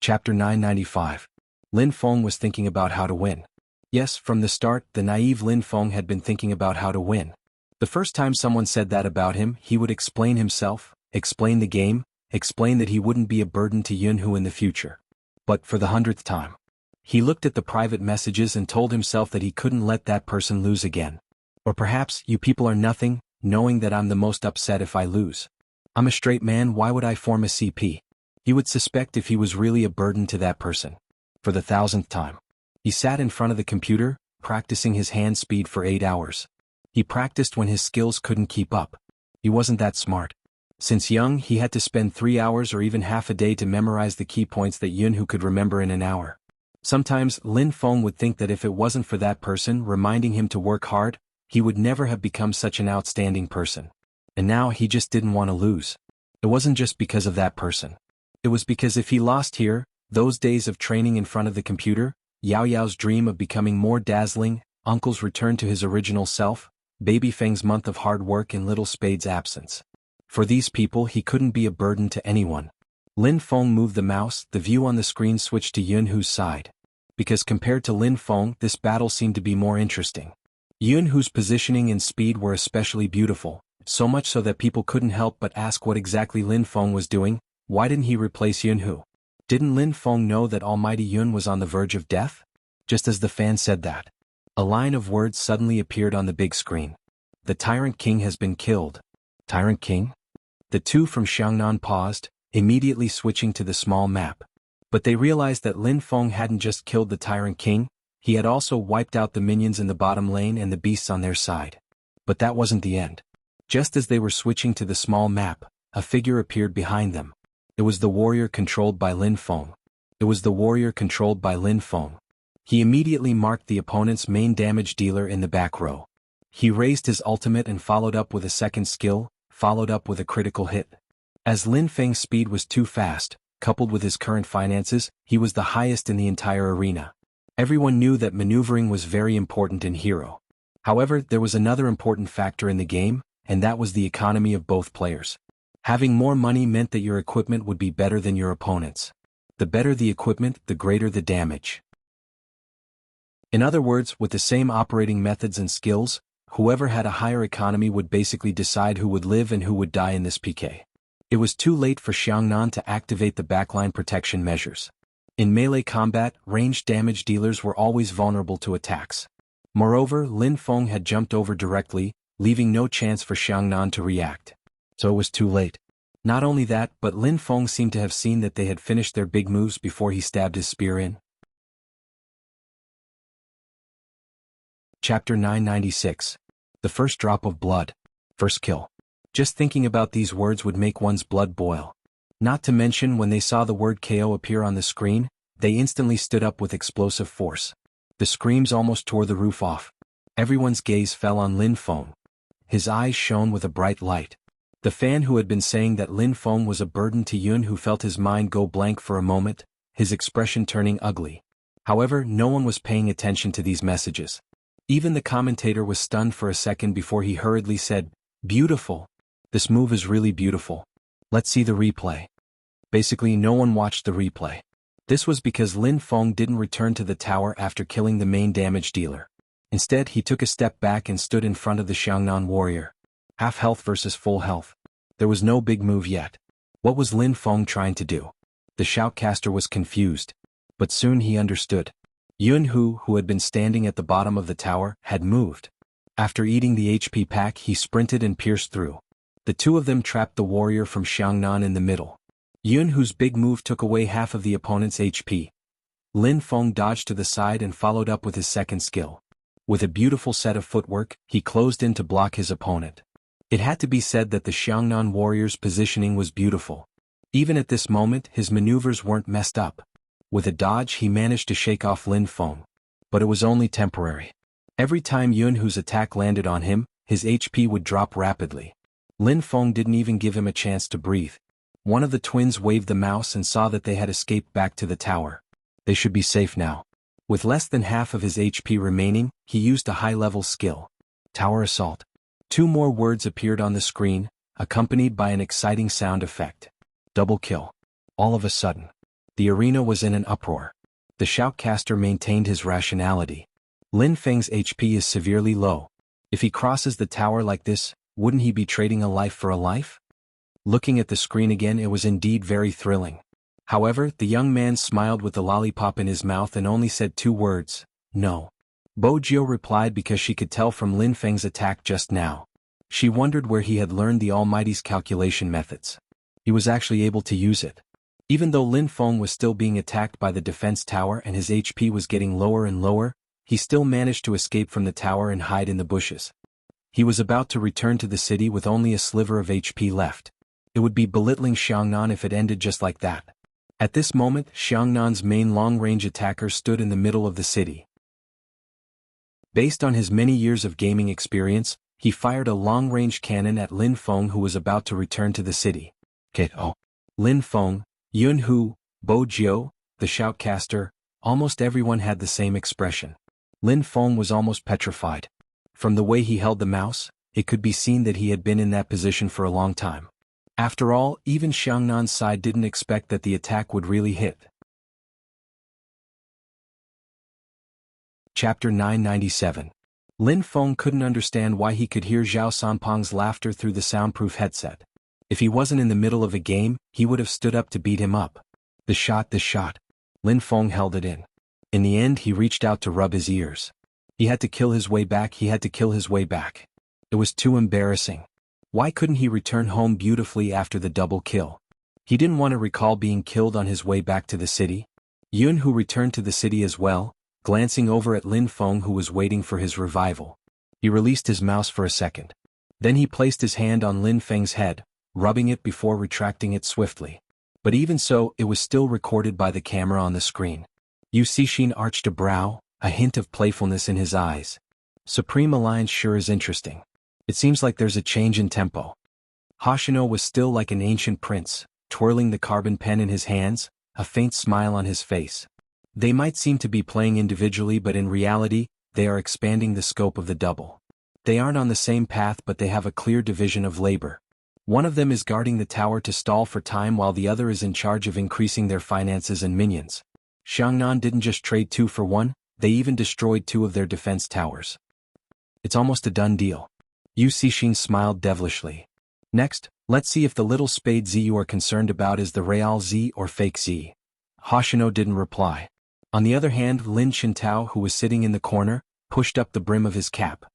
Chapter 995. Lin Feng was thinking about how to win. Yes, from the start, the naive Lin Feng had been thinking about how to win. The first time someone said that about him, he would explain himself, explain the game, explain that he wouldn't be a burden to Jianghu in the future. But for the 100th time, he looked at the private messages and told himself that he couldn't let that person lose again. Or perhaps, you people are nothing, knowing that I'm the most upset if I lose. I'm a straight man, why would I form a CP? He would suspect if he was really a burden to that person. For the 1000th time, he sat in front of the computer, practicing his hand speed for 8 hours. He practiced when his skills couldn't keep up. He wasn't that smart. Since young, he had to spend 3 hours or even half a day to memorize the key points that Jianghu could remember in an hour. Sometimes, Lin Feng would think that if it wasn't for that person reminding him to work hard, he would never have become such an outstanding person. And now he just didn't want to lose. It wasn't just because of that person. It was because if he lost here, those days of training in front of the computer, Yao Yao's dream of becoming more dazzling, Uncle's return to his original self, Baby Feng's month of hard work and Little Spade's absence. For these people he couldn't be a burden to anyone. Lin Feng moved the mouse, the view on the screen switched to Jianghu's side. Because compared to Lin Feng, this battle seemed to be more interesting. Jianghu's positioning and speed were especially beautiful, so much so that people couldn't help but ask what exactly Lin Feng was doing. Why didn't he replace Jianghu? Didn't Lin Feng know that Almighty Yun was on the verge of death? Just as the fan said that, a line of words suddenly appeared on the big screen. The Tyrant King has been killed. Tyrant King? The two from Xiangnan paused, immediately switching to the small map. But they realized that Lin Feng hadn't just killed the Tyrant King, he had also wiped out the minions in the bottom lane and the beasts on their side. But that wasn't the end. Just as they were switching to the small map, a figure appeared behind them. It was the warrior controlled by Lin Feng. It was the warrior controlled by Lin Feng. He immediately marked the opponent's main damage dealer in the back row. He raised his ultimate and followed up with a second skill, followed up with a critical hit. As Lin Feng's speed was too fast, coupled with his current finances, he was the highest in the entire arena. Everyone knew that maneuvering was very important in Hero. However, there was another important factor in the game, and that was the economy of both players. Having more money meant that your equipment would be better than your opponent's. The better the equipment, the greater the damage. In other words, with the same operating methods and skills, whoever had a higher economy would basically decide who would live and who would die in this PK. It was too late for Xiangnan to activate the backline protection measures. In melee combat, ranged damage dealers were always vulnerable to attacks. Moreover, Lin Feng had jumped over directly, leaving no chance for Xiangnan to react. So it was too late. Not only that, but Lin Feng seemed to have seen that they had finished their big moves before he stabbed his spear in. Chapter 996. The First Drop of Blood. First Kill. Just thinking about these words would make one's blood boil. Not to mention when they saw the word KO appear on the screen, they instantly stood up with explosive force. The screams almost tore the roof off. Everyone's gaze fell on Lin Feng. His eyes shone with a bright light. The fan who had been saying that Lin Feng was a burden to Jianghu felt his mind go blank for a moment, his expression turning ugly. However, no one was paying attention to these messages. Even the commentator was stunned for a second before he hurriedly said, "Beautiful. This move is really beautiful. Let's see the replay." Basically, no one watched the replay. This was because Lin Feng didn't return to the tower after killing the main damage dealer. Instead, he took a step back and stood in front of the Xiangnan warrior. Half health versus full health. There was no big move yet. What was Lin Feng trying to do? The shoutcaster was confused. But soon he understood. Jianghu, who had been standing at the bottom of the tower, had moved. After eating the HP pack, he sprinted and pierced through. The two of them trapped the warrior from Xiangnan in the middle. Jianghu's big move took away half of the opponent's HP. Lin Feng dodged to the side and followed up with his second skill. With a beautiful set of footwork, he closed in to block his opponent. It had to be said that the Xiangnan warrior's positioning was beautiful. Even at this moment, his maneuvers weren't messed up. With a dodge, he managed to shake off Lin Feng. But it was only temporary. Every time Jianghu's attack landed on him, his HP would drop rapidly. Lin Feng didn't even give him a chance to breathe. One of the twins waved the mouse and saw that they had escaped back to the tower. They should be safe now. With less than half of his HP remaining, he used a high-level skill. Tower Assault. 2 more words appeared on the screen, accompanied by an exciting sound effect. Double kill. All of a sudden, The arena was in an uproar. The shoutcaster maintained his rationality. Lin Feng's HP is severely low. If he crosses the tower like this, wouldn't he be trading a life for a life? Looking at the screen again, it was indeed very thrilling. However, the young man smiled with the lollipop in his mouth and only said 2 words, "No." Bo Jiu replied because she could tell from Lin Feng's attack just now. She wondered where he had learned the Almighty's calculation methods. He was actually able to use it. Even though Lin Feng was still being attacked by the defense tower and his HP was getting lower and lower, he still managed to escape from the tower and hide in the bushes. He was about to return to the city with only a sliver of HP left. It would be belittling Xiangnan if it ended just like that. At this moment, Xiangnan's main long-range attacker stood in the middle of the city. Based on his many years of gaming experience, he fired a long-range cannon at Lin Feng, who was about to return to the city. K.O. Lin Feng, Jianghu, Bo Jiu, the shoutcaster, almost everyone had the same expression. Lin Feng was almost petrified. From the way he held the mouse, it could be seen that he had been in that position for a long time. After all, even Xiangnan's side didn't expect that the attack would really hit. Chapter 997. Lin Feng couldn't understand why he could hear Zhao Sanpeng's laughter through the soundproof headset. If he wasn't in the middle of a game, he would have stood up to beat him up. The shot. Lin Feng held it in. In the end, he reached out to rub his ears. He had to kill his way back. It was too embarrassing. Why couldn't he return home beautifully after the double kill? He didn't want to recall being killed on his way back to the city. Jianghu returned to the city as well, glancing over at Lin Feng, who was waiting for his revival. He released his mouse for a second. Then he placed his hand on Lin Feng's head, rubbing it before retracting it swiftly. But even so, it was still recorded by the camera on the screen. Yu Cixin arched a brow, a hint of playfulness in his eyes. Supreme Alliance sure is interesting. It seems like there's a change in tempo. Hoshino was still like an ancient prince, twirling the carbon pen in his hands, a faint smile on his face. They might seem to be playing individually, but in reality, they are expanding the scope of the double. They aren't on the same path, but they have a clear division of labor. One of them is guarding the tower to stall for time, while the other is in charge of increasing their finances and minions. Xiangnan didn't just trade 2 for 1, they even destroyed 2 of their defense towers. It's almost a done deal. Yu Cixin smiled devilishly. Next, let's see if the little spade Z you are concerned about is the real Z or fake Z. Hoshino didn't reply. On the other hand, Lin Qintao, who was sitting in the corner, pushed up the brim of his cap.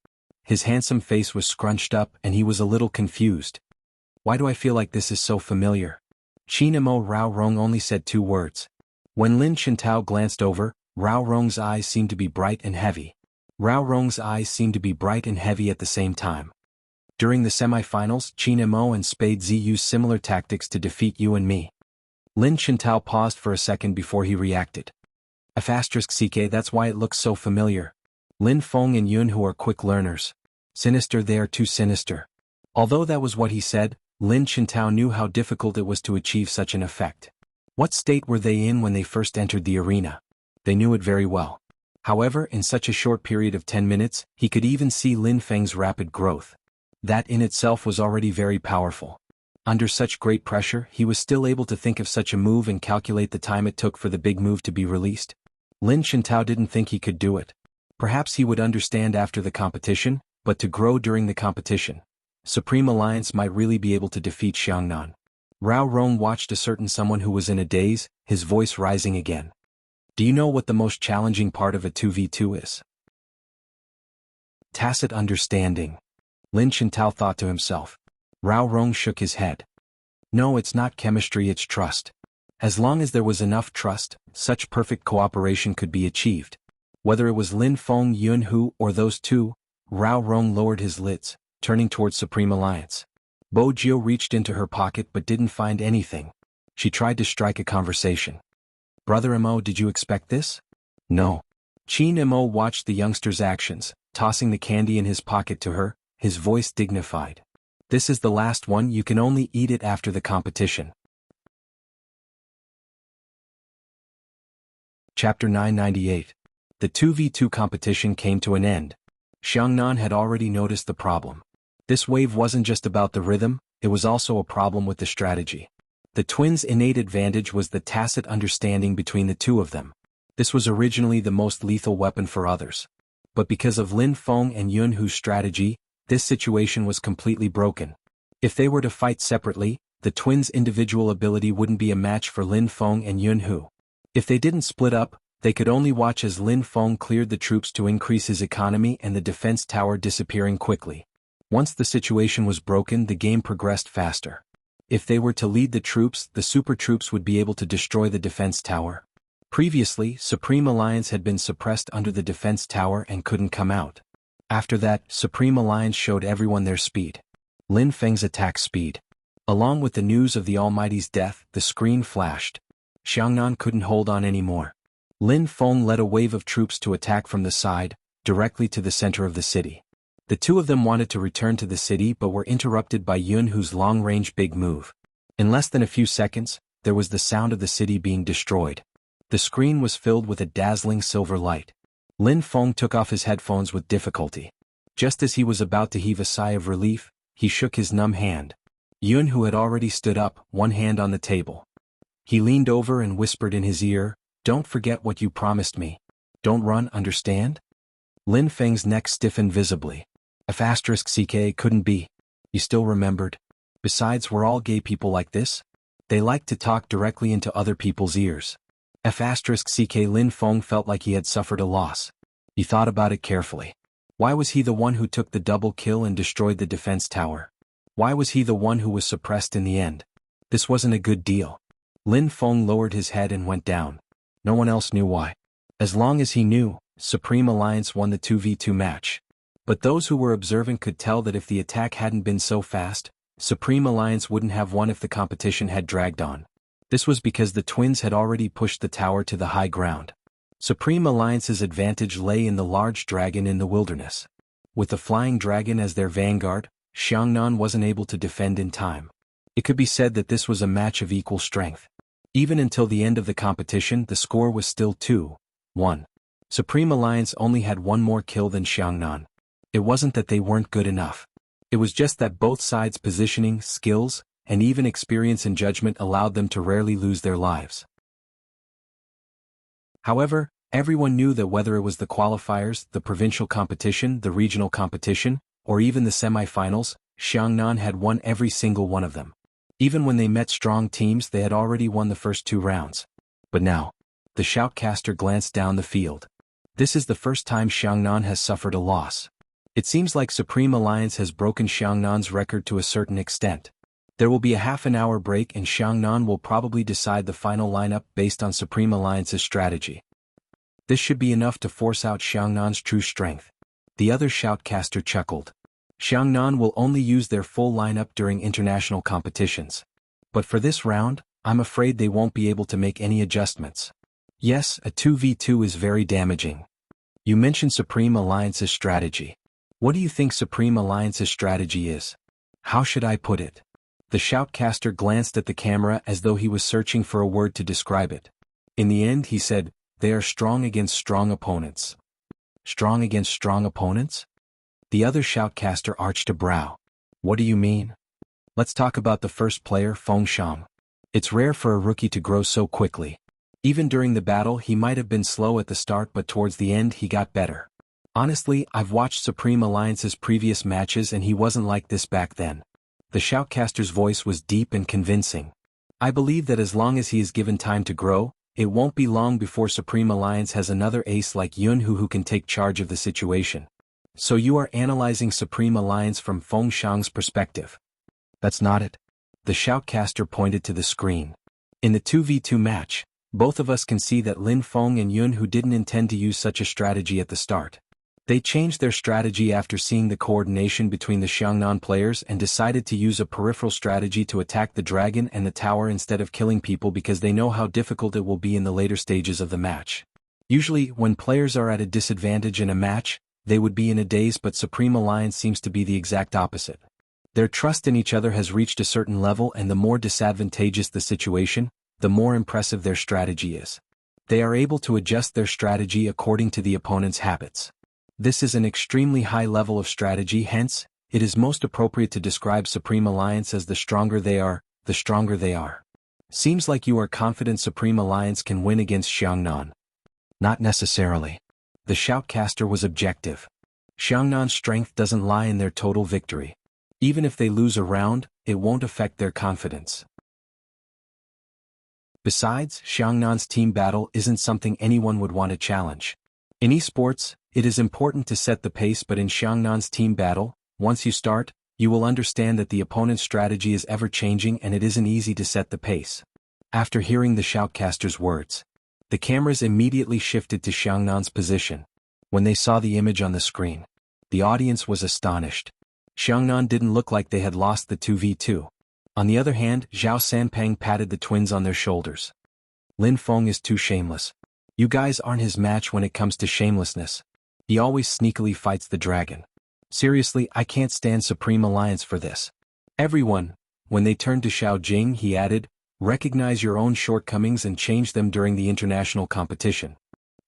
His handsome face was scrunched up and he was a little confused. Why do I feel like this is so familiar? Qinemo Rao Rong only said 2 words. When Lin Qintao glanced over, Rao Rong's eyes seemed to be bright and heavy. At the same time. During the semi-finals, Qinemo and Spade Z used similar tactics to defeat you and me. Lin Qintao paused for a second before he reacted. F***CK, that's why it looks so familiar. Lin Feng and Jianghu are quick learners. Sinister, they are too sinister. Although that was what he said, Lin Qintao knew how difficult it was to achieve such an effect. What state were they in when they first entered the arena? They knew it very well. However, in such a short period of 10 minutes, he could even see Lin Feng's rapid growth. That in itself was already very powerful. Under such great pressure, he was still able to think of such a move and calculate the time it took for the big move to be released. Lin Qintao didn't think he could do it. Perhaps he would understand after the competition, but to grow during the competition. Supreme Alliance might really be able to defeat Xiangnan. Rao Rong watched a certain someone who was in a daze, his voice rising again. Do you know what the most challenging part of a 2v2 is? Tacit understanding. Lin Qintao thought to himself. Rao Rong shook his head. No, it's not chemistry, it's trust. As long as there was enough trust, such perfect cooperation could be achieved. Whether it was Lin Feng, Jianghu, or those 2, Rao Rong lowered his lids, turning towards Supreme Alliance. Bo Jiu reached into her pocket but didn't find anything. She tried to strike a conversation. Brother Mo, did you expect this? No. Qin Mo watched the youngster's actions, tossing the candy in his pocket to her, his voice dignified. This is the last one, you can only eat it after the competition. Chapter 998. The 2v2 competition came to an end. Xiangnan had already noticed the problem. This wave wasn't just about the rhythm, it was also a problem with the strategy. The twins' innate advantage was the tacit understanding between the two of them. This was originally the most lethal weapon for others. But because of Lin Feng and Yunhu's strategy, this situation was completely broken. If they were to fight separately, the twins' individual ability wouldn't be a match for Lin Feng and Yunhu. If they didn't split up, they could only watch as Lin Feng cleared the troops to increase his economy and the defense tower disappearing quickly. Once the situation was broken, the game progressed faster. If they were to lead the troops, the super troops would be able to destroy the defense tower. Previously, Supreme Alliance had been suppressed under the defense tower and couldn't come out. After that, Supreme Alliance showed everyone their speed. Lin Feng's attack speed. Along with the news of the Almighty's death, the screen flashed. Xiangnan couldn't hold on anymore. Lin Feng led a wave of troops to attack from the side, directly to the center of the city. The two of them wanted to return to the city but were interrupted by Yunhu's long-range big move. In less than a few seconds, there was the sound of the city being destroyed. The screen was filled with a dazzling silver light. Lin Feng took off his headphones with difficulty. Just as he was about to heave a sigh of relief, he shook his numb hand. Yunhu had already stood up, one hand on the table. He leaned over and whispered in his ear, "Don't forget what you promised me. Don't run, understand?" Lin Feng's neck stiffened visibly. *CK couldn't be. You still remembered. Besides, we're all gay people like this. They like to talk directly into other people's ears. *CK Lin Feng felt like he had suffered a loss. He thought about it carefully. Why was he the one who took the double kill and destroyed the defense tower? Why was he the one who was suppressed in the end? This wasn't a good deal. Lin Feng lowered his head and went down. No one else knew why. As long as he knew, Supreme Alliance won the 2v2 match. But those who were observant could tell that if the attack hadn't been so fast, Supreme Alliance wouldn't have won if the competition had dragged on. This was because the twins had already pushed the tower to the high ground. Supreme Alliance's advantage lay in the large dragon in the wilderness. With the flying dragon as their vanguard, Xiangnan wasn't able to defend in time. It could be said that this was a match of equal strength. Even until the end of the competition, the score was still 2-1. Supreme Alliance only had one more kill than Xiangnan. It wasn't that they weren't good enough. It was just that both sides' positioning, skills, and even experience and judgment allowed them to rarely lose their lives. However, everyone knew that whether it was the qualifiers, the provincial competition, the regional competition, or even the semi-finals, Xiangnan had won every single one of them. Even when they met strong teams, they had already won the first 2 rounds. But now, the shoutcaster glanced down the field. This is the first time Xiangnan has suffered a loss. It seems like Supreme Alliance has broken Xiangnan's record to a certain extent. There will be a half-an-hour break and Xiangnan will probably decide the final lineup based on Supreme Alliance's strategy. This should be enough to force out Xiangnan's true strength. The other shoutcaster chuckled. Xiangnan will only use their full lineup during international competitions. But for this round, I'm afraid they won't be able to make any adjustments. Yes, a 2v2 is very damaging. You mentioned Supreme Alliance's strategy. What do you think Supreme Alliance's strategy is? How should I put it? The shoutcaster glanced at the camera as though he was searching for a word to describe it. In the end, he said, "They are strong against strong opponents." Strong against strong opponents? The other shoutcaster arched a brow. What do you mean? Let's talk about the first player, Feng Shang. It's rare for a rookie to grow so quickly. Even during the battle, he might have been slow at the start, but towards the end he got better. Honestly, I've watched Supreme Alliance's previous matches and he wasn't like this back then. The shoutcaster's voice was deep and convincing. I believe that as long as he is given time to grow, it won't be long before Supreme Alliance has another ace like Yunhu who can take charge of the situation. So you are analyzing Supreme Alliance from Feng Shang's perspective. That's not it. The shoutcaster pointed to the screen. In the 2v2 match, both of us can see that Lin Feng and Yunhu didn't intend to use such a strategy at the start. They changed their strategy after seeing the coordination between the Xiangnan players and decided to use a peripheral strategy to attack the dragon and the tower instead of killing people because they know how difficult it will be in the later stages of the match. Usually, when players are at a disadvantage in a match, they would be in a daze, but Supreme Alliance seems to be the exact opposite. Their trust in each other has reached a certain level, and the more disadvantageous the situation, the more impressive their strategy is. They are able to adjust their strategy according to the opponent's habits. This is an extremely high level of strategy, hence, it is most appropriate to describe Supreme Alliance as the stronger they are, the stronger they are. Seems like you are confident Supreme Alliance can win against Xiangnan. Not necessarily. The shoutcaster was objective. Xiangnan's strength doesn't lie in their total victory. Even if they lose a round, it won't affect their confidence. Besides, Xiangnan's team battle isn't something anyone would want to challenge. In esports, it is important to set the pace, but in Xiangnan's team battle, once you start, you will understand that the opponent's strategy is ever-changing and it isn't easy to set the pace. After hearing the shoutcaster's words, the cameras immediately shifted to Xiangnan's position. When they saw the image on the screen, the audience was astonished. Xiangnan didn't look like they had lost the 2v2. On the other hand, Zhao Sanpeng patted the twins on their shoulders. Lin Feng is too shameless. You guys aren't his match when it comes to shamelessness. He always sneakily fights the dragon. Seriously, I can't stand Supreme Alliance for this. Everyone, when they turned to Xiao Jing, he added, recognize your own shortcomings and change them during the international competition.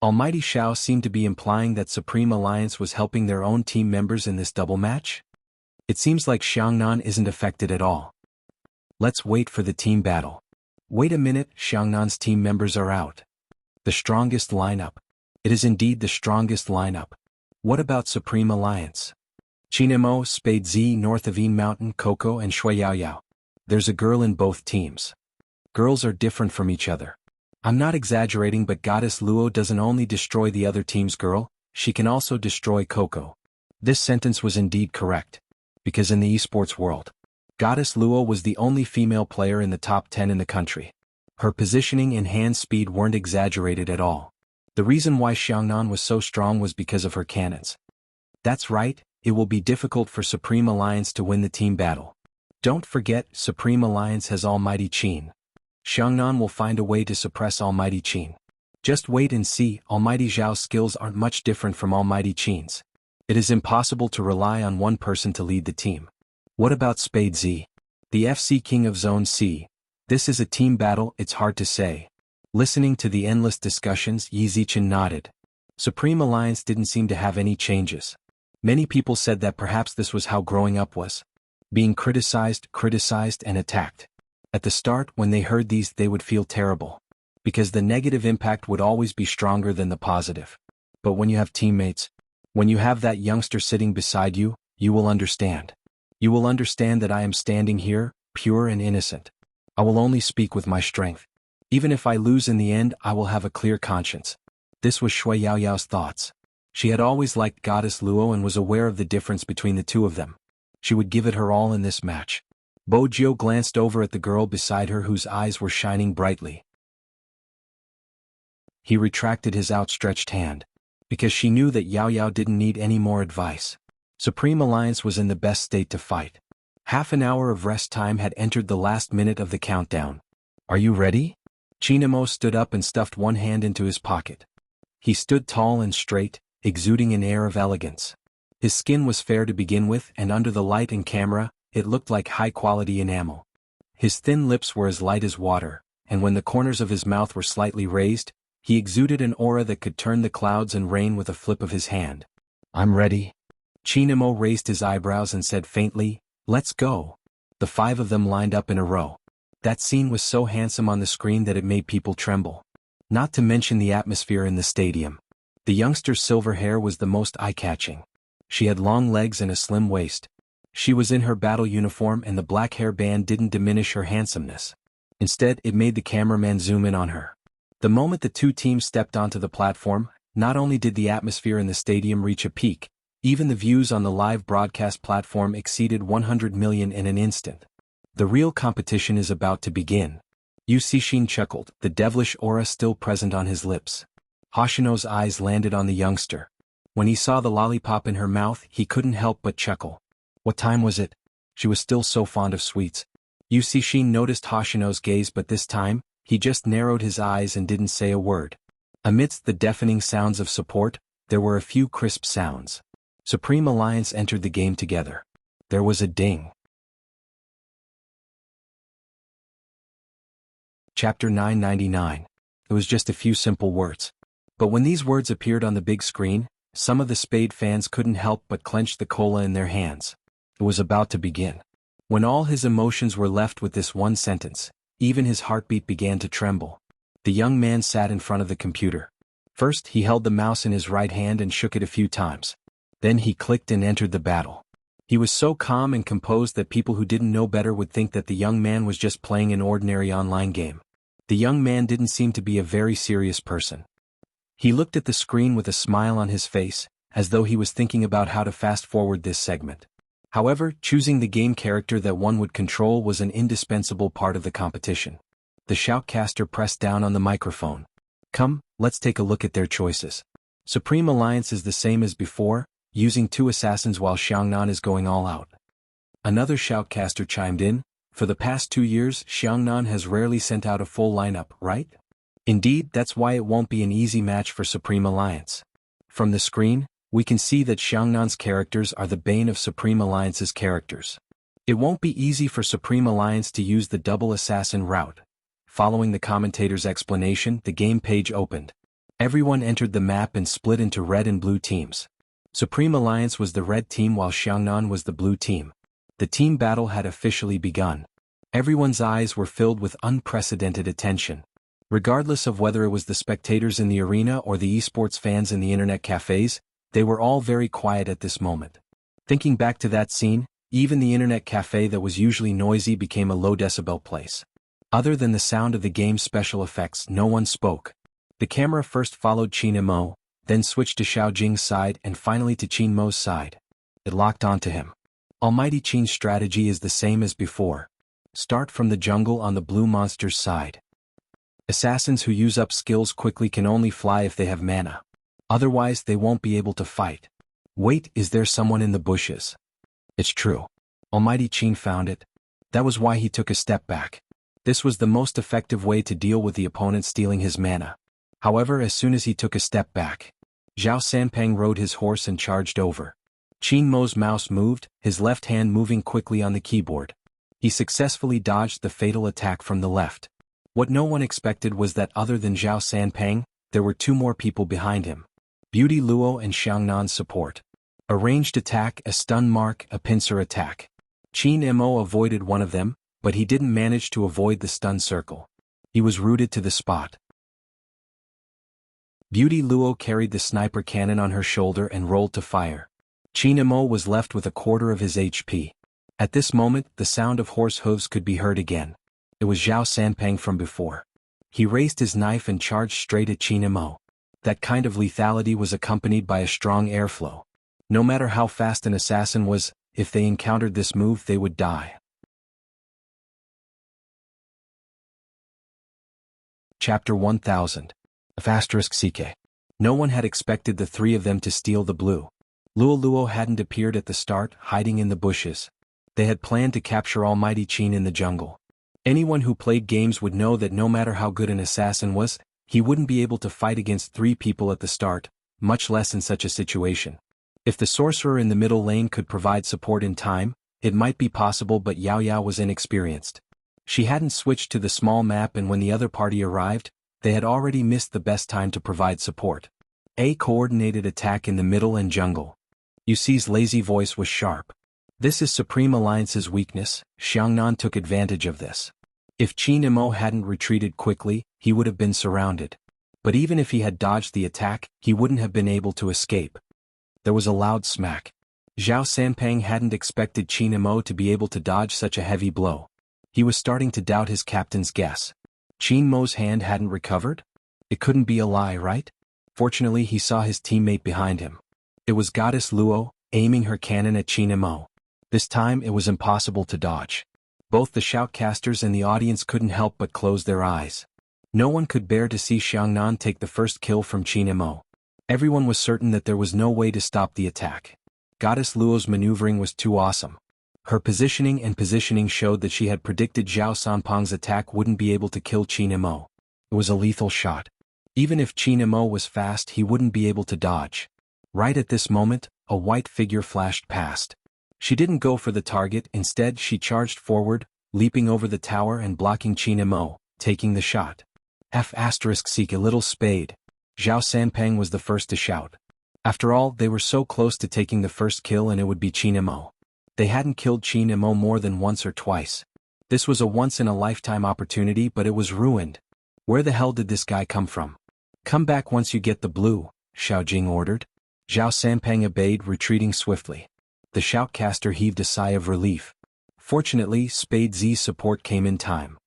Almighty Xiao seemed to be implying that Supreme Alliance was helping their own team members in this double match? It seems like Xiangnan isn't affected at all. Let's wait for the team battle. Wait a minute, Xiangnan's team members are out. The strongest lineup. It is indeed the strongest lineup. What about Supreme Alliance? Chinemo, Spade Z, North of Yin Mountain, Coco and Shui Yaoyao. There's a girl in both teams. Girls are different from each other. I'm not exaggerating, but Goddess Luo doesn't only destroy the other team's girl, she can also destroy Coco. This sentence was indeed correct. Because in the esports world, Goddess Luo was the only female player in the top 10 in the country. Her positioning and hand speed weren't exaggerated at all. The reason why Xiangnan was so strong was because of her cannons. That's right, it will be difficult for Supreme Alliance to win the team battle. Don't forget, Supreme Alliance has Almighty Qin. Xiangnan will find a way to suppress Almighty Qin. Just wait and see, Almighty Zhao's skills aren't much different from Almighty Qin's. It is impossible to rely on one person to lead the team. What about Spade Z? The FC King of Zone C. This is a team battle, it's hard to say. Listening to the endless discussions, Yi Zichen nodded. Supreme Alliance didn't seem to have any changes. Many people said that perhaps this was how growing up was. Being criticized and attacked. At the start, when they heard these, they would feel terrible. Because the negative impact would always be stronger than the positive. But when you have teammates, when you have that youngster sitting beside you, you will understand. You will understand that I am standing here, pure and innocent. I will only speak with my strength. Even if I lose in the end, I will have a clear conscience. This was Shui Yaoyao's thoughts. She had always liked Goddess Luo and was aware of the difference between the two of them. She would give it her all in this match. Bo Jiu glanced over at the girl beside her whose eyes were shining brightly. He retracted his outstretched hand. Because she knew that Yao Yao didn't need any more advice. Supreme Alliance was in the best state to fight. Half an hour of rest time had entered the last minute of the countdown. Are you ready? Chinemo stood up and stuffed one hand into his pocket. He stood tall and straight, exuding an air of elegance. His skin was fair to begin with, and under the light and camera, it looked like high-quality enamel. His thin lips were as light as water, and when the corners of his mouth were slightly raised, he exuded an aura that could turn the clouds and rain with a flip of his hand. I'm ready. Chinemo raised his eyebrows and said faintly, let's go. The five of them lined up in a row. That scene was so handsome on the screen that it made people tremble. Not to mention the atmosphere in the stadium. The youngster's silver hair was the most eye-catching. She had long legs and a slim waist. She was in her battle uniform and the black hair band didn't diminish her handsomeness. Instead, it made the cameraman zoom in on her. The moment the two teams stepped onto the platform, not only did the atmosphere in the stadium reach a peak, even the views on the live broadcast platform exceeded 100 million in an instant. The real competition is about to begin. Yu Cixin chuckled, the devilish aura still present on his lips. Hoshino's eyes landed on the youngster. When he saw the lollipop in her mouth, he couldn't help but chuckle. What time was it? She was still so fond of sweets. Yu Cixin noticed Hoshino's gaze, but this time, he just narrowed his eyes and didn't say a word. Amidst the deafening sounds of support, there were a few crisp sounds. Supreme Alliance entered the game together. There was a ding. Chapter 999. It was just a few simple words. But when these words appeared on the big screen, some of the Spade fans couldn't help but clench the cola in their hands. It was about to begin. When all his emotions were left with this one sentence, even his heartbeat began to tremble. The young man sat in front of the computer. First, he held the mouse in his right hand and shook it a few times. Then he clicked and entered the battle. He was so calm and composed that people who didn't know better would think that the young man was just playing an ordinary online game. The young man didn't seem to be a very serious person. He looked at the screen with a smile on his face, as though he was thinking about how to fast-forward this segment. However, choosing the game character that one would control was an indispensable part of the competition. The shoutcaster pressed down on the microphone. Come, let's take a look at their choices. Supreme Alliance is the same as before, using 2 assassins while Xiangnan is going all out. Another shoutcaster chimed in. For the past 2 years, Xiangnan has rarely sent out a full lineup, right? Indeed, that's why it won't be an easy match for Supreme Alliance. From the screen, we can see that Xiangnan's characters are the bane of Supreme Alliance's characters. It won't be easy for Supreme Alliance to use the double assassin route. Following the commentator's explanation, the game page opened. Everyone entered the map and split into red and blue teams. Supreme Alliance was the red team while Xiangnan was the blue team. The team battle had officially begun. Everyone's eyes were filled with unprecedented attention. Regardless of whether it was the spectators in the arena or the esports fans in the internet cafes, they were all very quiet at this moment. Thinking back to that scene, even the internet cafe that was usually noisy became a low-decibel place. Other than the sound of the game's special effects, no one spoke. The camera first followed Qin Mo, then switched to Xiao Jing's side and finally to Qin Mo's side. It locked onto him. Almighty Qin's strategy is the same as before. Start from the jungle on the blue monster's side. Assassins who use up skills quickly can only fly if they have mana. Otherwise, they won't be able to fight. Wait, is there someone in the bushes? It's true. Almighty Qin found it. That was why he took a step back. This was the most effective way to deal with the opponent stealing his mana. However, as soon as he took a step back, Zhao Sanpeng rode his horse and charged over. Qin Mo's mouse moved, his left hand moving quickly on the keyboard. He successfully dodged the fatal attack from the left. What no one expected was that other than Zhao Sanpeng, there were 2 more people behind him. Beauty Luo and Xiangnan's support. A ranged attack, a stun mark, a pincer attack. Qin Mo avoided one of them, but he didn't manage to avoid the stun circle. He was rooted to the spot. Beauty Luo carried the sniper cannon on her shoulder and rolled to fire. Qin Mo was left with a quarter of his HP. At this moment, the sound of horse hooves could be heard again. It was Zhao Sanpeng from before. He raised his knife and charged straight at Qin Mo. That kind of lethality was accompanied by a strong airflow. No matter how fast an assassin was, if they encountered this move they would die. Chapter 1000. *CK. No one had expected the 3 of them to steal the blue. Luo hadn't appeared at the start, hiding in the bushes. They had planned to capture Almighty Qin in the jungle. Anyone who played games would know that no matter how good an assassin was, he wouldn't be able to fight against 3 people at the start, much less in such a situation. If the sorcerer in the middle lane could provide support in time, it might be possible, but Yao Yao was inexperienced. She hadn't switched to the small map, and when the other party arrived, they had already missed the best time to provide support. A coordinated attack in the middle and jungle. Yuxi's lazy voice was sharp. This is Supreme Alliance's weakness. Xiangnan took advantage of this. If Qin Mo hadn't retreated quickly, he would have been surrounded. But even if he had dodged the attack, he wouldn't have been able to escape. There was a loud smack. Zhao Sanpeng hadn't expected Qin Mo to be able to dodge such a heavy blow. He was starting to doubt his captain's guess. Qin Mo's hand hadn't recovered? It couldn't be a lie, right? Fortunately, he saw his teammate behind him. It was Goddess Luo, aiming her cannon at Qin Mo. This time it was impossible to dodge. Both the shoutcasters and the audience couldn't help but close their eyes. No one could bear to see Xiangnan take the first kill from Qin Mo. Everyone was certain that there was no way to stop the attack. Goddess Luo's maneuvering was too awesome. Her positioning showed that she had predicted Zhao Sanpeng's attack wouldn't be able to kill Qin Mo. It was a lethal shot. Even if Qin Mo was fast, he wouldn't be able to dodge. Right at this moment, a white figure flashed past. She didn't go for the target, instead she charged forward, leaping over the tower and blocking Qin Mo, taking the shot. *Seek a little spade. Zhao Sanpeng was the first to shout. After all, they were so close to taking the first kill and it would be Qin Mo. They hadn't killed Qin Mo more than once or twice. This was a once-in-a-lifetime opportunity, but it was ruined. Where the hell did this guy come from? Come back once you get the blue, Xiao Jing ordered. Zhao Sanpeng obeyed, retreating swiftly. The shoutcaster heaved a sigh of relief. Fortunately, Spade Z's support came in time.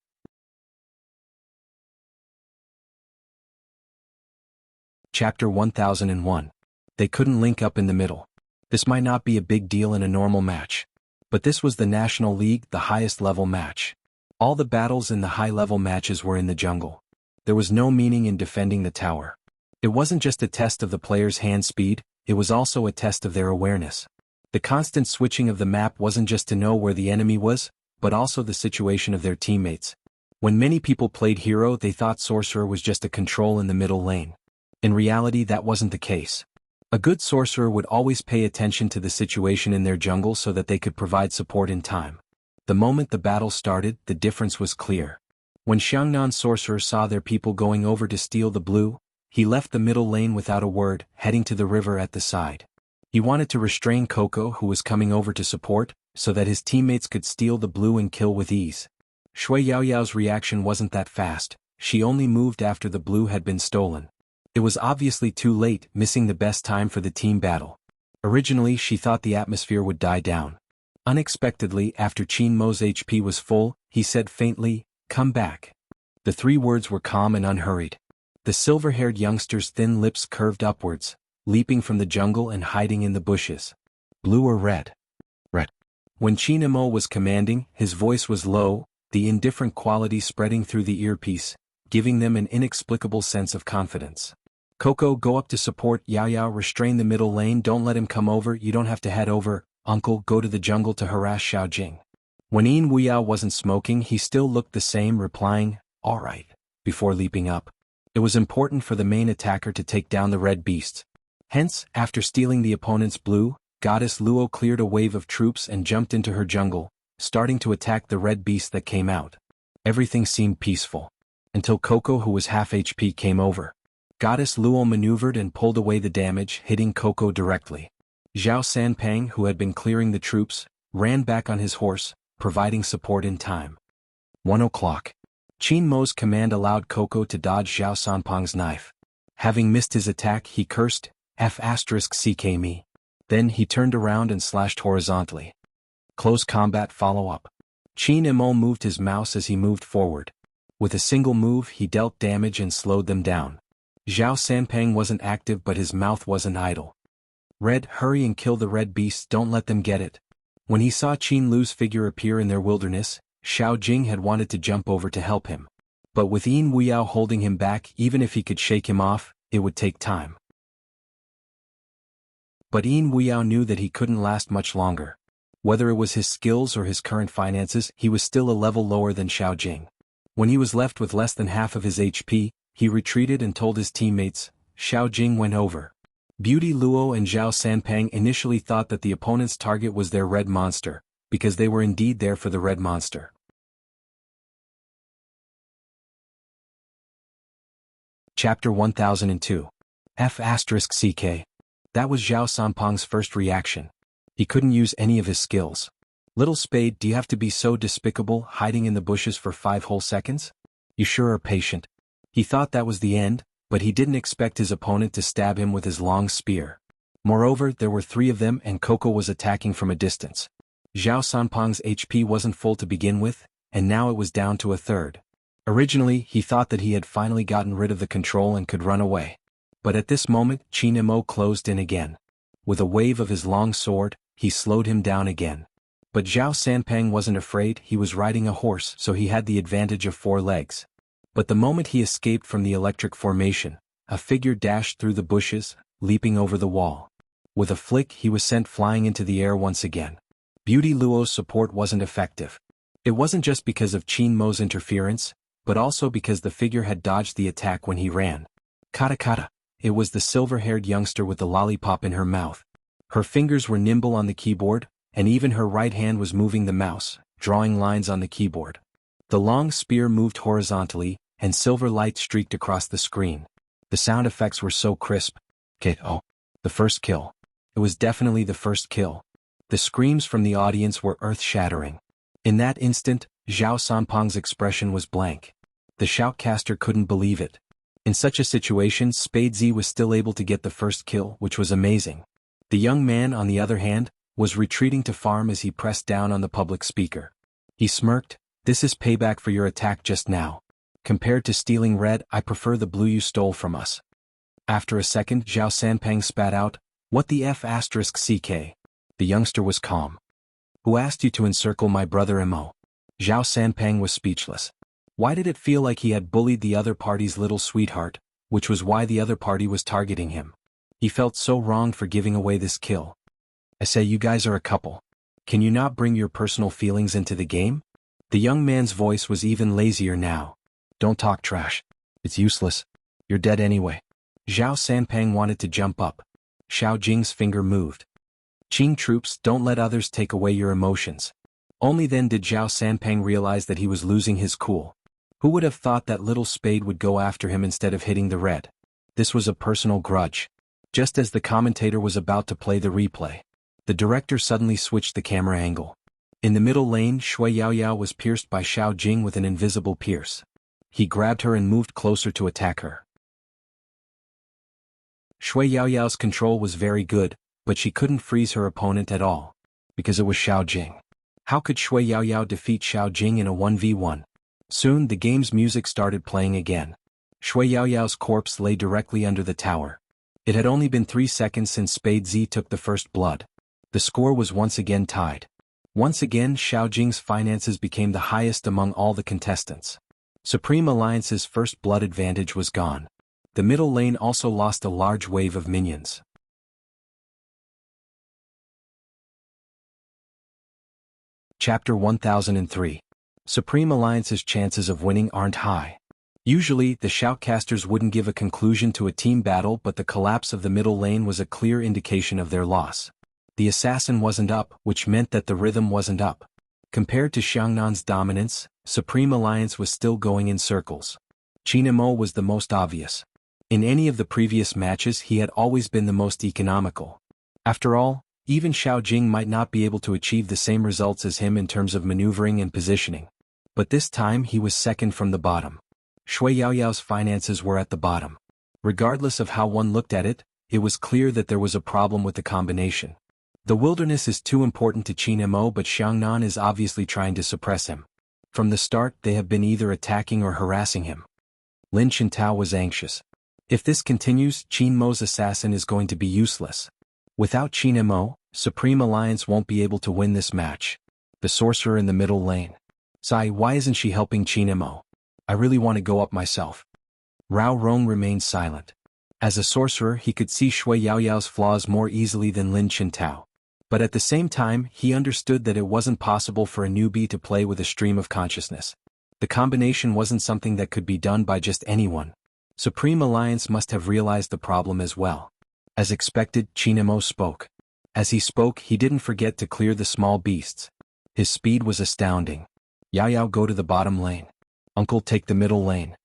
Chapter 1001. They couldn't link up in the middle. This might not be a big deal in a normal match. But this was the National League, the highest level match. All the battles in the high-level matches were in the jungle. There was no meaning in defending the tower. It wasn't just a test of the players' hand speed, it was also a test of their awareness. The constant switching of the map wasn't just to know where the enemy was, but also the situation of their teammates. When many people played hero, they thought sorcerer was just a control in the middle lane. In reality, that wasn't the case. A good sorcerer would always pay attention to the situation in their jungle so that they could provide support in time. The moment the battle started, the difference was clear. When Xiangnan's sorcerer saw their people going over to steal the blue, he left the middle lane without a word, heading to the river at the side. He wanted to restrain Coco, who was coming over to support, so that his teammates could steal the blue and kill with ease. Shui Yaoyao's reaction wasn't that fast. She only moved after the blue had been stolen. It was obviously too late, missing the best time for the team battle. Originally, she thought the atmosphere would die down. Unexpectedly, after Qin Mo's HP was full, he said faintly, "Come back." The three words were calm and unhurried. The silver-haired youngster's thin lips curved upwards, leaping from the jungle and hiding in the bushes. Blue or red? Red. When Qin Mo was commanding, his voice was low, the indifferent quality spreading through the earpiece, giving them an inexplicable sense of confidence. Coco, go up to support Yao Yao, restrain the middle lane, don't let him come over, you don't have to head over, uncle, go to the jungle to harass Xiao Jing. When Yin Wuyao wasn't smoking, he still looked the same, replying, all right, before leaping up. It was important for the main attacker to take down the red beasts. Hence, after stealing the opponent's blue, Goddess Luo cleared a wave of troops and jumped into her jungle, starting to attack the red beast that came out. Everything seemed peaceful. Until Coco, who was half HP, came over. Goddess Luo maneuvered and pulled away the damage, hitting Coco directly. Zhao Sanpeng, who had been clearing the troops, ran back on his horse, providing support in time. 1 o'clock. Qin Mo's command allowed Coco to dodge Zhao Sanpeng's knife. Having missed his attack, he cursed, F***ck me. Then he turned around and slashed horizontally. Close combat follow-up. Qin Mo moved his mouse as he moved forward. With a single move, he dealt damage and slowed them down. Zhao Sanpeng wasn't active, but his mouth wasn't idle. Red, hurry and kill the red beasts, don't let them get it. When he saw Qin Lu's figure appear in their wilderness, Xiao Jing had wanted to jump over to help him. But with Yin Wuyao holding him back, even if he could shake him off, it would take time. But Yin Wuyao knew that he couldn't last much longer. Whether it was his skills or his current finances, he was still a level lower than Xiao Jing. When he was left with less than half of his HP, he retreated and told his teammates, Xiao Jing went over. Beauty Luo and Zhao Sanpeng initially thought that the opponent's target was their red monster, because they were indeed there for the red monster. Chapter 1002. F***ck. That was Zhao Sanpeng's first reaction. He couldn't use any of his skills. Little Spade, do you have to be so despicable, hiding in the bushes for 5 whole seconds? You sure are patient. He thought that was the end, but he didn't expect his opponent to stab him with his long spear. Moreover, there were 3 of them and Coco was attacking from a distance. Zhao Sanpeng's HP wasn't full to begin with, and now it was down to a third. Originally, he thought that he had finally gotten rid of the control and could run away. But at this moment, Qin Mo closed in again. With a wave of his long sword, he slowed him down again. But Zhao Sanpeng wasn't afraid, he was riding a horse, so he had the advantage of 4 legs. But the moment he escaped from the electric formation, a figure dashed through the bushes, leaping over the wall. With a flick, he was sent flying into the air once again. Beauty Luo's support wasn't effective. It wasn't just because of Qin Mo's interference, but also because the figure had dodged the attack when he ran. Kata kata. It was the silver-haired youngster with the lollipop in her mouth. Her fingers were nimble on the keyboard, and even her right hand was moving the mouse, drawing lines on the keyboard. The long spear moved horizontally, and silver light streaked across the screen. The sound effects were so crisp. Oh, the first kill. It was definitely the first kill. The screams from the audience were earth-shattering. In that instant, Zhao Sanpeng's expression was blank. The shoutcaster couldn't believe it. In such a situation, Spade Z was still able to get the first kill, which was amazing. The young man, on the other hand, was retreating to farm as he pressed down on the public speaker. He smirked, "This is payback for your attack just now. Compared to stealing red, I prefer the blue you stole from us." After a second, Zhao Sanpeng spat out, "What the F***CK?" The youngster was calm. "Who asked you to encircle my brother Imo?" Zhao Sanpeng was speechless. Why did it feel like he had bullied the other party's little sweetheart, which was why the other party was targeting him? He felt so wrong for giving away this kill. "I say, you guys are a couple. Can you not bring your personal feelings into the game?" The young man's voice was even lazier now. "Don't talk trash. It's useless. You're dead anyway." Zhao Sanpeng wanted to jump up. Xiao Jing's finger moved. "Qing troops, don't let others take away your emotions." Only then did Zhao Sanpeng realize that he was losing his cool. Who would have thought that little Spade would go after him instead of hitting the red? This was a personal grudge. Just as the commentator was about to play the replay, the director suddenly switched the camera angle. In the middle lane, Shui Yaoyao was pierced by Xiao Jing with an invisible pierce. He grabbed her and moved closer to attack her. Shui Yaoyao's control was very good, but she couldn't freeze her opponent at all, because it was Xiao Jing. How could Shui Yaoyao defeat Xiao Jing in a 1v1? Soon the game's music started playing again. Shui Yaoyao's corpse lay directly under the tower. It had only been 3 seconds since Spade Z took the first blood. The score was once again tied. Once again, Xiao Jing's finances became the highest among all the contestants. Supreme Alliance's first blood advantage was gone. The middle lane also lost a large wave of minions. Chapter 1003. Supreme Alliance's chances of winning aren't high. Usually, the shoutcasters wouldn't give a conclusion to a team battle, but the collapse of the middle lane was a clear indication of their loss. The assassin wasn't up, which meant that the rhythm wasn't up. Compared to Xiangnan's dominance, Supreme Alliance was still going in circles. Qin Imo was the most obvious. In any of the previous matches, he had always been the most economical. After all, even Xiao Jing might not be able to achieve the same results as him in terms of maneuvering and positioning. But this time he was second from the bottom. Shui Yaoyao's finances were at the bottom. Regardless of how one looked at it, it was clear that there was a problem with the combination. The wilderness is too important to Qin Imo, but Xiangnan is obviously trying to suppress him. From the start they have been either attacking or harassing him. Lin Chintao was anxious. If this continues, Qin Mo's assassin is going to be useless. Without Qin Imo, Supreme Alliance won't be able to win this match. The sorcerer in the middle lane. "Sai, why isn't she helping Qin Imo? I really want to go up myself." Rao Rong remained silent. As a sorcerer, he could see Shui Yaoyao's flaws more easily than Lin Chintao. But at the same time, he understood that it wasn't possible for a newbie to play with a stream of consciousness. The combination wasn't something that could be done by just anyone. Supreme Alliance must have realized the problem as well. As expected, Qin Imo spoke. As he spoke, he didn't forget to clear the small beasts. His speed was astounding. "Yaoyao, go to the bottom lane. Uncle, take the middle lane."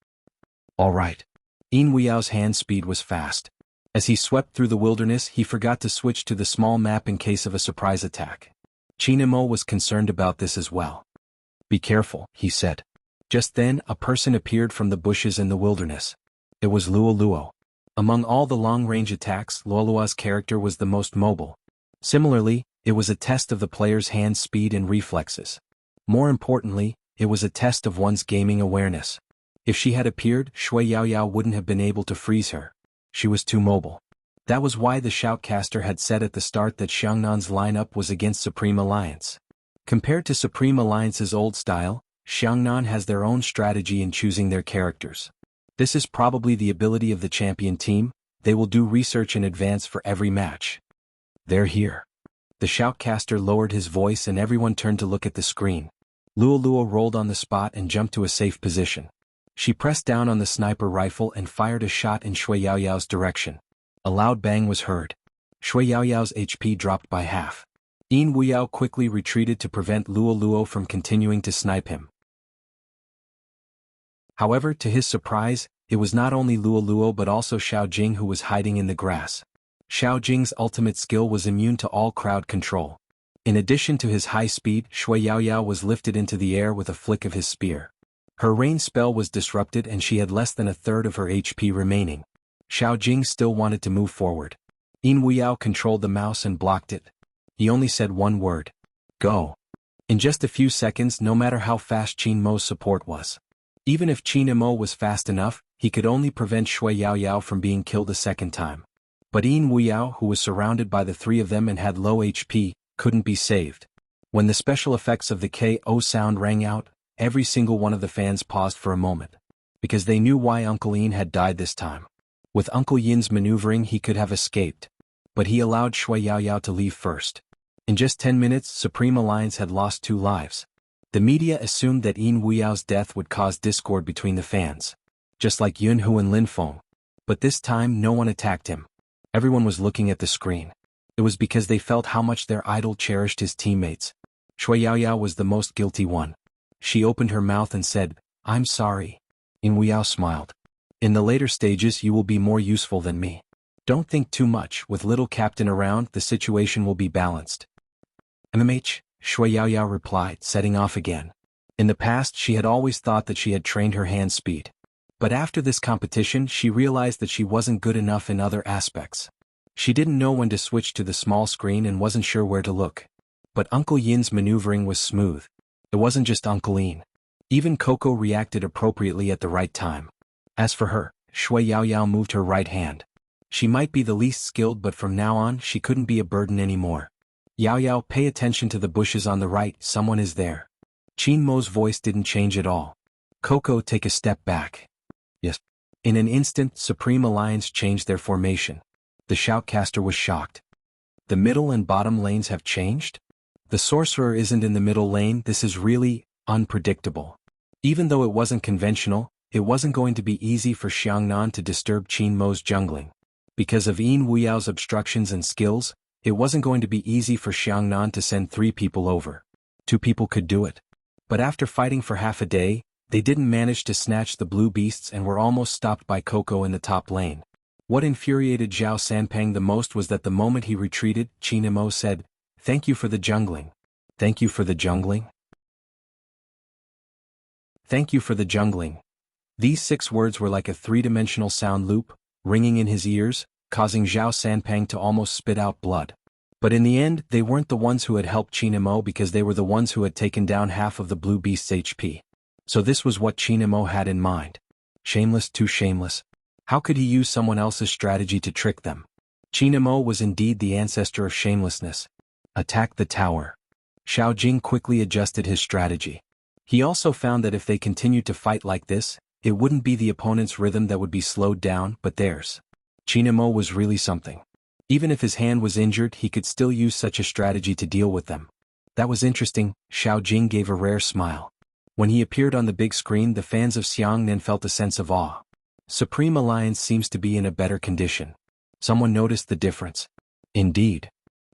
"All right." Yin Wuyao's hand speed was fast. As he swept through the wilderness, he forgot to switch to the small map in case of a surprise attack. Qin Imo was concerned about this as well. "Be careful," he said. Just then, a person appeared from the bushes in the wilderness. It was Luo Luo. Among all the long-range attacks, Luo Luo's character was the most mobile. Similarly, it was a test of the player's hand speed and reflexes. More importantly, it was a test of one's gaming awareness. If she had appeared, Shui Yaoyao wouldn't have been able to freeze her. She was too mobile. That was why the shoutcaster had said at the start that Xiangnan's lineup was against Supreme Alliance. Compared to Supreme Alliance's old style, Xiangnan has their own strategy in choosing their characters. This is probably the ability of the champion team. They will do research in advance for every match. "They're here." The shoutcaster lowered his voice and everyone turned to look at the screen. Luo Luo rolled on the spot and jumped to a safe position. She pressed down on the sniper rifle and fired a shot in Shui Yaoyao's direction. A loud bang was heard. Shui Yaoyao's HP dropped by half. Yin Wuyao quickly retreated to prevent Luo Luo from continuing to snipe him. However, to his surprise, it was not only Luo Luo but also Xiao Jing who was hiding in the grass. Xiao Jing's ultimate skill was immune to all crowd control. In addition to his high speed, Shui Yaoyao was lifted into the air with a flick of his spear. Her rain spell was disrupted and she had less than a third of her HP remaining. Xiao Jing still wanted to move forward. Yin Wuyao controlled the mouse and blocked it. He only said one word. Go. In just a few seconds, no matter how fast Qin Mo's support was. Even if Qin Mo was fast enough, he could only prevent Shui Yaoyao from being killed a second time. But Yin Wuyao, who was surrounded by the three of them and had low HP, couldn't be saved. When the special effects of the KO sound rang out, every single one of the fans paused for a moment. Because they knew why Uncle Yin had died this time. With Uncle Yin's maneuvering he could have escaped. But he allowed Shui Yaoyao to leave first. In just 10 minutes, Supreme Alliance had lost 2 lives. The media assumed that Yin Wuyao's death would cause discord between the fans. Just like Yunhu and Lin Feng. But this time no one attacked him. Everyone was looking at the screen. It was because they felt how much their idol cherished his teammates. Shui Yaoyao was the most guilty one. She opened her mouth and said, "I'm sorry." Yin Wuyao smiled. "In the later stages you will be more useful than me. Don't think too much, with little captain around the situation will be balanced." "MMH," Shui Yaoyao replied, setting off again. In the past she had always thought that she had trained her hand speed. But after this competition she realized that she wasn't good enough in other aspects. She didn't know when to switch to the small screen and wasn't sure where to look. But Uncle Yin's maneuvering was smooth. It wasn't just Uncle Yin. Even Coco reacted appropriately at the right time. As for her, Shui Yaoyao moved her right hand. She might be the least skilled, but from now on she couldn't be a burden anymore. "Yaoyao, pay attention to the bushes on the right, someone is there." Qin Mo's voice didn't change at all. "Coco, take a step back." "Yes." In an instant, Supreme Alliance changed their formation. The shoutcaster was shocked. "The middle and bottom lanes have changed? The sorcerer isn't in the middle lane. This is really unpredictable." Even though it wasn't conventional, it wasn't going to be easy for Xiangnan to disturb Qin Mo's jungling. Because of Yin Wuyao's obstructions and skills, it wasn't going to be easy for Xiangnan to send 3 people over. 2 people could do it. But after fighting for half a day, they didn't manage to snatch the blue beasts and were almost stopped by Coco in the top lane. What infuriated Zhao Sanpeng the most was that the moment he retreated, Qin Mo said, "Thank you for the jungling." "Thank you for the jungling?" "Thank you for the jungling." These 6 words were like a 3-dimensional sound loop, ringing in his ears, causing Zhao Sanpeng to almost spit out blood. But in the end, they weren't the ones who had helped Qin Mo because they were the ones who had taken down half of the blue beast's HP. So this was what Qin Mo had in mind. Shameless, too shameless. How could he use someone else's strategy to trick them? Qin Mo was indeed the ancestor of shamelessness. Attack the tower. Xiao Jing quickly adjusted his strategy. He also found that if they continued to fight like this, it wouldn't be the opponent's rhythm that would be slowed down, but theirs. Qin Mo was really something. Even if his hand was injured, he could still use such a strategy to deal with them. That was interesting. Xiao Jing gave a rare smile. When he appeared on the big screen, the fans of Xiangnan felt a sense of awe. Supreme Alliance seems to be in a better condition. Someone noticed the difference. Indeed.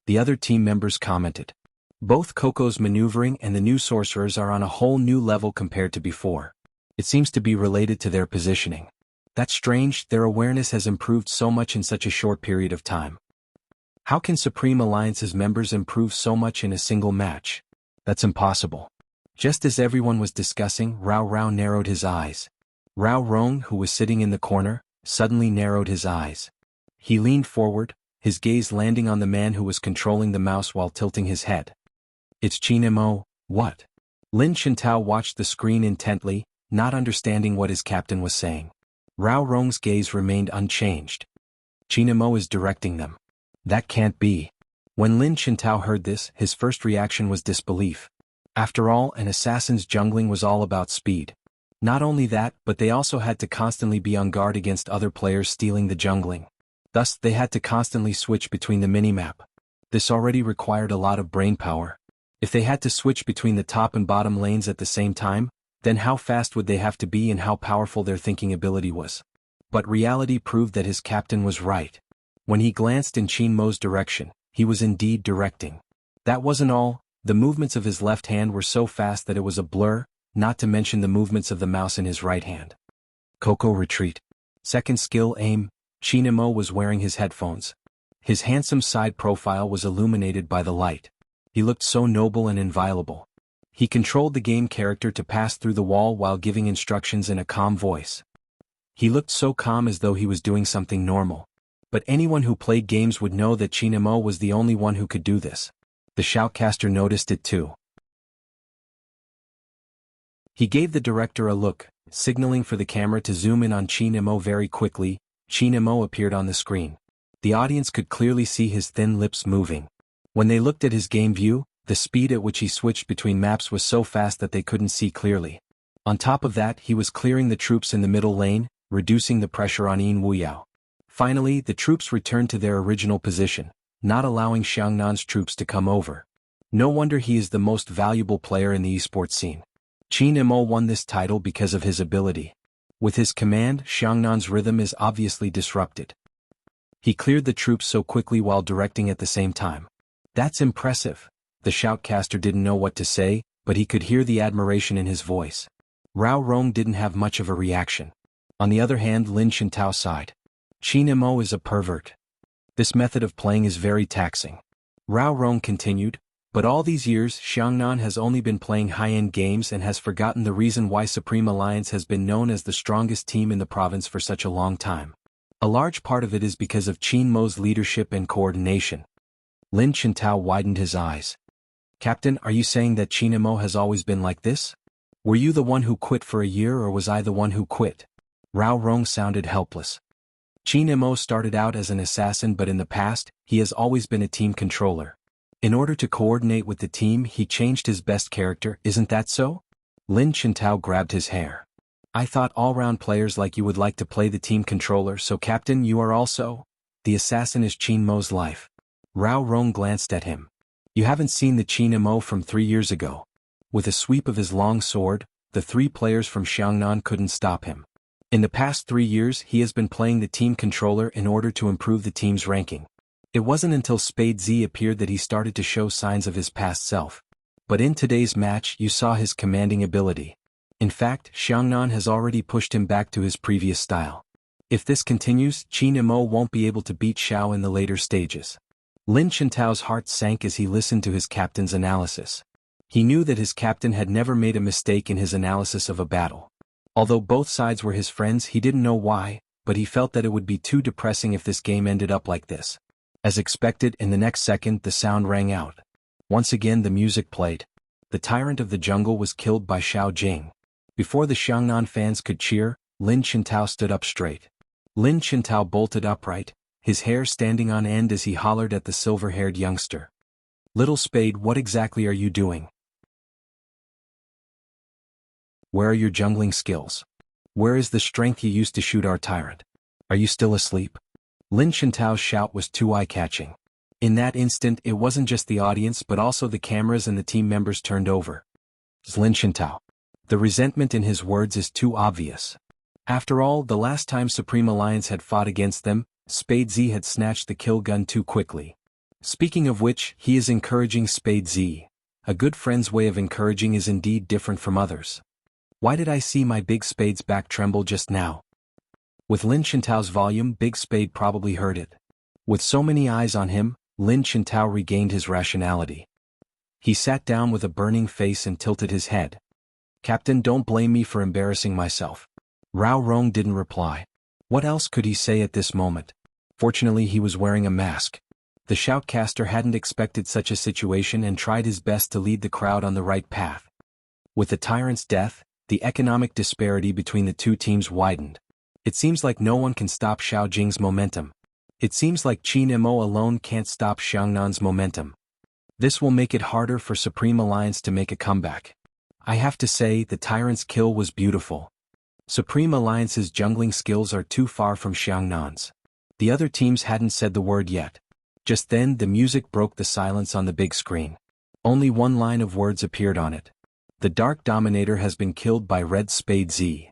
The other team members commented. Both Coco's maneuvering and the new sorcerers are on a whole new level compared to before. It seems to be related to their positioning. That's strange, their awareness has improved so much in such a short period of time. How can Supreme Alliance's members improve so much in a single match? That's impossible. Just as everyone was discussing, Rao Rao narrowed his eyes. Rao Rong, who was sitting in the corner, suddenly narrowed his eyes. He leaned forward, his gaze landing on the man who was controlling the mouse while tilting his head. "It's Qin Mo, what?" Lin Chintao watched the screen intently, not understanding what his captain was saying. Rao Rong's gaze remained unchanged. "Qin Mo is directing them. That can't be." When Lin Chintao heard this, his first reaction was disbelief. After all, an assassin's jungling was all about speed. Not only that, but they also had to constantly be on guard against other players stealing the jungling. Thus, they had to constantly switch between the minimap. This already required a lot of brainpower. If they had to switch between the top and bottom lanes at the same time, then how fast would they have to be and how powerful their thinking ability was? But reality proved that his captain was right. When he glanced in Qin Mo's direction, he was indeed directing. That wasn't all, the movements of his left hand were so fast that it was a blur, not to mention the movements of the mouse in his right hand. Coco retreat. Second skill aim. Qin Mo was wearing his headphones. His handsome side profile was illuminated by the light. He looked so noble and inviolable. He controlled the game character to pass through the wall while giving instructions in a calm voice. He looked so calm as though he was doing something normal. But anyone who played games would know that Chinemo was the only one who could do this. The shoutcaster noticed it too. He gave the director a look, signaling for the camera to zoom in on Chinemo very quickly. Chinemo appeared on the screen. The audience could clearly see his thin lips moving. When they looked at his game view, the speed at which he switched between maps was so fast that they couldn't see clearly. On top of that, he was clearing the troops in the middle lane, reducing the pressure on Wuxia. Finally, the troops returned to their original position, not allowing Xiangnan's troops to come over. No wonder he is the most valuable player in the esports scene. Chinemo won this title because of his ability. With his command, Xiangnan's rhythm is obviously disrupted. He cleared the troops so quickly while directing at the same time. That's impressive. The shoutcaster didn't know what to say, but he could hear the admiration in his voice. Rao Rong didn't have much of a reaction. On the other hand, Lin Shintao sighed. Chinemo is a pervert. This method of playing is very taxing. Rao Rong continued, but all these years Xiangnan has only been playing high-end games and has forgotten the reason why Supreme Alliance has been known as the strongest team in the province for such a long time. A large part of it is because of Chinmo's leadership and coordination. Lin Shintao widened his eyes. Captain, are you saying that Chinemo has always been like this? Were you the one who quit for a year or was I the one who quit? Rao Rong sounded helpless. Chinemo started out as an assassin, but in the past, he has always been a team controller. In order to coordinate with the team, he changed his best character, isn't that so? Lin Shintao grabbed his hair. I thought all-round players like you would like to play the team controller, so Captain, you are also? The assassin is Chinmo's life. Rao Rong glanced at him. You haven't seen the Chinemo from 3 years ago. With a sweep of his long sword, the 3 players from Xiangnan couldn't stop him. In the past 3 years he has been playing the team controller in order to improve the team's ranking. It wasn't until Spade Z appeared that he started to show signs of his past self. But in today's match you saw his commanding ability. In fact, Xiangnan has already pushed him back to his previous style. If this continues, Chinemo won't be able to beat Xiao in the later stages. Lin Shintao's heart sank as he listened to his captain's analysis. He knew that his captain had never made a mistake in his analysis of a battle. Although both sides were his friends, he didn't know why, but he felt that it would be too depressing if this game ended up like this. As expected, in the next second the sound rang out. Once again the music played. The tyrant of the jungle was killed by Xiao Jing. Before the Xiangnan fans could cheer, Lin Shintao stood up straight. Lin Shintao bolted upright, his hair standing on end as he hollered at the silver-haired youngster. Little Spade, what exactly are you doing? Where are your jungling skills? Where is the strength you used to shoot our tyrant? Are you still asleep? Lin Shintao's shout was too eye-catching. In that instant it wasn't just the audience but also the cameras and the team members turned over. Lin Shintao. The resentment in his words is too obvious. After all, the last time Supreme Alliance had fought against them, Spade Z had snatched the kill gun too quickly. Speaking of which, he is encouraging Spade Z. A good friend's way of encouraging is indeed different from others. Why did I see my Big Spade's back tremble just now? With Lin Shintao's volume, Big Spade probably heard it. With so many eyes on him, Lin Shintao regained his rationality. He sat down with a burning face and tilted his head. Captain, don't blame me for embarrassing myself. Rao Rong didn't reply. What else could he say at this moment? Fortunately he was wearing a mask. The shoutcaster hadn't expected such a situation and tried his best to lead the crowd on the right path. With the tyrant's death, the economic disparity between the two teams widened. It seems like no one can stop Xiao Jing's momentum. It seems like Chinemo alone can't stop Xiangnan's momentum. This will make it harder for Supreme Alliance to make a comeback. I have to say, the tyrant's kill was beautiful. Supreme Alliance's jungling skills are too far from Xiangnan's. The other teams hadn't said the word yet. Just then the music broke the silence on the big screen. Only one line of words appeared on it. The Dark Dominator has been killed by Red Spade Z.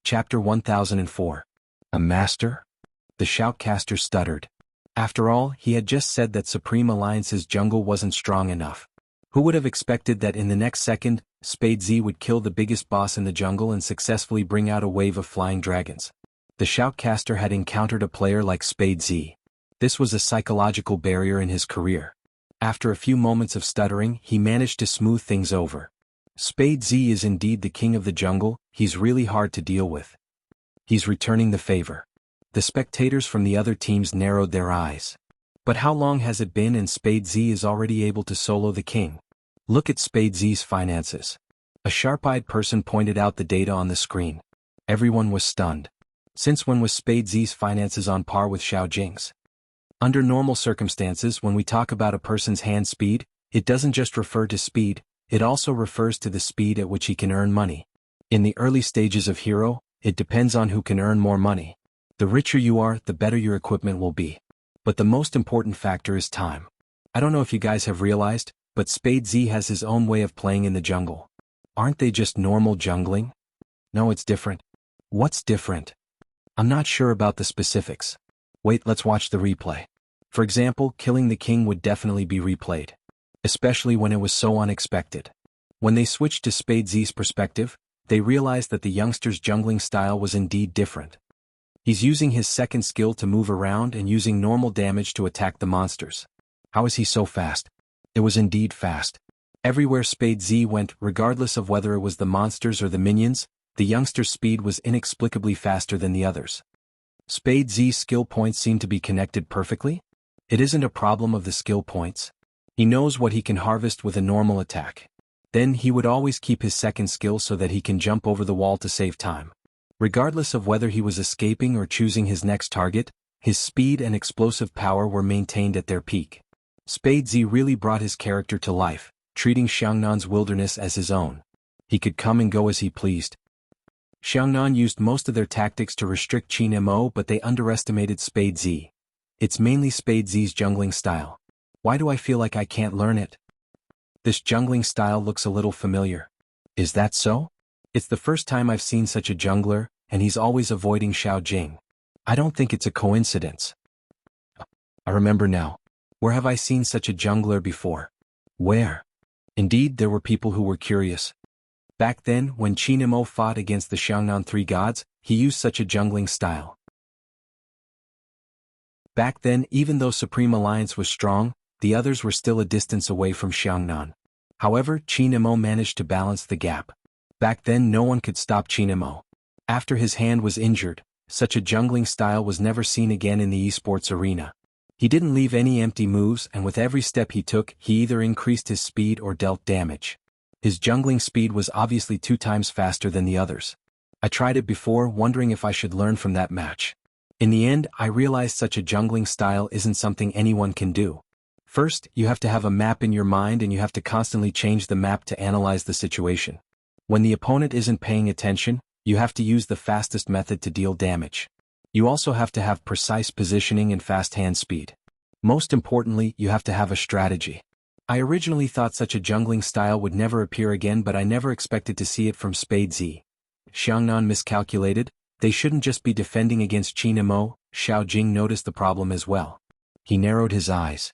Chapter 1004. A Master? The shoutcaster stuttered. After all, he had just said that Supreme Alliance's jungle wasn't strong enough. Who would have expected that in the next second, Spade Z would kill the biggest boss in the jungle and successfully bring out a wave of flying dragons? The shoutcaster had encountered a player like Spade Z. This was a psychological barrier in his career. After a few moments of stuttering, he managed to smooth things over. Spade Z is indeed the king of the jungle, he's really hard to deal with. He's returning the favor. The spectators from the other teams narrowed their eyes. But how long has it been and Spade Z is already able to solo the king? Look at Spade Z's finances. A sharp-eyed person pointed out the data on the screen. Everyone was stunned. Since when was Spade Z's finances on par with Xiao Jing's? Under normal circumstances, when we talk about a person's hand speed, it doesn't just refer to speed, it also refers to the speed at which he can earn money. In the early stages of hero, it depends on who can earn more money. The richer you are, the better your equipment will be. But the most important factor is time. I don't know if you guys have realized, but Spade Z has his own way of playing in the jungle. Aren't they just normal jungling? No, it's different. What's different? I'm not sure about the specifics. Wait, let's watch the replay. For example, killing the king would definitely be replayed. Especially when it was so unexpected. When they switched to Spade Z's perspective, they realized that the youngster's jungling style was indeed different. He's using his second skill to move around and using normal damage to attack the monsters. How is he so fast? It was indeed fast. Everywhere Spade Z went, regardless of whether it was the monsters or the minions, the youngster's speed was inexplicably faster than the others. Spade Z's skill points seem to be connected perfectly? It isn't a problem of the skill points. He knows what he can harvest with a normal attack. Then he would always keep his second skill so that he can jump over the wall to save time. Regardless of whether he was escaping or choosing his next target, his speed and explosive power were maintained at their peak. Spade Z really brought his character to life, treating Xiangnan's wilderness as his own. He could come and go as he pleased. Xiangnan used most of their tactics to restrict Qin Mo, but they underestimated Spade Z. It's mainly Spade Z's jungling style. Why do I feel like I can't learn it? This jungling style looks a little familiar. Is that so? It's the first time I've seen such a jungler, and he's always avoiding Xiao Jing. I don't think it's a coincidence. I remember now. Where have I seen such a jungler before? Where? Indeed, there were people who were curious. Back then, when Qin Mo fought against the Xiangnan Three Gods, he used such a jungling style. Back then, even though Supreme Alliance was strong, the others were still a distance away from Xiangnan. However, Qin Mo managed to balance the gap. Back then no one could stop Qin Mo. After his hand was injured, such a jungling style was never seen again in the esports arena. He didn't leave any empty moves, and with every step he took, he either increased his speed or dealt damage. His jungling speed was obviously 2 times faster than the others. I tried it before, wondering if I should learn from that match. In the end, I realized such a jungling style isn't something anyone can do. First, you have to have a map in your mind and you have to constantly change the map to analyze the situation. When the opponent isn't paying attention, you have to use the fastest method to deal damage. You also have to have precise positioning and fast hand speed. Most importantly, you have to have a strategy. I originally thought such a jungling style would never appear again, but I never expected to see it from Spade Z. Xiangnan miscalculated. They shouldn't just be defending against Qin Mo. Xiao Jing noticed the problem as well. He narrowed his eyes.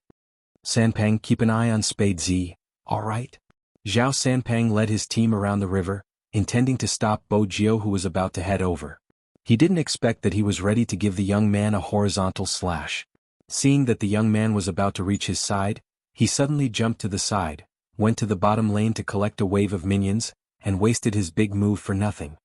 Sanpang, keep an eye on Spade Z, alright? Zhao Sanpang led his team around the river, intending to stop Bo Jiao, who was about to head over. He didn't expect that he was ready to give the young man a horizontal slash. Seeing that the young man was about to reach his side, he suddenly jumped to the side, went to the bottom lane to collect a wave of minions, and wasted his big move for nothing.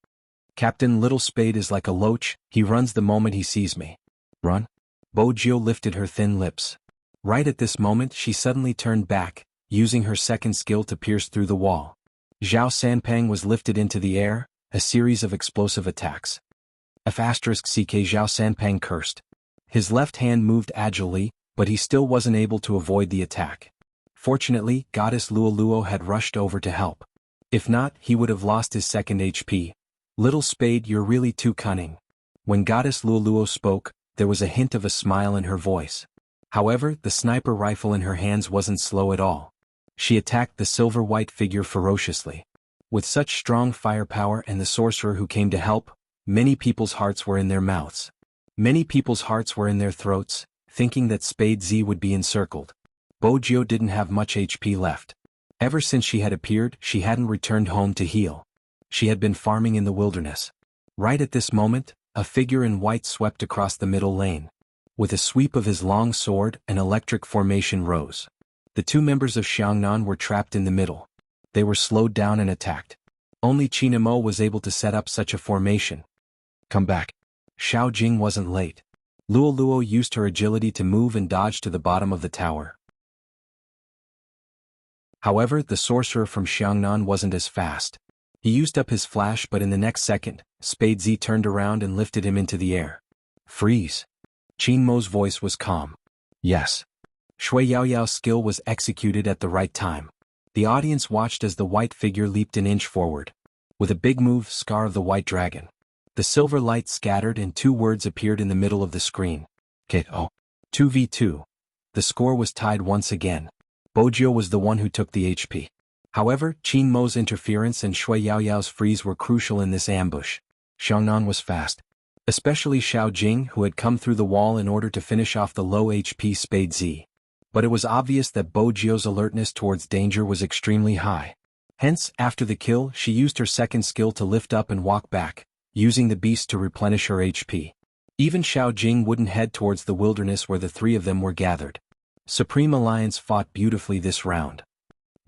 Captain, Little Spade is like a loach, he runs the moment he sees me. Run? Bo Jiao lifted her thin lips. Right at this moment she suddenly turned back, using her second skill to pierce through the wall. Zhao Sanpang was lifted into the air, a series of explosive attacks. F*** Zhao Sanpang cursed. His left hand moved agilely, but he still wasn't able to avoid the attack. Fortunately, Goddess Luoluo had rushed over to help. If not, he would have lost his second HP. Little Spade, you're really too cunning. When Goddess Luoluo spoke, there was a hint of a smile in her voice. However, the sniper rifle in her hands wasn't slow at all. She attacked the silver-white figure ferociously. With such strong firepower and the sorcerer who came to help, many people's hearts were in their mouths. Many people's hearts were in their throats, thinking that Spade Z would be encircled. Bo Jiao didn't have much HP left. Ever since she had appeared, she hadn't returned home to heal. She had been farming in the wilderness. Right at this moment, a figure in white swept across the middle lane. With a sweep of his long sword, an electric formation rose. The two members of Xiangnan were trapped in the middle. They were slowed down and attacked. Only Qin Mo was able to set up such a formation. Come back. Xiao Jing wasn't late. Luo Luo used her agility to move and dodge to the bottom of the tower. However, the sorcerer from Xiangnan wasn't as fast. He used up his flash, but in the next second, Spade Z turned around and lifted him into the air. Freeze. Qin Mo's voice was calm. Yes. Shui Yaoyao's skill was executed at the right time. The audience watched as the white figure leaped an inch forward. With a big move, Scar of the White Dragon. The silver light scattered and two words appeared in the middle of the screen. KO. 2v2. The score was tied once again. Bojio was the one who took the HP. However, Qin Mo's interference and Shui Yaoyao's freeze were crucial in this ambush. Xiangnan was fast. Especially Xiao Jing, who had come through the wall in order to finish off the low HP Spade Z. But it was obvious that Bojio's alertness towards danger was extremely high. Hence, after the kill, she used her second skill to lift up and walk back, using the beast to replenish her HP. Even Xiao Jing wouldn't head towards the wilderness where the three of them were gathered. Supreme Alliance fought beautifully this round.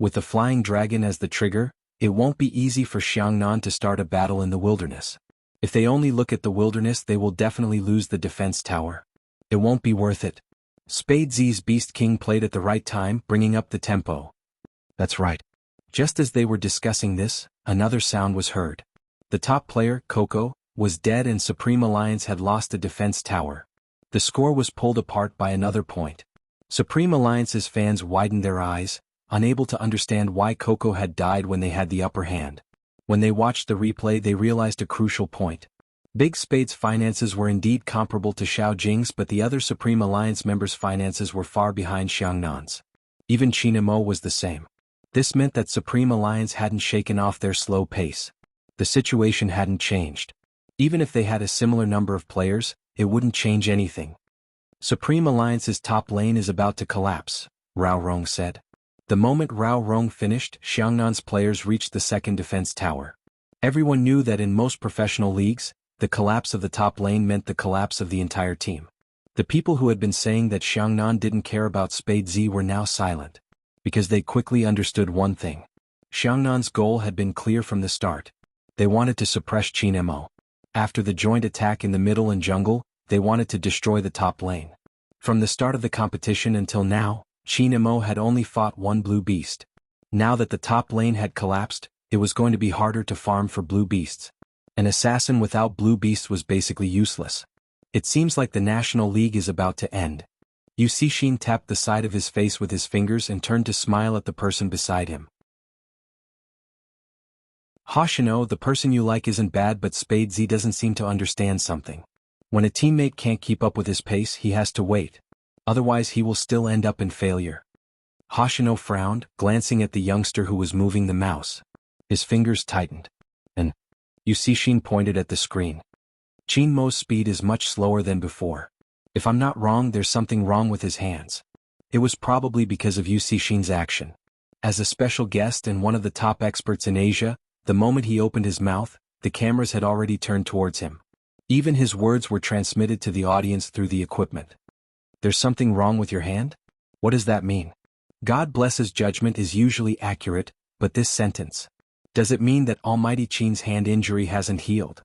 With the Flying Dragon as the trigger, it won't be easy for Xiangnan to start a battle in the wilderness. If they only look at the wilderness, they will definitely lose the defense tower. It won't be worth it. Spade Z's Beast King played at the right time, bringing up the tempo. That's right. Just as they were discussing this, another sound was heard. The top player, Coco, was dead and Supreme Alliance had lost a defense tower. The score was pulled apart by another point. Supreme Alliance's fans widened their eyes, unable to understand why Coco had died when they had the upper hand. When they watched the replay, they realized a crucial point. Big Spade's finances were indeed comparable to Xiao Jing's, but the other Supreme Alliance members' finances were far behind Xiangnan's. Even Qin Mo was the same. This meant that Supreme Alliance hadn't shaken off their slow pace. The situation hadn't changed. Even if they had a similar number of players, it wouldn't change anything. Supreme Alliance's top lane is about to collapse, Rao Rong said. The moment Rao Rong finished, Xiangnan's players reached the second defense tower. Everyone knew that in most professional leagues, the collapse of the top lane meant the collapse of the entire team. The people who had been saying that Xiangnan didn't care about Spade Z were now silent. Because they quickly understood one thing. Xiangnan's goal had been clear from the start. They wanted to suppress Qin Mo. After the joint attack in the middle and jungle, they wanted to destroy the top lane. From the start of the competition until now, Qin Mo had only fought one blue beast. Now that the top lane had collapsed, it was going to be harder to farm for blue beasts. An assassin without blue beasts was basically useless. It seems like the National League is about to end. Yu Cixin tapped the side of his face with his fingers and turned to smile at the person beside him. Hoshino, the person you like isn't bad, but Spade Z doesn't seem to understand something. When a teammate can't keep up with his pace, he has to wait. Otherwise he will still end up in failure. Hoshino frowned, glancing at the youngster who was moving the mouse. His fingers tightened. And Yu Cixin pointed at the screen. Qin Mo's speed is much slower than before. If I'm not wrong, there's something wrong with his hands. It was probably because of Yu Cixin's action. As a special guest and one of the top experts in Asia, the moment he opened his mouth, the cameras had already turned towards him. Even his words were transmitted to the audience through the equipment. There's something wrong with your hand? What does that mean? God blesses judgment is usually accurate, but this sentence. Does it mean that Almighty Qin's hand injury hasn't healed?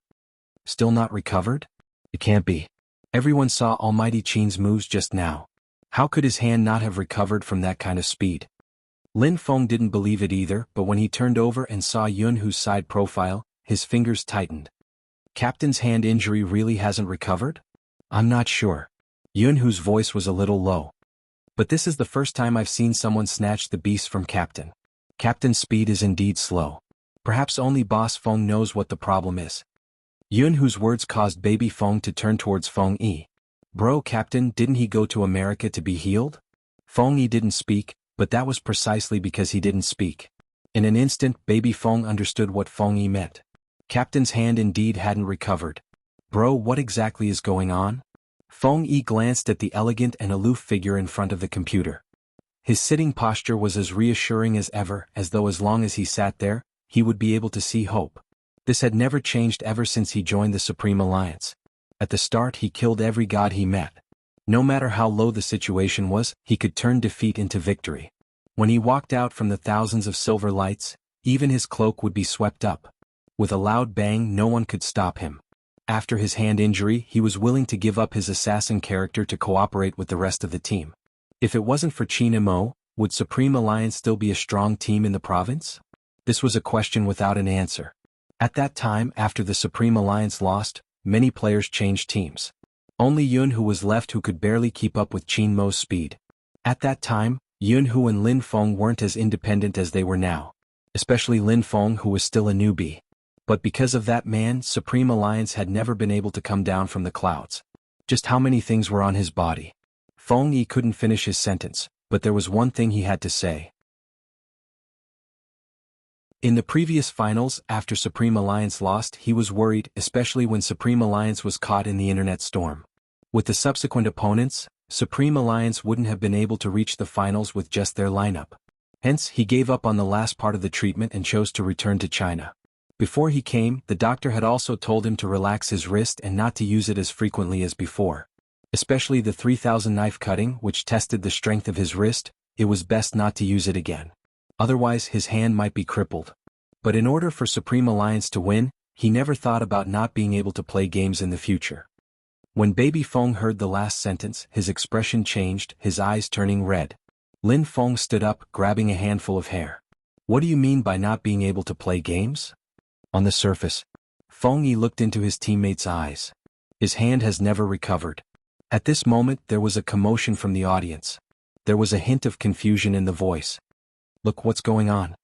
Still not recovered? It can't be. Everyone saw Almighty Qin's moves just now. How could his hand not have recovered from that kind of speed? Lin Feng didn't believe it either, but when he turned over and saw Yunhu's side profile, his fingers tightened. Captain's hand injury really hasn't recovered? I'm not sure. Yunhu's voice was a little low. But this is the first time I've seen someone snatch the beast from Captain. Captain's speed is indeed slow. Perhaps only Boss Feng knows what the problem is. Yunhu's words caused Baby Feng to turn towards Feng Yi. Bro, Captain, didn't he go to America to be healed? Feng Yi didn't speak, but that was precisely because he didn't speak. In an instant, Baby Feng understood what Feng Yi meant. Captain's hand indeed hadn't recovered. Bro, what exactly is going on? Feng Yi glanced at the elegant and aloof figure in front of the computer. His sitting posture was as reassuring as ever, as though as long as he sat there, he would be able to see hope. This had never changed ever since he joined the Supreme Alliance. At the start he killed every god he met. No matter how low the situation was, he could turn defeat into victory. When he walked out from the thousands of silver lights, even his cloak would be swept up. With a loud bang, no one could stop him. After his hand injury, he was willing to give up his assassin character to cooperate with the rest of the team. If it wasn't for Qin Mo, would Supreme Alliance still be a strong team in the province? This was a question without an answer. At that time, after the Supreme Alliance lost, many players changed teams. Only Yunhu was left who could barely keep up with Qin Mo's speed. At that time, Yunhu and Lin Feng weren't as independent as they were now. Especially Lin Feng, who was still a newbie. But because of that man, Supreme Alliance had never been able to come down from the clouds. Just how many things were on his body? Feng Yi couldn't finish his sentence, but there was one thing he had to say. In the previous finals, after Supreme Alliance lost, he was worried, especially when Supreme Alliance was caught in the internet storm. With the subsequent opponents, Supreme Alliance wouldn't have been able to reach the finals with just their lineup. Hence, he gave up on the last part of the treatment and chose to return to China. Before he came, the doctor had also told him to relax his wrist and not to use it as frequently as before. Especially the 3000 knife cutting, which tested the strength of his wrist, it was best not to use it again. Otherwise his hand might be crippled. But in order for Supreme Alliance to win, he never thought about not being able to play games in the future. When Baby Feng heard the last sentence, his expression changed, his eyes turning red. Lin Feng stood up, grabbing a handful of hair. What do you mean by not being able to play games? On the surface, Feng Yi looked into his teammate's eyes. His hand has never recovered. At this moment there was a commotion from the audience. There was a hint of confusion in the voice. Look what's going on.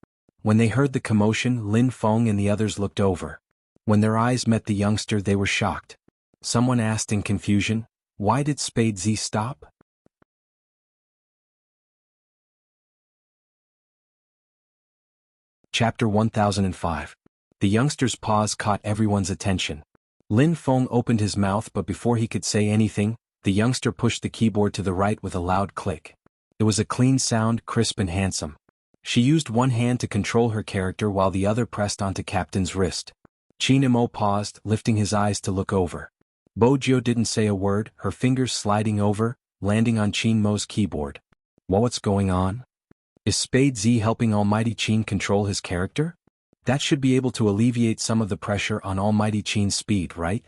When they heard the commotion, Lin Feng and the others looked over. When their eyes met the youngster, they were shocked. Someone asked in confusion, why did Spade Z stop? Chapter 1005. The youngster's pause caught everyone's attention. Lin Feng opened his mouth, but before he could say anything, the youngster pushed the keyboard to the right with a loud click. It was a clean sound, crisp and handsome. She used one hand to control her character while the other pressed onto Captain's wrist. Qin Mo paused, lifting his eyes to look over. Bojo didn't say a word, her fingers sliding over, landing on Qin Mo's keyboard. What's going on? Is Spade Z helping Almighty Qin control his character? That should be able to alleviate some of the pressure on Almighty Qin's speed, right?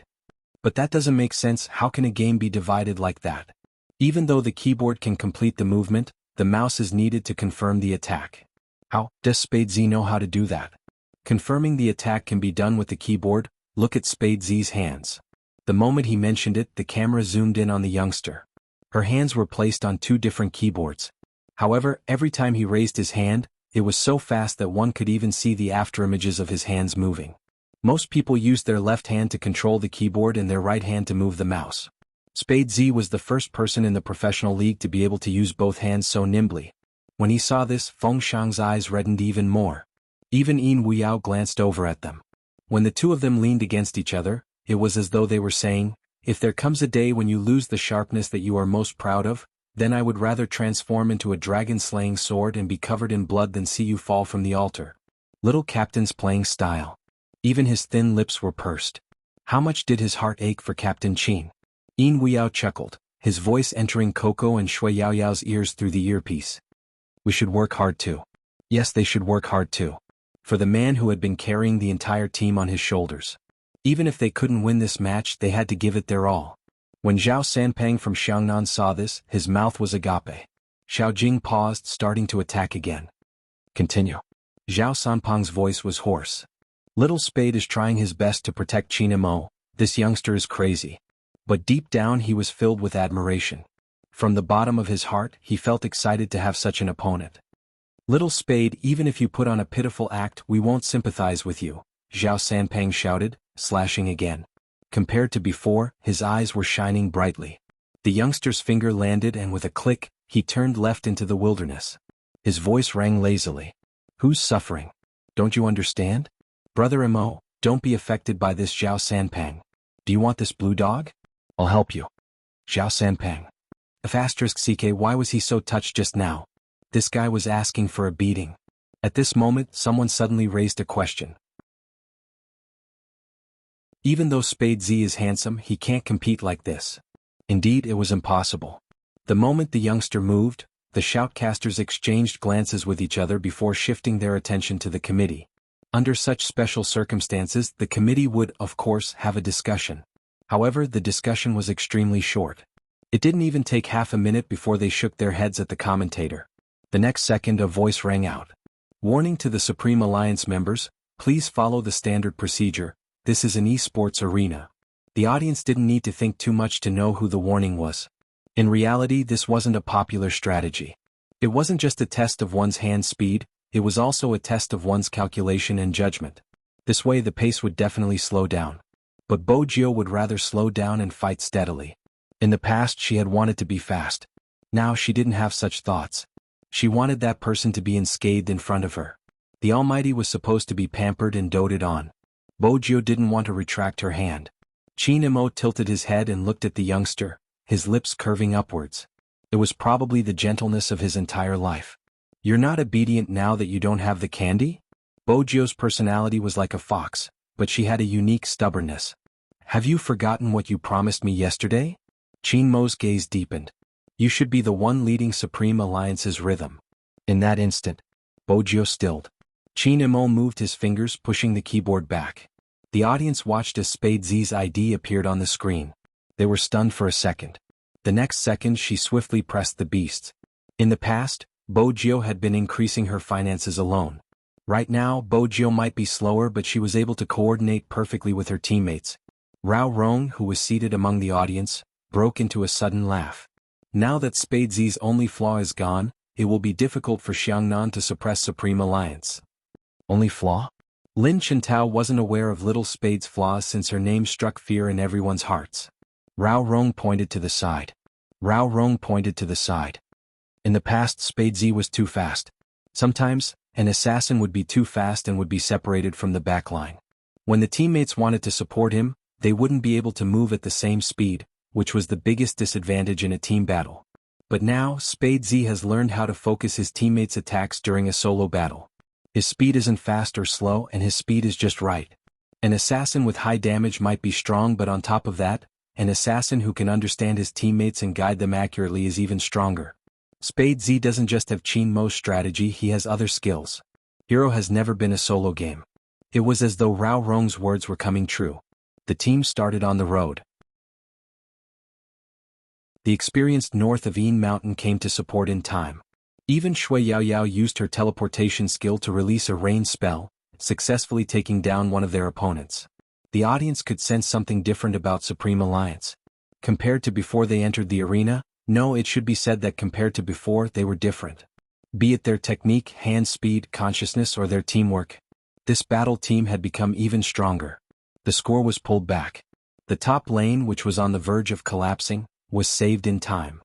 But that doesn't make sense. How can a game be divided like that? Even though the keyboard can complete the movement, the mouse is needed to confirm the attack. How does Spade Z know how to do that? Confirming the attack can be done with the keyboard. Look at Spade Z's hands. The moment he mentioned it, the camera zoomed in on the youngster. Her hands were placed on two different keyboards. However, every time he raised his hand, it was so fast that one could even see the afterimages of his hands moving. Most people used their left hand to control the keyboard and their right hand to move the mouse. Spade Z was the first person in the professional league to be able to use both hands so nimbly. When he saw this, Feng Shang's eyes reddened even more. Even Yin Wuxiao glanced over at them. When the two of them leaned against each other, it was as though they were saying, if there comes a day when you lose the sharpness that you are most proud of, then I would rather transform into a dragon-slaying sword and be covered in blood than see you fall from the altar. Little Captain's playing style. Even his thin lips were pursed. How much did his heart ache for Captain Qin? Yin Wuxiao chuckled, his voice entering Coco and Shui Yaoyao's ears through the earpiece. We should work hard too. Yes, they should work hard too. For the man who had been carrying the entire team on his shoulders. Even if they couldn't win this match, they had to give it their all. When Zhao Sanpang from Xiangnan saw this, his mouth was agape. Xiao Jing paused, starting to attack again. Continue. Zhao Sanpang's voice was hoarse. Little Spade is trying his best to protect Qin Mo. This youngster is crazy. But deep down he was filled with admiration. From the bottom of his heart, he felt excited to have such an opponent. Little Spade, even if you put on a pitiful act, we won't sympathize with you, Zhao Sanpang shouted, slashing again. Compared to before, his eyes were shining brightly. The youngster's finger landed and with a click, he turned left into the wilderness. His voice rang lazily. Who's suffering? Don't you understand? Brother Mo, don't be affected by this Zhao Sanpang. Do you want this blue dog? I'll help you. Zhao Sanpang. If *CK, why was he so touched just now? This guy was asking for a beating. At this moment, someone suddenly raised a question. Even though Spade Z is handsome, he can't compete like this. Indeed, it was impossible. The moment the youngster moved, the shoutcasters exchanged glances with each other before shifting their attention to the committee. Under such special circumstances, the committee would, of course, have a discussion. However, the discussion was extremely short. It didn't even take half a minute before they shook their heads at the commentator. The next second a voice rang out. Warning to the Supreme Alliance members, please follow the standard procedure, this is an esports arena. The audience didn't need to think too much to know who the warning was. In reality, this wasn't a popular strategy. It wasn't just a test of one's hand speed, it was also a test of one's calculation and judgment. This way the pace would definitely slow down. But Wuxia would rather slow down and fight steadily. In the past she had wanted to be fast. Now she didn't have such thoughts. She wanted that person to be unscathed in front of her. The Almighty was supposed to be pampered and doted on. Wuxia didn't want to retract her hand. Qin Imo tilted his head and looked at the youngster, his lips curving upwards. It was probably the gentleness of his entire life. You're not obedient now that you don't have the candy? Wuxia's personality was like a fox, but she had a unique stubbornness. Have you forgotten what you promised me yesterday? Qin Mo's gaze deepened. You should be the one leading Supreme Alliance's rhythm. In that instant, Wuxia stilled. Qin Imo moved his fingers, pushing the keyboard back. The audience watched as Spade Z's ID appeared on the screen. They were stunned for a second. The next second she swiftly pressed the beasts. In the past, Wuxia had been increasing her finances alone. Right now, Wuxia might be slower, but she was able to coordinate perfectly with her teammates. Rao Rong, who was seated among the audience, broke into a sudden laugh. Now that Spade Z's only flaw is gone, it will be difficult for Xiangnan to suppress Supreme Alliance. Only flaw? Lin Chintao wasn't aware of Little Spade's flaws since her name struck fear in everyone's hearts. Rao Rong pointed to the side. Rao Rong pointed to the side. In the past, Spade Z was too fast. Sometimes, an assassin would be too fast and would be separated from the backline. When the teammates wanted to support him, they wouldn't be able to move at the same speed, which was the biggest disadvantage in a team battle. But now, Spade Z has learned how to focus his teammates' attacks during a solo battle. His speed isn't fast or slow, and his speed is just right. An assassin with high damage might be strong, but on top of that, an assassin who can understand his teammates and guide them accurately is even stronger. Spade Z doesn't just have Qin Mo's strategy, he has other skills. Hero has never been a solo game. It was as though Rao Rong's words were coming true. The team started on the road. The experienced north of Yin Mountain came to support in time. Even Shui Yaoyao used her teleportation skill to release a rain spell, successfully taking down one of their opponents. The audience could sense something different about Supreme Alliance. Compared to before they entered the arena, no, it should be said that compared to before, they were different. Be it their technique, hand speed, consciousness, or their teamwork. This battle team had become even stronger. The score was pulled back. The top lane, which was on the verge of collapsing, was saved in time.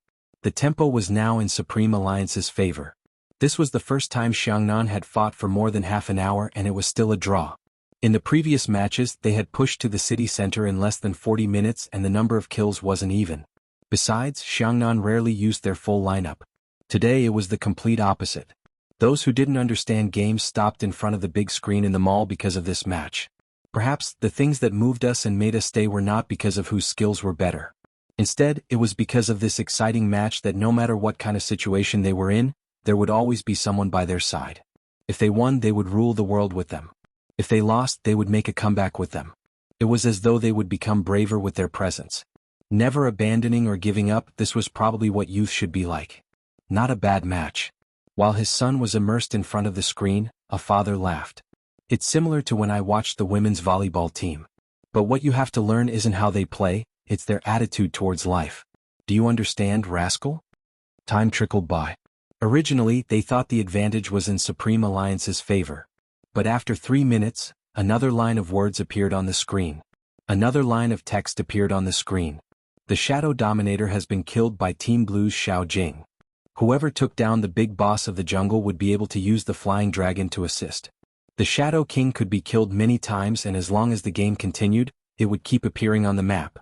The tempo was now in Supreme Alliance's favor. This was the first time Xiangnan had fought for more than half an hour, and it was still a draw. In the previous matches, they had pushed to the city center in less than 40 minutes and the number of kills wasn't even. Besides, Xiangnan rarely used their full lineup. Today it was the complete opposite. Those who didn't understand games stopped in front of the big screen in the mall because of this match. Perhaps the things that moved us and made us stay were not because of whose skills were better. Instead, it was because of this exciting match that no matter what kind of situation they were in, there would always be someone by their side. If they won, they would rule the world with them. If they lost, they would make a comeback with them. It was as though they would become braver with their presence. Never abandoning or giving up, this was probably what youth should be like. Not a bad match. While his son was immersed in front of the screen, a father laughed. It's similar to when I watched the women's volleyball team. But what you have to learn isn't how they play, it's their attitude towards life. Do you understand, rascal? Time trickled by. Originally, they thought the advantage was in Supreme Alliance's favor. But after 3 minutes, another line of words appeared on the screen. Another line of text appeared on the screen. The Shadow Dominator has been killed by Team Blue's Xiao Jing. Whoever took down the big boss of the jungle would be able to use the Flying Dragon to assist. The Shadow King could be killed many times, and as long as the game continued, it would keep appearing on the map.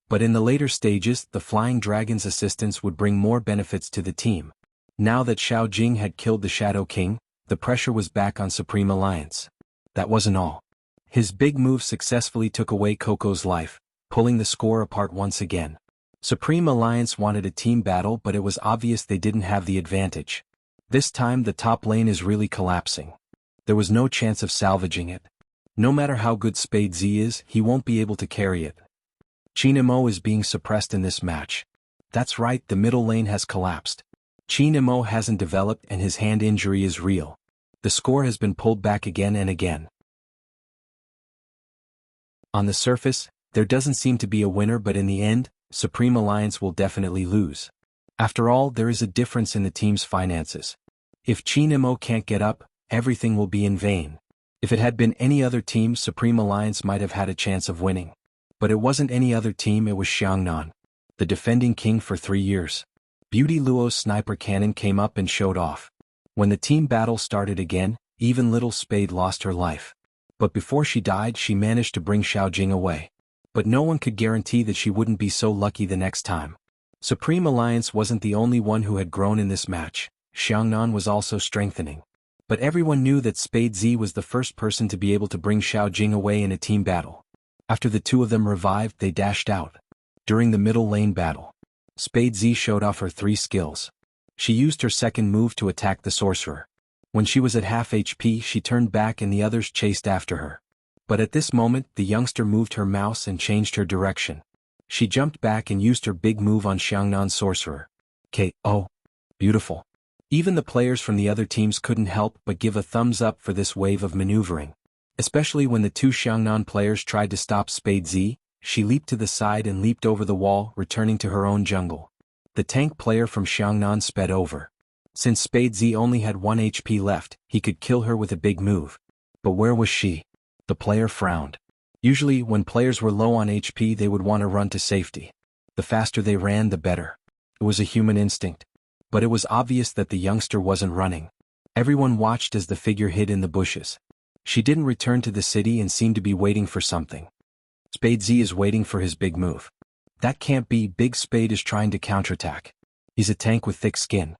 But in the later stages, the Flying Dragon's assistance would bring more benefits to the team. Now that Xiao Jing had killed the Shadow King, the pressure was back on Supreme Alliance. That wasn't all. His big move successfully took away Coco's life, pulling the score apart once again. Supreme Alliance wanted a team battle, but it was obvious they didn't have the advantage. This time the top lane is really collapsing. There was no chance of salvaging it. No matter how good Spade Z is, he won't be able to carry it. Chinemo is being suppressed in this match. That's right, the middle lane has collapsed. Chinemo hasn't developed and his hand injury is real. The score has been pulled back again and again. On the surface, there doesn't seem to be a winner, but in the end, Supreme Alliance will definitely lose. After all, there is a difference in the team's finances. If Chinemo can't get up, everything will be in vain. If it had been any other team, Supreme Alliance might have had a chance of winning. But it wasn't any other team, it was Xiangnan, the defending king for 3 years. Beauty Luo's sniper cannon came up and showed off. When the team battle started again, even little Spade lost her life. But before she died, she managed to bring Xiaojing away. But no one could guarantee that she wouldn't be so lucky the next time. Supreme Alliance wasn't the only one who had grown in this match. Xiangnan was also strengthening. But everyone knew that Spade Z was the first person to be able to bring Xiaojing away in a team battle. After the two of them revived, they dashed out. During the middle lane battle, Spade Z showed off her 3 skills. She used her second move to attack the sorcerer. When she was at half HP, she turned back and the others chased after her. But at this moment, the youngster moved her mouse and changed her direction. She jumped back and used her big move on Xiangnan's sorcerer. KO. Beautiful. Even the players from the other teams couldn't help but give a thumbs up for this wave of maneuvering. Especially when the 2 Xiangnan players tried to stop Spade Z, she leaped to the side and leaped over the wall, returning to her own jungle. The tank player from Xiangnan sped over. Since Spade Z only had 1 HP left, he could kill her with a big move. But where was she? The player frowned. Usually, when players were low on HP, they would want to run to safety. The faster they ran, the better. It was a human instinct. But it was obvious that the youngster wasn't running. Everyone watched as the figure hid in the bushes. She didn't return to the city and seemed to be waiting for something. Spade Z is waiting for his big move. That can't be. Big Spade is trying to counterattack. He's a tank with thick skin.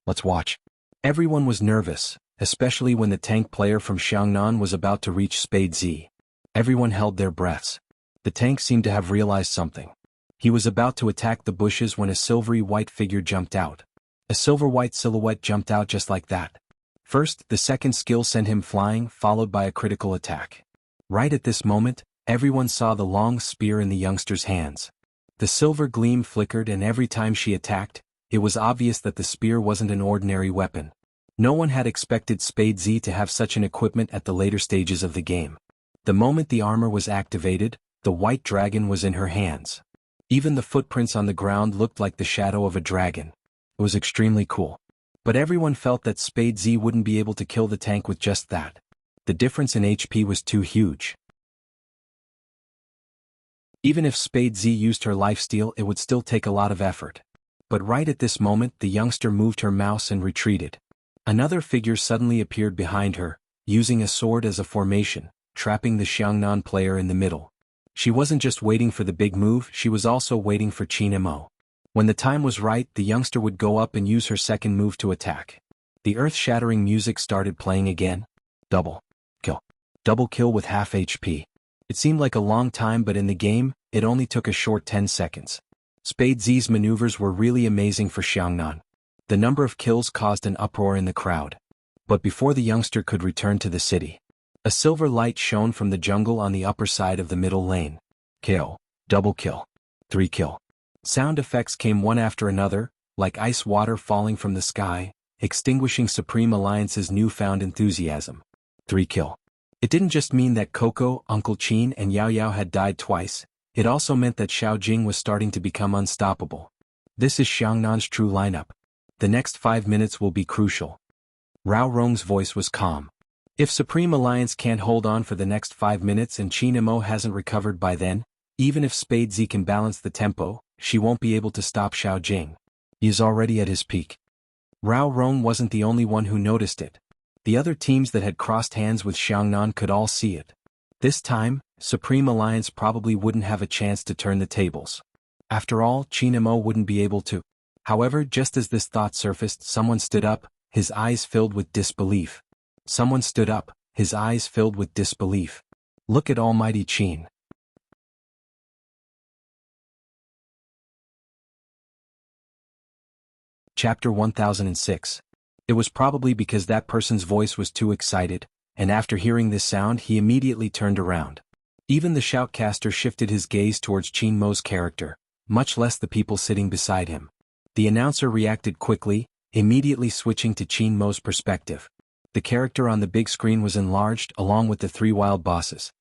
Let's watch. Everyone was nervous, especially when the tank player from Xiangnan was about to reach Spade Z. Everyone held their breaths. The tank seemed to have realized something. He was about to attack the bushes when a silvery white figure jumped out. A silver-white silhouette jumped out just like that. First, the second skill sent him flying, followed by a critical attack. Right at this moment, everyone saw the long spear in the youngster's hands. The silver gleam flickered, and every time she attacked, it was obvious that the spear wasn't an ordinary weapon. No one had expected Spade Z to have such an equipment at the later stages of the game. The moment the armor was activated, the white dragon was in her hands. Even the footprints on the ground looked like the shadow of a dragon. It was extremely cool. But everyone felt that Spade Z wouldn't be able to kill the tank with just that. The difference in HP was too huge. Even if Spade Z used her lifesteal, it would still take a lot of effort. But right at this moment, the youngster moved her mouse and retreated. Another figure suddenly appeared behind her, using a sword as a formation, trapping the Xiangnan player in the middle. She wasn't just waiting for the big move, she was also waiting for Chinemo. When the time was right, the youngster would go up and use her second move to attack. The earth-shattering music started playing again. Double kill. Double kill with half HP. It seemed like a long time, but in the game, it only took a short 10 seconds. Spade Z's maneuvers were really amazing for Xiangnan. The number of kills caused an uproar in the crowd. But before the youngster could return to the city, a silver light shone from the jungle on the upper side of the middle lane. KO. Double kill. 3 kill. Sound effects came one after another, like ice water falling from the sky, extinguishing Supreme Alliance's newfound enthusiasm. 3 kill. It didn't just mean that Coco, Uncle Qin and Yao Yao had died twice, it also meant that Xiaojing was starting to become unstoppable. This is Xiangnan's true lineup. The next 5 minutes will be crucial. Rao Rong's voice was calm. If Supreme Alliance can't hold on for the next 5 minutes and Chinemo hasn't recovered by then, even if Spade Z can balance the tempo, she won't be able to stop Xiaojing. He is already at his peak. Rao Rong wasn't the only one who noticed it. The other teams that had crossed hands with Xiangnan could all see it. This time, Supreme Alliance probably wouldn't have a chance to turn the tables. After all, Chinemo wouldn't be able to. However, just as this thought surfaced, someone stood up, his eyes filled with disbelief. Someone stood up, his eyes filled with disbelief. Look at Almighty Qin. Chapter 1006. It was probably because that person's voice was too excited, and after hearing this sound he immediately turned around. Even the shoutcaster shifted his gaze towards Qin Mo's character, much less the people sitting beside him. The announcer reacted quickly, immediately switching to Qin Mo's perspective. The character on the big screen was enlarged along with the 3 wild bosses.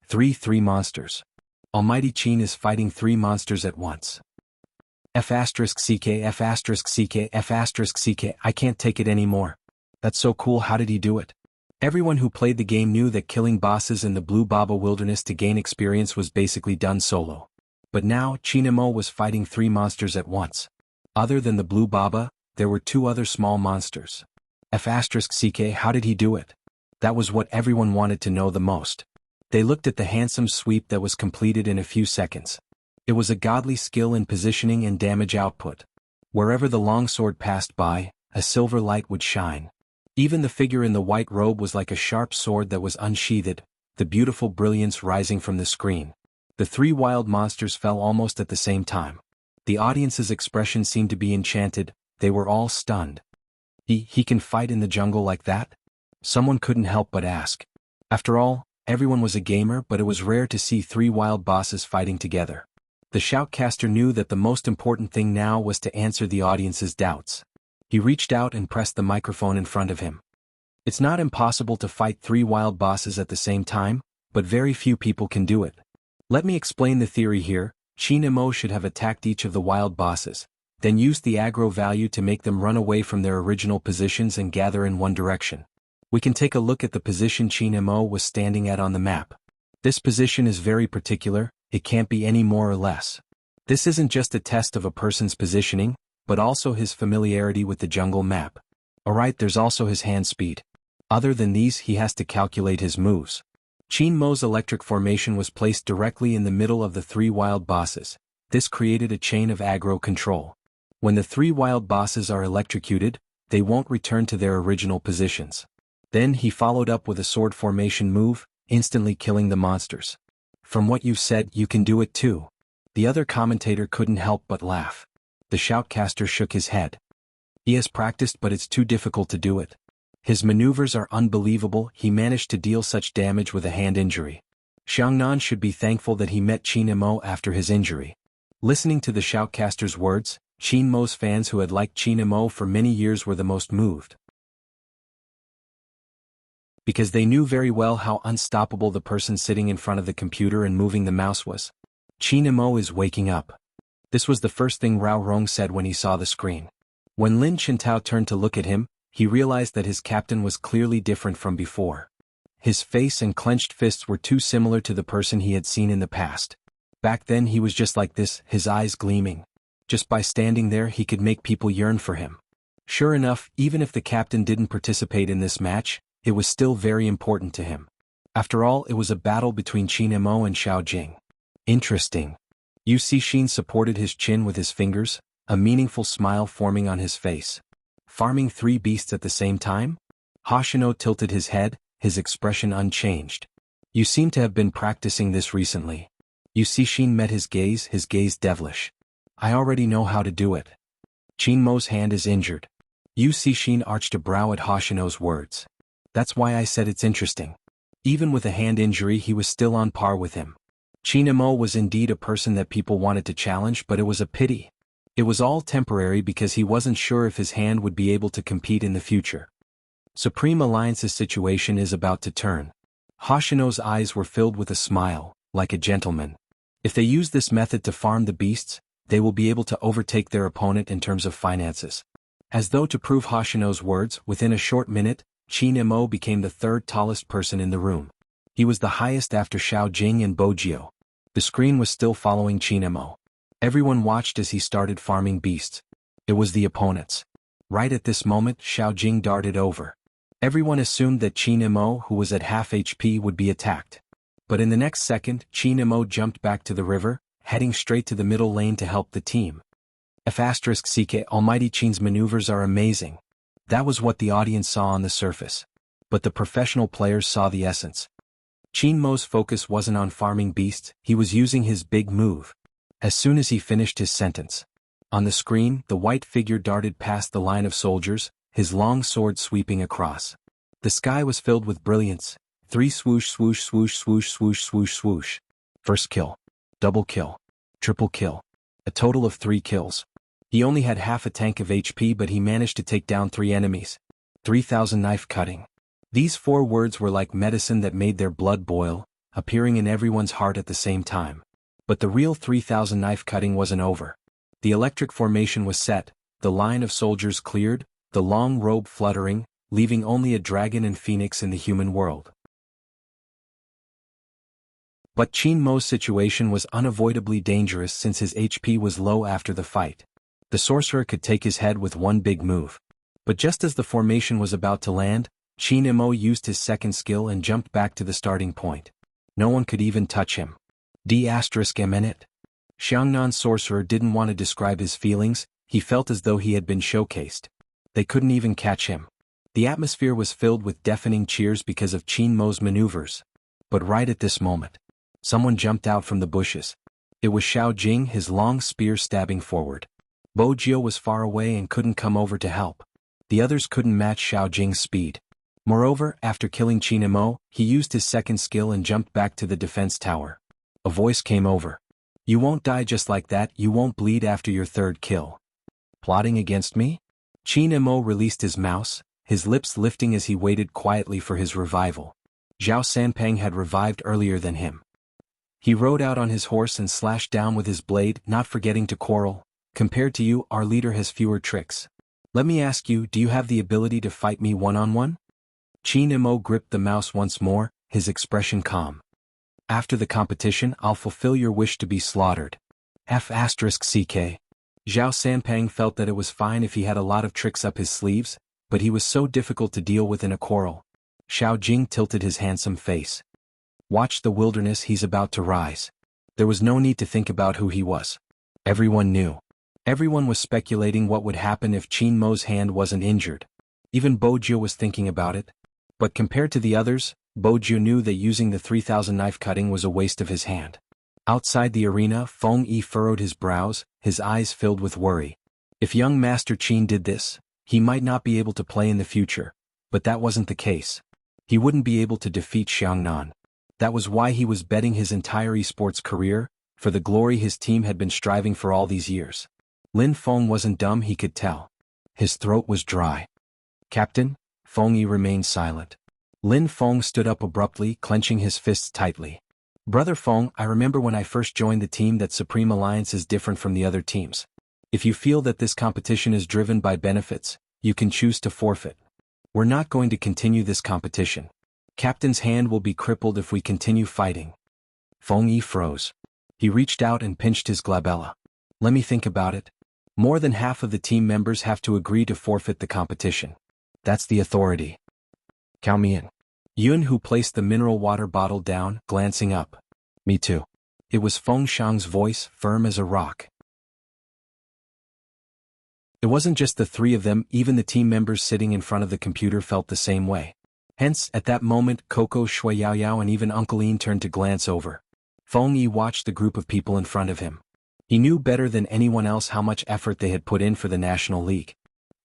Three monsters. Almighty Qin is fighting 3 monsters at once. F***ck, F***ck, F***ck, I can't take it anymore. That's so cool, how did he do it? Everyone who played the game knew that killing bosses in the Blue Baba Wilderness to gain experience was basically done solo. But now, Qin Mo was fighting 3 monsters at once. Other than the Blue Baba, there were 2 other small monsters. F***ck, how did he do it? That was what everyone wanted to know the most. They looked at the handsome sweep that was completed in a few seconds. It was a godly skill in positioning and damage output. Wherever the longsword passed by, a silver light would shine. Even the figure in the white robe was like a sharp sword that was unsheathed, the beautiful brilliance rising from the screen. The 3 wild monsters fell almost at the same time. The audience's expression seemed to be enchanted, they were all stunned. He can fight in the jungle like that? Someone couldn't help but ask. After all, everyone was a gamer, but it was rare to see 3 wild bosses fighting together. The shoutcaster knew that the most important thing now was to answer the audience's doubts. He reached out and pressed the microphone in front of him. It's not impossible to fight 3 wild bosses at the same time, but very few people can do it. Let me explain the theory here. Qin Mo should have attacked each of the wild bosses, then used the aggro value to make them run away from their original positions and gather in one direction. We can take a look at the position Qin Mo was standing at on the map. This position is very particular, it can't be any more or less. This isn't just a test of a person's positioning, but also his familiarity with the jungle map. Alright, there's also his hand speed. Other than these, he has to calculate his moves. Qin Mo's electric formation was placed directly in the middle of the 3 wild bosses. This created a chain of aggro control. When the 3 wild bosses are electrocuted, they won't return to their original positions. Then he followed up with a sword formation move, instantly killing the monsters. From what you've said, you can do it too. The other commentator couldn't help but laugh. The shoutcaster shook his head. He has practiced, but it's too difficult to do it. His maneuvers are unbelievable, he managed to deal such damage with a hand injury. Xiangnan should be thankful that he met Qin Mo after his injury. Listening to the shoutcaster's words, Qin Mo's fans who had liked Qin Mo for many years were the most moved. Because they knew very well how unstoppable the person sitting in front of the computer and moving the mouse was. Qin Mo is waking up. This was the first thing Rao Rong said when he saw the screen. When Lin Chintao turned to look at him, he realized that his captain was clearly different from before. His face and clenched fists were too similar to the person he had seen in the past. Back then he was just like this, his eyes gleaming. Just by standing there he could make people yearn for him. Sure enough, even if the captain didn't participate in this match, it was still very important to him. After all, it was a battle between Qin Mo and Xiao Jing. Interesting. Yu Cixin supported his chin with his fingers, a meaningful smile forming on his face. Farming 3 beasts at the same time? Hoshino tilted his head, his expression unchanged. You seem to have been practicing this recently. Yu Cixin met his gaze devilish. I already know how to do it. Qin Mo's hand is injured. Yu Cixin arched a brow at Hoshino's words. That's why I said it's interesting. Even with a hand injury he was still on par with him. Qin Mo was indeed a person that people wanted to challenge, but it was a pity. It was all temporary because he wasn't sure if his hand would be able to compete in the future. Supreme Alliance's situation is about to turn. Hoshino's eyes were filled with a smile, like a gentleman. If they use this method to farm the beasts, they will be able to overtake their opponent in terms of finances. As though to prove Hoshino's words, within a short minute, Qin Mo became the 3rd tallest person in the room. He was the highest after Xiao Jing and Bojio. The screen was still following Qin Mo. Everyone watched as he started farming beasts. It was the opponents. Right at this moment, Xiao Jing darted over. Everyone assumed that Qin Mo, who was at half HP, would be attacked. But in the next second, Qin Mo jumped back to the river, heading straight to the middle lane to help the team. F***ck, Almighty Qin's maneuvers are amazing. That was what the audience saw on the surface. But the professional players saw the essence. Qin Mo's focus wasn't on farming beasts, he was using his big move. As soon as he finished his sentence, on the screen, the white figure darted past the line of soldiers, his long sword sweeping across. The sky was filled with brilliance. 3 swoosh swoosh swoosh swoosh swoosh swoosh swoosh. First kill. Double kill. Triple kill. A total of 3 kills. He only had half a tank of HP, but he managed to take down 3 enemies. 3,000 knife cutting. These 4 words were like medicine that made their blood boil, appearing in everyone's heart at the same time. But the real 3,000 knife cutting wasn't over. The electric formation was set, the line of soldiers cleared, the long robe fluttering, leaving only a dragon and phoenix in the human world. But Qin Mo's situation was unavoidably dangerous since his HP was low after the fight. The sorcerer could take his head with one big move. But just as the formation was about to land, Qin Mo used his second skill and jumped back to the starting point. No one could even touch him. D***MN. Xiangnan's sorcerer didn't want to describe his feelings, he felt as though he had been showcased. They couldn't even catch him. The atmosphere was filled with deafening cheers because of Qin Mo's maneuvers. But right at this moment, someone jumped out from the bushes. It was Xiao Jing, his long spear stabbing forward. Bo Jiao was far away and couldn't come over to help. The others couldn't match Xiao Jing's speed. Moreover, after killing Qin Mo, he used his second skill and jumped back to the defense tower. A voice came over. "You won't die just like that, you won't bleed after your third kill. Plotting against me?" Qin Mo released his mouse, his lips lifting as he waited quietly for his revival. Zhao Sanpeng had revived earlier than him. He rode out on his horse and slashed down with his blade, not forgetting to quarrel. "Compared to you, our leader has fewer tricks. Let me ask you, do you have the ability to fight me one-on-one?" Qin Mo gripped the mouse once more, his expression calm. "After the competition, I'll fulfill your wish to be slaughtered. F***CK. Zhao Sanpeng felt that it was fine if he had a lot of tricks up his sleeves, but he was so difficult to deal with in a quarrel. Xiao Jing tilted his handsome face. "Watch the wilderness, he's about to rise." There was no need to think about who he was. Everyone knew. Everyone was speculating what would happen if Qin Mo's hand wasn't injured. Even Bo Jiao was thinking about it. But compared to the others, Bo Jiao knew that using the 3,000 knife cutting was a waste of his hand. Outside the arena, Feng Yi furrowed his brows, his eyes filled with worry. If young Master Qin did this, he might not be able to play in the future, but that wasn't the case. He wouldn't be able to defeat Xiangnan. That was why he was betting his entire esports career, for the glory his team had been striving for all these years. Lin Feng wasn't dumb, he could tell. His throat was dry. "Captain?" Feng Yi remained silent. Lin Feng stood up abruptly, clenching his fists tightly. "Brother Feng, I remember when I first joined the team that Supreme Alliance is different from the other teams. If you feel that this competition is driven by benefits, you can choose to forfeit. We're not going to continue this competition. Captain's hand will be crippled if we continue fighting." Feng Yi froze. He reached out and pinched his glabella. "Let me think about it. More than half of the team members have to agree to forfeit the competition. That's the authority. Count me in." Yun, who placed the mineral water bottle down, glancing up. "Me too." It was Feng Shang's voice, firm as a rock. It wasn't just the three of them, even the team members sitting in front of the computer felt the same way. Hence, at that moment, Coco, Shui Yao Yao and even Uncle Ian turned to glance over. Feng Yi watched the group of people in front of him. He knew better than anyone else how much effort they had put in for the National League.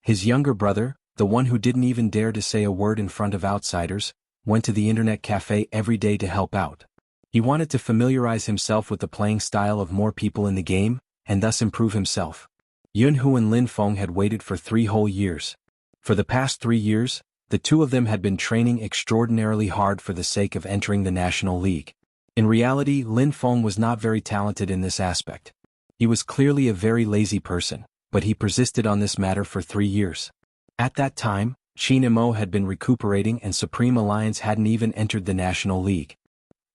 His younger brother, the one who didn't even dare to say a word in front of outsiders, went to the internet cafe every day to help out. He wanted to familiarize himself with the playing style of more people in the game, and thus improve himself. Yunhu and Lin Feng had waited for 3 whole years. For the past 3 years, the two of them had been training extraordinarily hard for the sake of entering the National League. In reality, Lin Feng was not very talented in this aspect. He was clearly a very lazy person, but he persisted on this matter for 3 years. At that time, Qin Mo had been recuperating and Supreme Alliance hadn't even entered the National League.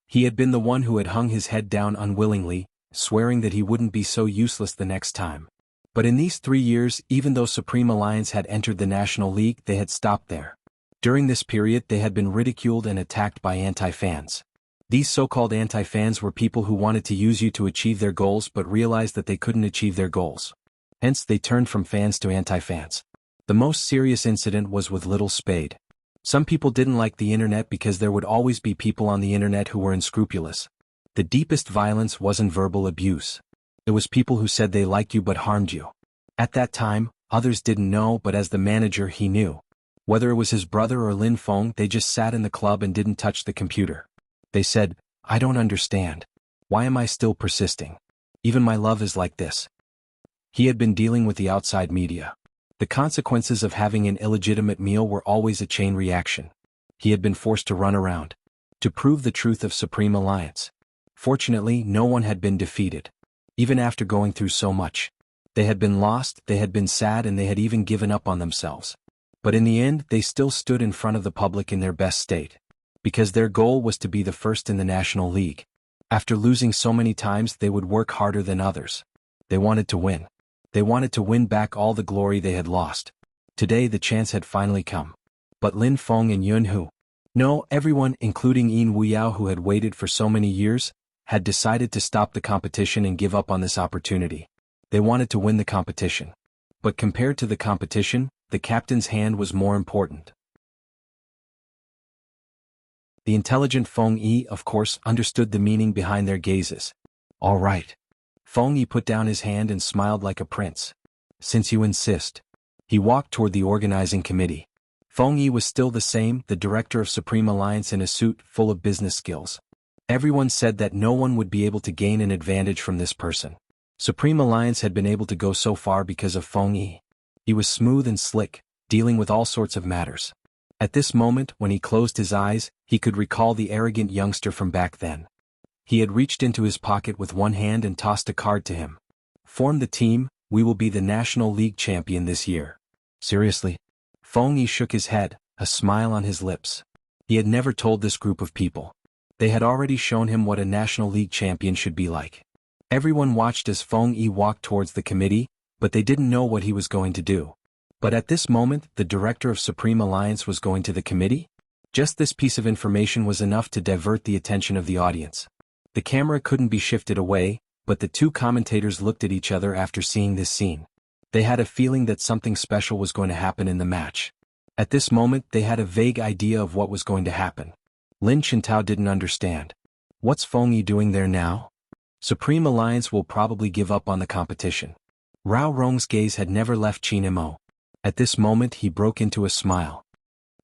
He had been the one who had hung his head down unwillingly, swearing that he wouldn't be so useless the next time. But in these 3 years, even though Supreme Alliance had entered the National League, they had stopped there. During this period, they had been ridiculed and attacked by anti-fans. These so-called anti-fans were people who wanted to use you to achieve their goals but realized that they couldn't achieve their goals. Hence, they turned from fans to anti-fans. The most serious incident was with Little Spade. Some people didn't like the internet because there would always be people on the internet who were unscrupulous. The deepest violence wasn't verbal abuse. It was people who said they liked you but harmed you. At that time, others didn't know, but as the manager he knew. Whether it was his brother or Lin Feng, they just sat in the club and didn't touch the computer. They said, "I don't understand. Why am I still persisting? Even my love is like this." He had been dealing with the outside media. The consequences of having an illegitimate meal were always a chain reaction. He had been forced to run around to prove the truth of Supreme Alliance. Fortunately, no one had been defeated. Even after going through so much. They had been lost, they had been sad, and they had even given up on themselves. But in the end, they still stood in front of the public in their best state. Because their goal was to be the first in the National League. After losing so many times, they would work harder than others. They wanted to win. They wanted to win back all the glory they had lost. Today the chance had finally come. But Lin Feng and Jianghu, no, everyone, including Wuxia, who had waited for so many years, had decided to stop the competition and give up on this opportunity. They wanted to win the competition. But compared to the competition, the captain's hand was more important. The intelligent Feng Yi, of course, understood the meaning behind their gazes. "All right." Feng Yi put down his hand and smiled like a prince. "Since you insist." He walked toward the organizing committee. Feng Yi was still the same, the director of Supreme Alliance, in a suit full of business skills. Everyone said that no one would be able to gain an advantage from this person. Supreme Alliance had been able to go so far because of Feng Yi. He was smooth and slick, dealing with all sorts of matters. At this moment, when he closed his eyes, he could recall the arrogant youngster from back then. He had reached into his pocket with one hand and tossed a card to him. "Form the team, we will be the National League champion this year." "Seriously?" Feng Yi shook his head, a smile on his lips. He had never told this group of people. They had already shown him what a National League champion should be like. Everyone watched as Feng Yi walked towards the committee, but they didn't know what he was going to do. But at this moment, the director of Supreme Alliance was going to the committee? Just this piece of information was enough to divert the attention of the audience. The camera couldn't be shifted away, but the two commentators looked at each other after seeing this scene. They had a feeling that something special was going to happen in the match. At this moment, they had a vague idea of what was going to happen. Lin Chintao didn't understand. What's Feng Yi doing there now? Supreme Alliance will probably give up on the competition. Rao Rong's gaze had never left Qin Mo. At this moment he broke into a smile.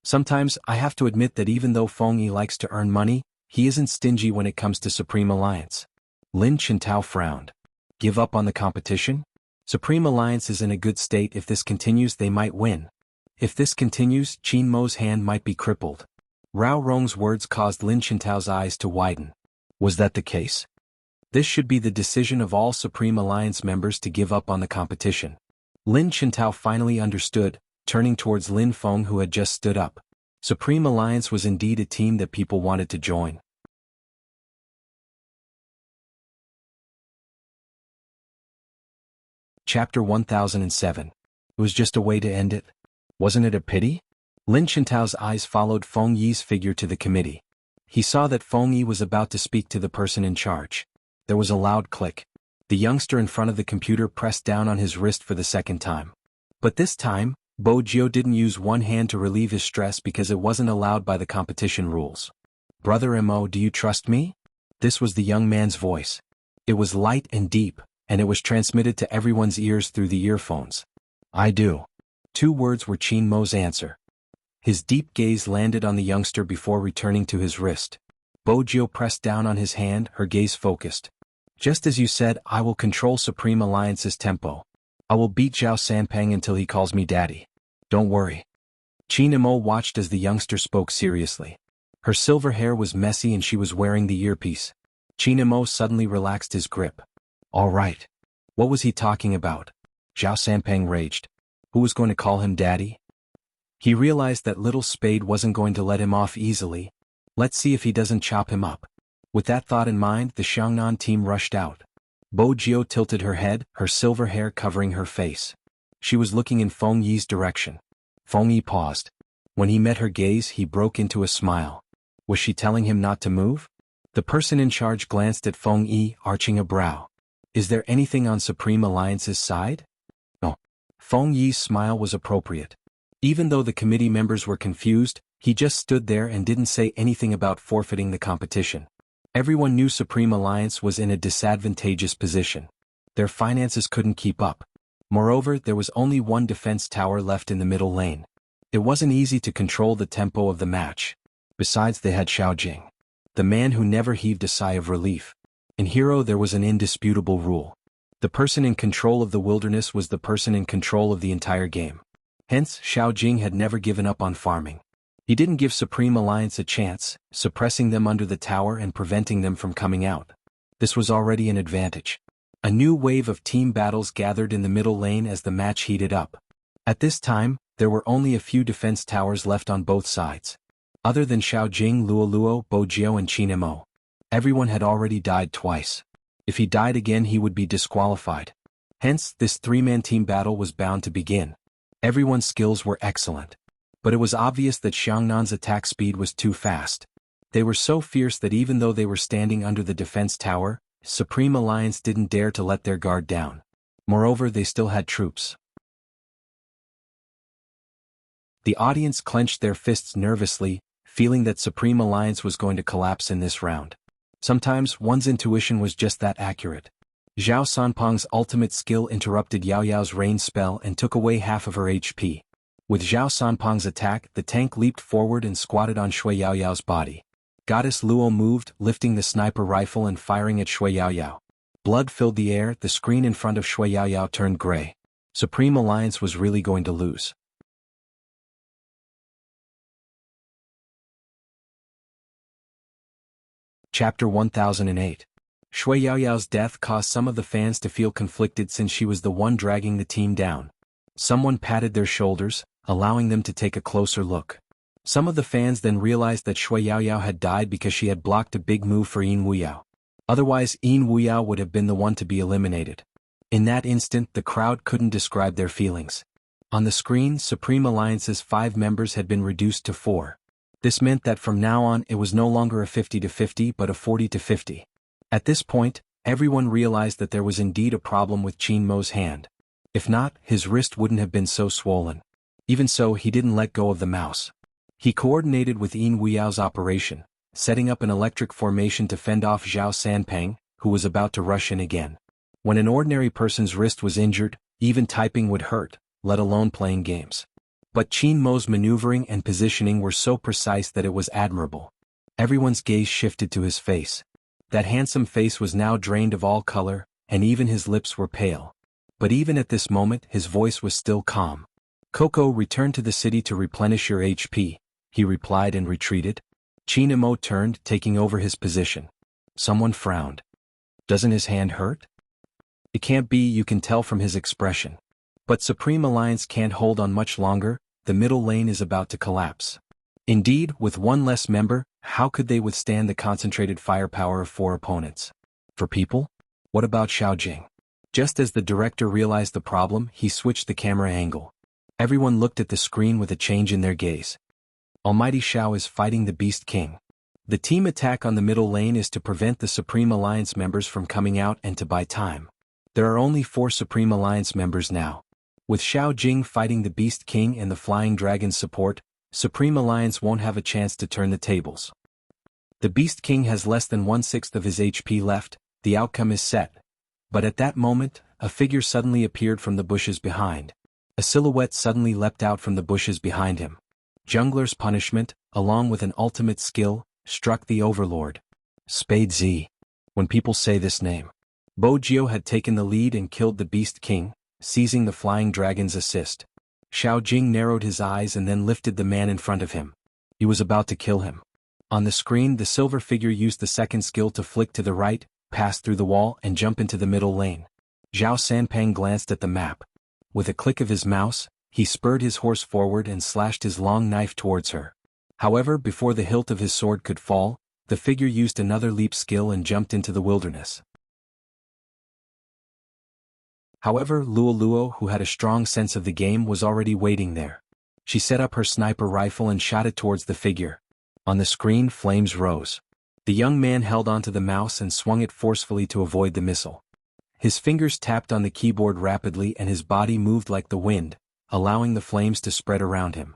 Sometimes I have to admit that even though Feng Yi likes to earn money, he isn't stingy when it comes to Supreme Alliance. Lin Chintao frowned. Give up on the competition? Supreme Alliance is in a good state. If this continues, they might win. If this continues, Qin Mo's hand might be crippled. Rao Rong's words caused Lin Chintao's eyes to widen. Was that the case? This should be the decision of all Supreme Alliance members to give up on the competition. Lin Chintao finally understood, turning towards Lin Feng, who had just stood up. Supreme Alliance was indeed a team that people wanted to join. Chapter 1007. It was just a way to end it. Wasn't it a pity? Lin Chintao's eyes followed Feng Yi's figure to the committee. He saw that Feng Yi was about to speak to the person in charge. There was a loud click. The youngster in front of the computer pressed down on his wrist for the second time. But this time, Bo Jiao didn't use one hand to relieve his stress because it wasn't allowed by the competition rules. "Brother Mo, do you trust me?" This was the young man's voice. It was light and deep, and it was transmitted to everyone's ears through the earphones. "I do." Two words were Qin Mo's answer. His deep gaze landed on the youngster before returning to his wrist. Bo Jiao pressed down on his hand, her gaze focused. "Just as you said, I will control Supreme Alliance's tempo. I will beat Zhao Sanpeng until he calls me daddy. Don't worry." Qin Mo watched as the youngster spoke seriously. Her silver hair was messy and she was wearing the earpiece. Qin Mo suddenly relaxed his grip. "All right. What was he talking about?" Zhao Sanpeng raged. Who was going to call him daddy? He realized that little Spade wasn't going to let him off easily. Let's see if he doesn't chop him up. With that thought in mind, the Xiangnan team rushed out. Bo Jiao tilted her head, her silver hair covering her face. She was looking in Feng Yi's direction. Feng Yi paused. When he met her gaze, he broke into a smile. Was she telling him not to move? The person in charge glanced at Feng Yi, arching a brow. Is there anything on Supreme Alliance's side? No. Feng Yi's smile was appropriate. Even though the committee members were confused, He just stood there and didn't say anything about forfeiting the competition. Everyone knew Supreme Alliance was in a disadvantageous position. Their finances couldn't keep up. Moreover, there was only one defense tower left in the middle lane. It wasn't easy to control the tempo of the match. Besides, they had Xiaojing, the man who never heaved a sigh of relief. In Hero there was an indisputable rule. The person in control of the wilderness was the person in control of the entire game. Hence, Xiaojing had never given up on farming. He didn't give Supreme Alliance a chance, suppressing them under the tower and preventing them from coming out. This was already an advantage. A new wave of team battles gathered in the middle lane as the match heated up. At this time, there were only a few defense towers left on both sides. Other than Xiaojing, Luoluo, Bojiao and Qinemo, everyone had already died twice. If he died again he would be disqualified. Hence, this three-man team battle was bound to begin. Everyone's skills were excellent. But it was obvious that Xiangnan's attack speed was too fast. They were so fierce that even though they were standing under the defense tower, Supreme Alliance didn't dare to let their guard down. Moreover, they still had troops. The audience clenched their fists nervously, feeling that Supreme Alliance was going to collapse in this round. Sometimes one's intuition was just that accurate. Zhao Sanpeng's ultimate skill interrupted Yao Yao's rain spell and took away half of her HP. With Zhao Sanpeng's attack, the tank leaped forward and squatted on Shui Yao Yao's body. Goddess Luo moved, lifting the sniper rifle and firing at Shui Yao Yao. Blood filled the air, the screen in front of Shui Yao Yao turned gray. Supreme Alliance was really going to lose. Chapter 1008. Shui Yao Yao's death caused some of the fans to feel conflicted since she was the one dragging the team down. Someone patted their shoulders, allowing them to take a closer look. Some of the fans then realized that Shui Yao Yao had died because she had blocked a big move for Yin Wuyao. Otherwise, Yin Wuyao would have been the one to be eliminated. In that instant, the crowd couldn't describe their feelings. On the screen, Supreme Alliance's 5 members had been reduced to 4. This meant that from now on it was no longer a 50-50 but a 40-50. At this point, everyone realized that there was indeed a problem with Qin Mo's hand. If not, his wrist wouldn't have been so swollen. Even so, he didn't let go of the mouse. He coordinated with Yin Wuyao's operation, setting up an electric formation to fend off Zhao Sanpeng, who was about to rush in again. When an ordinary person's wrist was injured, even typing would hurt, let alone playing games. But Qin Mo's maneuvering and positioning were so precise that it was admirable. Everyone's gaze shifted to his face. That handsome face was now drained of all color, and even his lips were pale. But even at this moment his voice was still calm. "Coco, return to the city to replenish your HP," he replied and retreated. Qin Mo turned, taking over his position. Someone frowned. "Doesn't his hand hurt?" "It can't be, you can tell from his expression. But Supreme Alliance can't hold on much longer, the middle lane is about to collapse." Indeed, with one less member, how could they withstand the concentrated firepower of 4 opponents? For people? What about Xiaojing? Just as the director realized the problem, he switched the camera angle. Everyone looked at the screen with a change in their gaze. Almighty Xiao is fighting the Beast King. The team attack on the middle lane is to prevent the Supreme Alliance members from coming out and to buy time. There are only 4 Supreme Alliance members now. With Xiaojing fighting the Beast King and the Flying Dragon's support, Supreme Alliance won't have a chance to turn the tables. The Beast King has less than 1/6 of his HP left, the outcome is set. But at that moment, a figure suddenly appeared from the bushes behind. A silhouette suddenly leapt out from the bushes behind him. Jungler's punishment, along with an ultimate skill, struck the Overlord. Spade Z. When people say this name. Bojiao had taken the lead and killed the Beast King, seizing the Flying Dragon's assist. Xiaojing narrowed his eyes and then lifted the man in front of him. He was about to kill him. On the screen, the silver figure used the second skill to flick to the right, pass through the wall and jump into the middle lane. Zhao Sanpeng glanced at the map. With a click of his mouse, he spurred his horse forward and slashed his long knife towards her. However, before the hilt of his sword could fall, the figure used another leap skill and jumped into the wilderness. However, Luoluo, who had a strong sense of the game, was already waiting there. She set up her sniper rifle and shot it towards the figure. On the screen, flames rose. The young man held onto the mouse and swung it forcefully to avoid the missile. His fingers tapped on the keyboard rapidly and his body moved like the wind, allowing the flames to spread around him.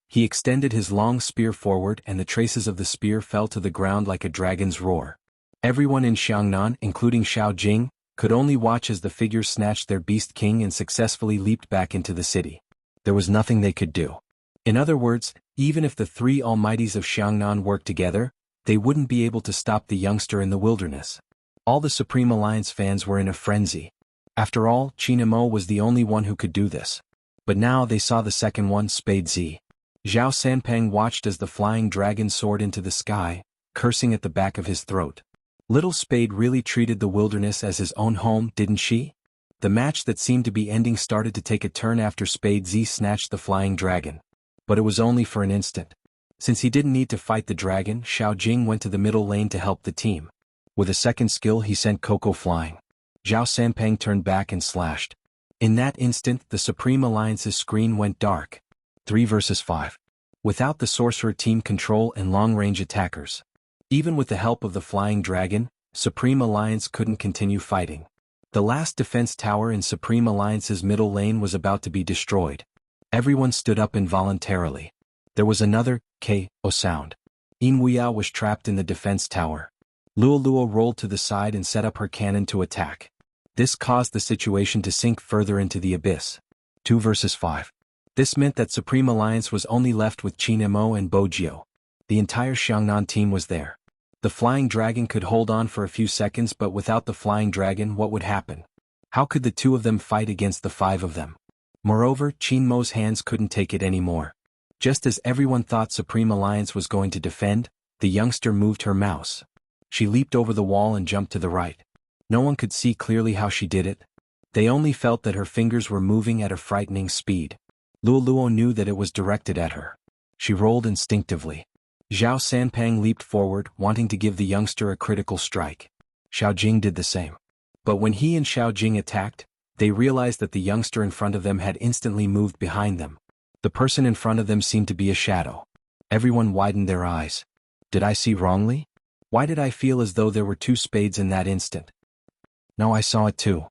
He extended his long spear forward and the traces of the spear fell to the ground like a dragon's roar. Everyone in Xiangnan, including Xiao Jing, could only watch as the figure snatched their beast king and successfully leaped back into the city. There was nothing they could do. In other words, even if the three almighties of Xiangnan worked together, they wouldn't be able to stop the youngster in the wilderness. All the Supreme Alliance fans were in a frenzy. After all, Qin Mo was the only one who could do this. But now they saw the second one, Spade Z. Zhao Sanpeng watched as the flying dragon soared into the sky, cursing at the back of his throat. Little Spade really treated the wilderness as his own home, didn't she? The match that seemed to be ending started to take a turn after Spade Z snatched the flying dragon. But it was only for an instant. Since he didn't need to fight the dragon, Xiao Jing went to the middle lane to help the team. With a second skill he sent Coco flying. Zhao Sanpeng turned back and slashed. In that instant the Supreme Alliance's screen went dark. 3 vs 5. Without the sorcerer team control and long-range attackers. Even with the help of the flying dragon, Supreme Alliance couldn't continue fighting. The last defense tower in Supreme Alliance's middle lane was about to be destroyed. Everyone stood up involuntarily. There was another K.O. sound. Wuxia was trapped in the defense tower. Luo rolled to the side and set up her cannon to attack. This caused the situation to sink further into the abyss. 2 vs 5. This meant that Supreme Alliance was only left with Qin Mo and Bojio. The entire Xiangnan team was there. The flying dragon could hold on for a few seconds, but without the flying dragon what would happen? How could the two of them fight against the 5 of them? Moreover, Qin Mo's hands couldn't take it anymore. Just as everyone thought Supreme Alliance was going to defend, the youngster moved her mouse. She leaped over the wall and jumped to the right. No one could see clearly how she did it. They only felt that her fingers were moving at a frightening speed. Luo knew that it was directed at her. She rolled instinctively. Zhao Sanpeng leaped forward, wanting to give the youngster a critical strike. Xiao Jing did the same. But when he and Xiao Jing attacked, they realized that the youngster in front of them had instantly moved behind them. The person in front of them seemed to be a shadow. Everyone widened their eyes. Did I see wrongly? Why did I feel as though there were 2 spades in that instant? No, I saw it too.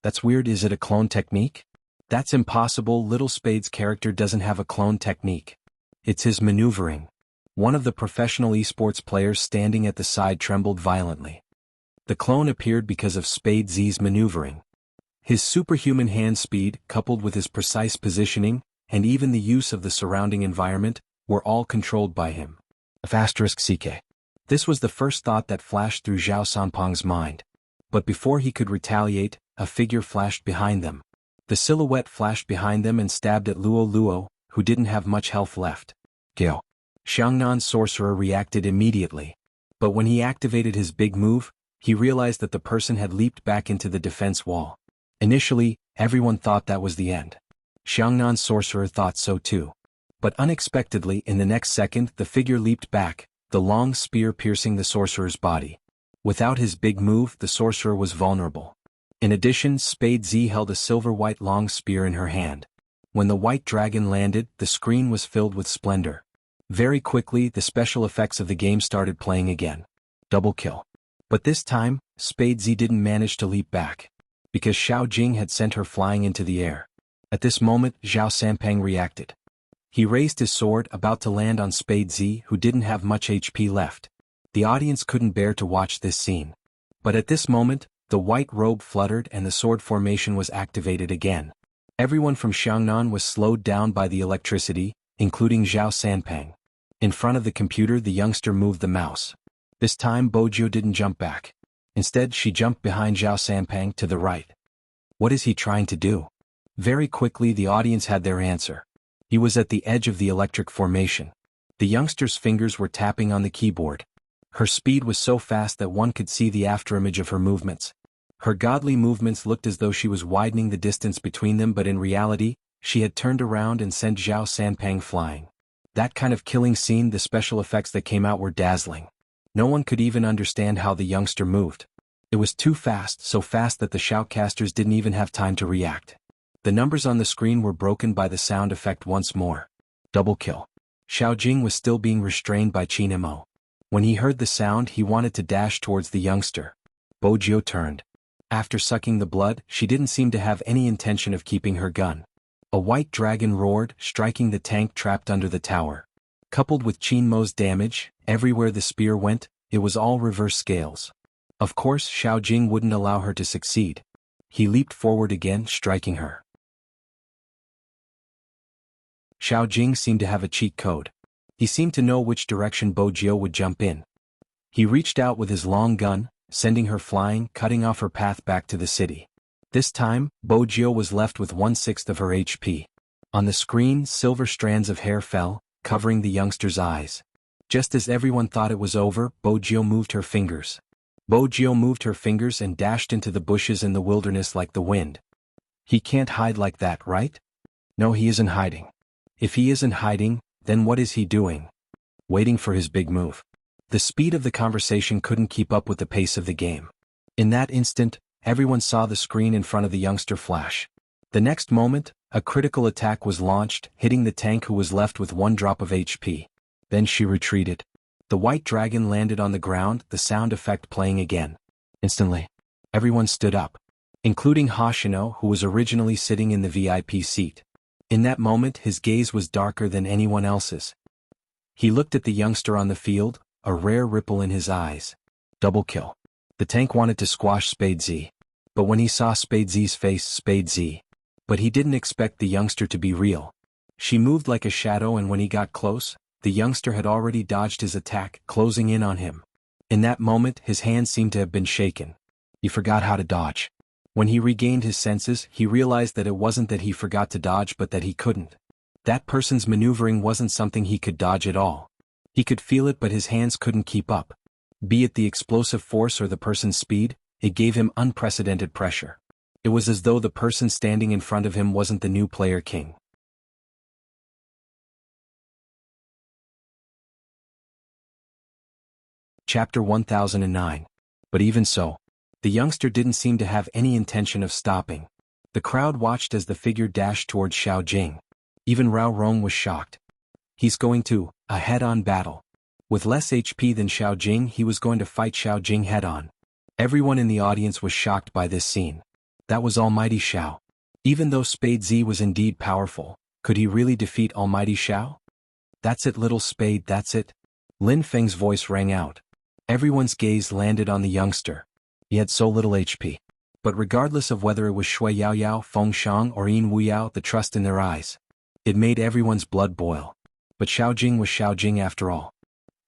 That's weird. Is it a clone technique? That's impossible. Little Spade's character doesn't have a clone technique. It's his maneuvering. One of the professional esports players standing at the side trembled violently. The clone appeared because of Spade Z's maneuvering. His superhuman hand speed, coupled with his precise positioning, and even the use of the surrounding environment, were all controlled by him. *CK. This was the first thought that flashed through Zhao Sanpeng's mind. But before he could retaliate, a figure flashed behind them. The silhouette flashed behind them and stabbed at Luo, who didn't have much health left. Gyo. Xiangnan's sorcerer reacted immediately. But when he activated his big move, he realized that the person had leaped back into the defense wall. Initially, everyone thought that was the end. Xiangnan's sorcerer thought so too. But unexpectedly, in the next second, the figure leaped back, the long spear piercing the sorcerer's body. Without his big move, the sorcerer was vulnerable. In addition, Spade Z held a silver-white long spear in her hand. When the white dragon landed, the screen was filled with splendor. Very quickly, the special effects of the game started playing again. Double kill. But this time, Spade Z didn't manage to leap back. Because Xiao Jing had sent her flying into the air. At this moment, Zhao Sanpeng reacted. He raised his sword, about to land on Spade Z, who didn't have much HP left. The audience couldn't bear to watch this scene. But at this moment, the white robe fluttered and the sword formation was activated again. Everyone from Xiangnan was slowed down by the electricity, including Zhao Sanpeng. In front of the computer, the youngster moved the mouse. This time Bojio didn't jump back. Instead, she jumped behind Zhao Sanpeng to the right. What is he trying to do? Very quickly the audience had their answer. He was at the edge of the electric formation. The youngster's fingers were tapping on the keyboard. Her speed was so fast that one could see the afterimage of her movements. Her godly movements looked as though she was widening the distance between them, but in reality, she had turned around and sent Zhao Sanpeng flying. That kind of killing scene, the special effects that came out were dazzling. No one could even understand how the youngster moved. It was too fast, so fast that the shoutcasters didn't even have time to react. The numbers on the screen were broken by the sound effect once more. Double kill. Xiao Jing was still being restrained by Qin Mo. When he heard the sound, he wanted to dash towards the youngster. Bojio turned. After sucking the blood, she didn't seem to have any intention of keeping her gun. A white dragon roared, striking the tank trapped under the tower. Coupled with Qin Mo's damage, everywhere the spear went, it was all reverse scales. Of course Xiao Jing wouldn't allow her to succeed. He leaped forward again, striking her. Xiao Jing seemed to have a cheat code. He seemed to know which direction Bo Jiu would jump in. He reached out with his long gun, sending her flying, cutting off her path back to the city. This time, Bo Jiu was left with 1/6 of her HP. On the screen, silver strands of hair fell, covering the youngster's eyes. Just as everyone thought it was over, Bo Jiu moved her fingers. Bo Jiu moved her fingers and dashed into the bushes in the wilderness like the wind. He can't hide like that, right? No, he isn't hiding. If he isn't hiding, then what is he doing? Waiting for his big move. The speed of the conversation couldn't keep up with the pace of the game. In that instant, everyone saw the screen in front of the youngster flash. The next moment, a critical attack was launched, hitting the tank who was left with 1 drop of HP. Then she retreated. The white dragon landed on the ground, the sound effect playing again. Instantly, everyone stood up, including Hoshino, who was originally sitting in the VIP seat. In that moment his gaze was darker than anyone else's. He looked at the youngster on the field, a rare ripple in his eyes. Double kill. The tank wanted to squash Spade Z. But when he saw Spade Z's face, Spade Z. But he didn't expect the youngster to be real. She moved like a shadow, and when he got close, the youngster had already dodged his attack, closing in on him. In that moment his hands seemed to have been shaken. He forgot how to dodge. When he regained his senses, he realized that it wasn't that he forgot to dodge but that he couldn't. That person's maneuvering wasn't something he could dodge at all. He could feel it but his hands couldn't keep up. Be it the explosive force or the person's speed, it gave him unprecedented pressure. It was as though the person standing in front of him wasn't the new player king. Chapter 1009. But even so, the youngster didn't seem to have any intention of stopping. The crowd watched as the figure dashed towards Xiao Jing. Even Rao Rong was shocked. He's going to, a head-on battle. With less HP than Xiao Jing, he was going to fight Xiao Jing head-on. Everyone in the audience was shocked by this scene. That was Almighty Xiao. Even though Spade Z was indeed powerful, could he really defeat Almighty Xiao? That's it, little Spade, that's it. Lin Feng's voice rang out. Everyone's gaze landed on the youngster. He had so little HP. But regardless of whether it was Shui Yaoyao, Feng Shang or Yin Wuyao, the trust in their eyes. It made everyone's blood boil. But Xiao Jing was Xiao Jing after all.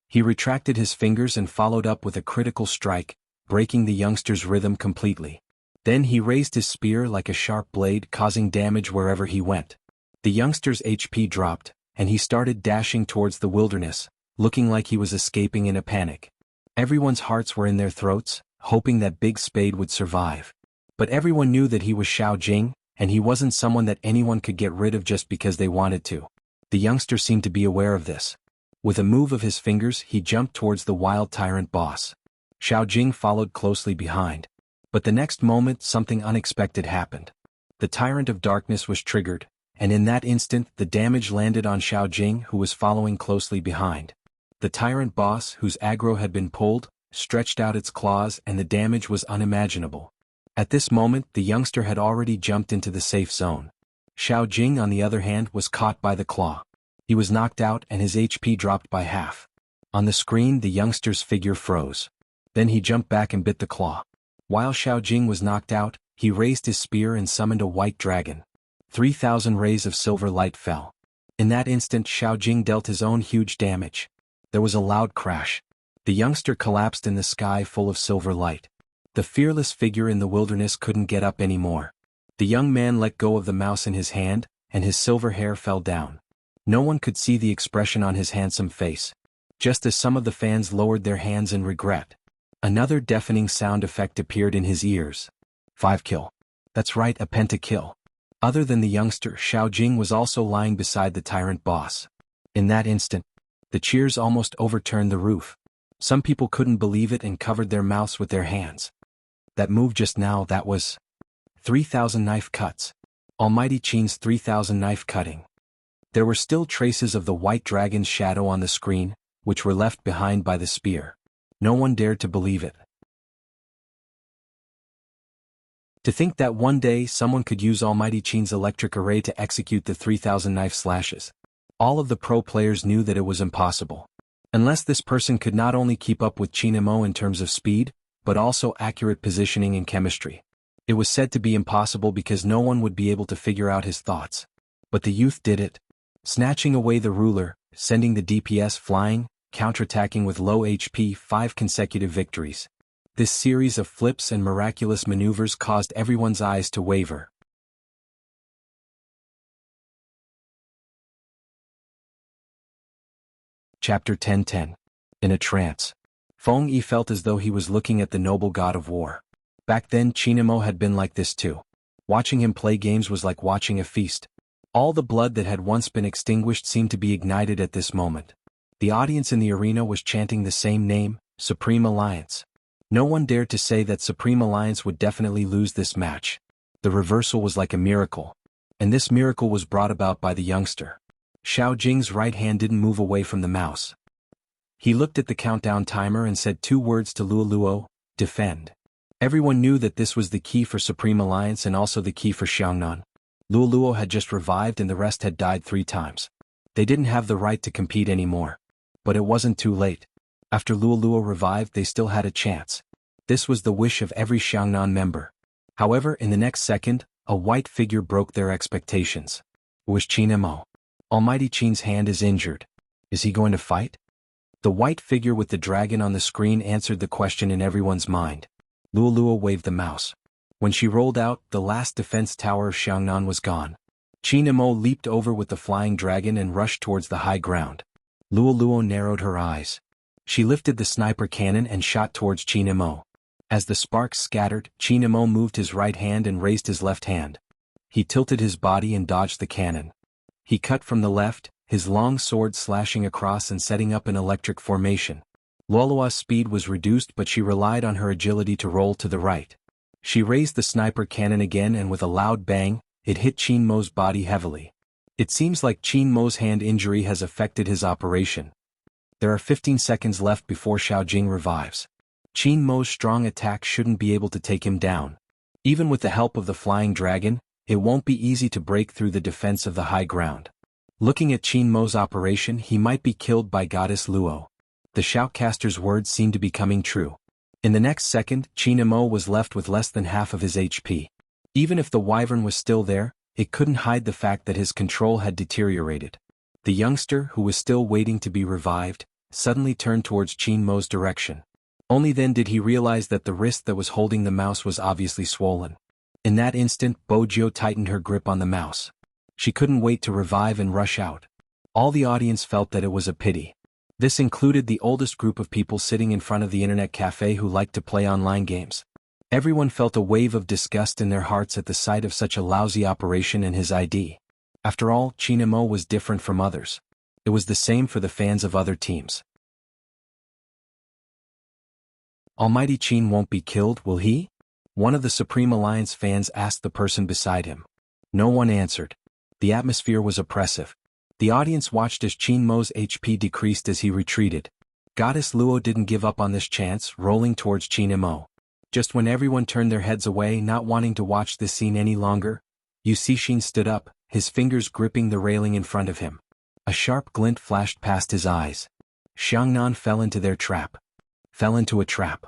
He retracted his fingers and followed up with a critical strike, breaking the youngster's rhythm completely. Then he raised his spear like a sharp blade, causing damage wherever he went. The youngster's HP dropped, and he started dashing towards the wilderness, looking like he was escaping in a panic. Everyone's hearts were in their throats, hoping that Big Spade would survive. But everyone knew that he was Xiao Jing, and he wasn't someone that anyone could get rid of just because they wanted to. The youngster seemed to be aware of this. With a move of his fingers, he jumped towards the wild tyrant boss. Xiao Jing followed closely behind. But the next moment something unexpected happened. The Tyrant of Darkness was triggered, and in that instant the damage landed on Xiao Jing, who was following closely behind. The tyrant boss, whose aggro had been pulled, stretched out its claws and the damage was unimaginable. At this moment the youngster had already jumped into the safe zone. Xiao Jing, on the other hand, was caught by the claw. He was knocked out and his HP dropped by half. On the screen the youngster's figure froze. Then he jumped back and bit the claw. While Xiao Jing was knocked out, he raised his spear and summoned a white dragon. 3,000 rays of silver light fell. In that instant Xiao Jing dealt his own huge damage. There was a loud crash. The youngster collapsed in the sky full of silver light. The fearless figure in the wilderness couldn't get up anymore. The young man let go of the mouse in his hand, and his silver hair fell down. No one could see the expression on his handsome face. Just as some of the fans lowered their hands in regret. Another deafening sound effect appeared in his ears. 5 kill. That's right, a pentakill. Other than the youngster, Xiao Jing was also lying beside the tyrant boss. In that instant, the cheers almost overturned the roof. Some people couldn't believe it and covered their mouths with their hands. That move just now, that was 3,000 knife cuts. Almighty Qin's 3,000 knife cutting. There were still traces of the white dragon's shadow on the screen, which were left behind by the spear. No one dared to believe it. To think that one day someone could use Almighty Qin's electric array to execute the 3,000 knife slashes. All of the pro players knew that it was impossible. Unless this person could not only keep up with Qin Mo in terms of speed, but also accurate positioning and chemistry. It was said to be impossible because no one would be able to figure out his thoughts. But the youth did it. Snatching away the ruler, sending the DPS flying, counterattacking with low HP, 5 consecutive victories. This series of flips and miraculous maneuvers caused everyone's eyes to waver. Chapter 10:10. In a trance. Feng Yi felt as though he was looking at the noble god of war. Back then Qin Mo had been like this too. Watching him play games was like watching a feast. All the blood that had once been extinguished seemed to be ignited at this moment. The audience in the arena was chanting the same name, Supreme Alliance. No one dared to say that Supreme Alliance would definitely lose this match. The reversal was like a miracle. And this miracle was brought about by the youngster. Xiao Jing's right hand didn't move away from the mouse. He looked at the countdown timer and said 2 words to Luoluo, defend. Everyone knew that this was the key for Supreme Alliance and also the key for Xiangnan. Luoluo had just revived and the rest had died 3 times. They didn't have the right to compete anymore. But it wasn't too late. After Luoluo revived they still had a chance. This was the wish of every Xiangnan member. However, in the next second, a white figure broke their expectations. It was Qin Mo. Almighty Qin's hand is injured. Is he going to fight? The white figure with the dragon on the screen answered the question in everyone's mind. Luoluo waved the mouse. When she rolled out, the last defense tower of Xiangnan was gone. Qin Mo leaped over with the flying dragon and rushed towards the high ground. Luoluo narrowed her eyes. She lifted the sniper cannon and shot towards Qin Mo. As the sparks scattered, Qin Mo moved his right hand and raised his left hand. He tilted his body and dodged the cannon. He cut from the left, his long sword slashing across and setting up an electric formation. Luoluo's speed was reduced but she relied on her agility to roll to the right. She raised the sniper cannon again and with a loud bang, it hit Qin Mo's body heavily. It seems like Qin Mo's hand injury has affected his operation. There are 15 seconds left before Xiao Jing revives. Qin Mo's strong attack shouldn't be able to take him down. Even with the help of the flying dragon, it won't be easy to break through the defense of the high ground. Looking at Qin Mo's operation, he might be killed by Goddess Luo. The shoutcaster's words seemed to be coming true. In the next second, Qin Mo was left with less than half of his HP. Even if the wyvern was still there, it couldn't hide the fact that his control had deteriorated. The youngster, who was still waiting to be revived, suddenly turned towards Qin Mo's direction. Only then did he realize that the wrist that was holding the mouse was obviously swollen. In that instant, Bojiu tightened her grip on the mouse. She couldn't wait to revive and rush out. All the audience felt that it was a pity. This included the oldest group of people sitting in front of the internet cafe who liked to play online games. Everyone felt a wave of disgust in their hearts at the sight of such a lousy operation and his ID. After all, Qin Mo was different from others. It was the same for the fans of other teams. Almighty Qin won't be killed, will he? One of the Supreme Alliance fans asked the person beside him. No one answered. The atmosphere was oppressive. The audience watched as Qin Mo's HP decreased as he retreated. Goddess Luo didn't give up on this chance, rolling towards Qin Mo. Just when everyone turned their heads away, not wanting to watch this scene any longer, Yu Cixin stood up, his fingers gripping the railing in front of him. A sharp glint flashed past his eyes. Xiangnan fell into their trap. Fell into a trap.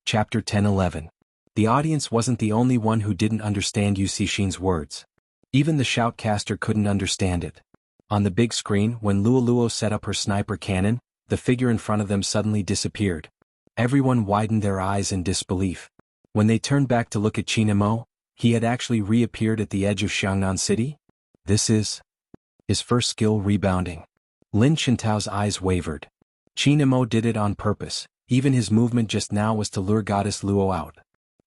Chapter 10:11. The audience wasn't the only one who didn't understand Yu Cixin's words. Even the shoutcaster couldn't understand it. On the big screen, when Luoluo set up her sniper cannon, the figure in front of them suddenly disappeared. Everyone widened their eyes in disbelief. When they turned back to look at Qin Mo, he had actually reappeared at the edge of Xiangnan City. This is his first skill rebounding. Lin Chintao's eyes wavered. Qin Mo did it on purpose. Even his movement just now was to lure Goddess Luo out.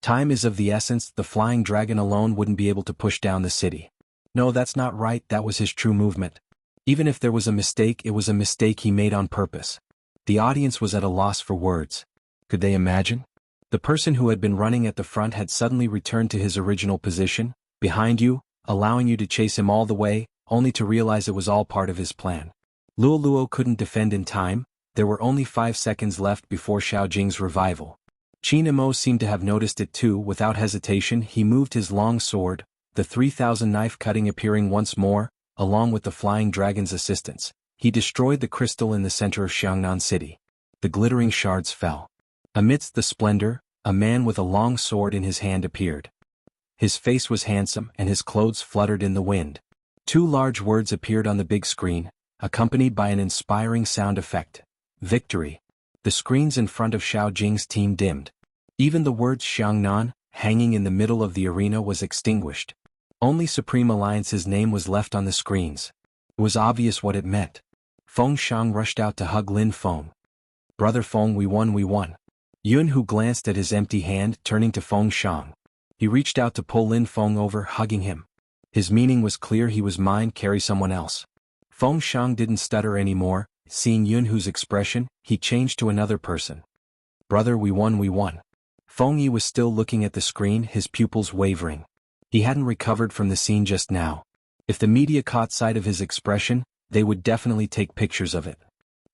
Time is of the essence. The flying dragon alone wouldn't be able to push down the city. No, that's not right, that was his true movement. Even if there was a mistake, it was a mistake he made on purpose. The audience was at a loss for words. Could they imagine? The person who had been running at the front had suddenly returned to his original position, behind you, allowing you to chase him all the way, only to realize it was all part of his plan. Luoluo couldn't defend in time, There were only 5 seconds left before Xiao Jing's revival. Qin Imo seemed to have noticed it too. Without hesitation he moved his long sword, the 3,000 knife cutting appearing once more, along with the flying dragon's assistance. He destroyed the crystal in the center of Xiangnan City. The glittering shards fell. Amidst the splendor, a man with a long sword in his hand appeared. His face was handsome and his clothes fluttered in the wind. 2 large words appeared on the big screen, accompanied by an inspiring sound effect. Victory. The screens in front of Xiao Jing's team dimmed. Even the words Xiangnan, hanging in the middle of the arena, was extinguished. Only Supreme Alliance's name was left on the screens. It was obvious what it meant. Feng Shang rushed out to hug Lin Feng. "Brother Feng, we won, we won." Jianghu glanced at his empty hand, turning to Feng Shang. He reached out to pull Lin Feng over, hugging him. His meaning was clear: he was mine, carry someone else. Feng Shang didn't stutter anymore. Seeing Jianghu's expression, he changed to another person. "Brother, we won, we won." Feng Yi was still looking at the screen, his pupils wavering. He hadn't recovered from the scene just now. If the media caught sight of his expression, they would definitely take pictures of it.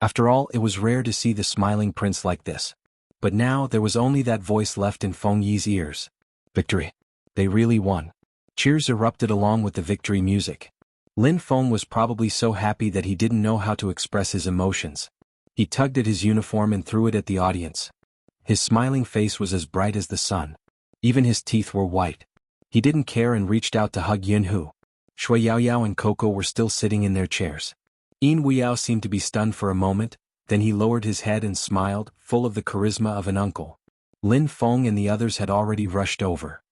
After all, it was rare to see the smiling prince like this. But now there was only that voice left in Feng Yi's ears. Victory. They really won. Cheers erupted along with the victory music. Lin Feng was probably so happy that he didn't know how to express his emotions. He tugged at his uniform and threw it at the audience. His smiling face was as bright as the sun. Even his teeth were white. He didn't care and reached out to hug Jianghu. Shui Yaoyao and Coco were still sitting in their chairs. Yin Weiyao seemed to be stunned for a moment, then he lowered his head and smiled, full of the charisma of an uncle. Lin Feng and the others had already rushed over.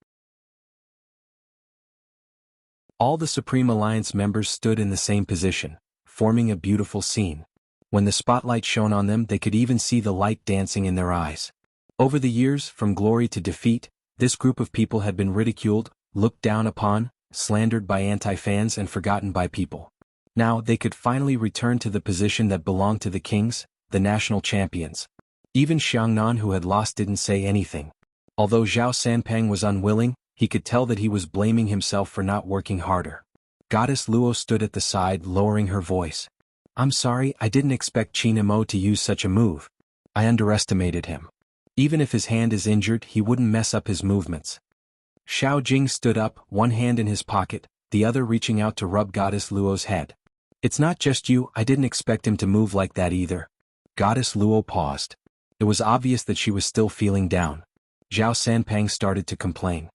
All the Supreme Alliance members stood in the same position, forming a beautiful scene. When the spotlight shone on them, they could even see the light dancing in their eyes. Over the years, from glory to defeat, this group of people had been ridiculed, looked down upon, slandered by anti-fans and forgotten by people. Now they could finally return to the position that belonged to the kings, the national champions. Even Xiangnan, who had lost, didn't say anything. Although Zhao Sanpang was unwilling, he could tell that he was blaming himself for not working harder. Goddess Luo stood at the side, lowering her voice. "I'm sorry, I didn't expect Qin Imo to use such a move. I underestimated him. Even if his hand is injured, he wouldn't mess up his movements." Xiao Jing stood up, one hand in his pocket, the other reaching out to rub Goddess Luo's head. "It's not just you, I didn't expect him to move like that either." Goddess Luo paused. It was obvious that she was still feeling down. Zhao Sanpang started to complain.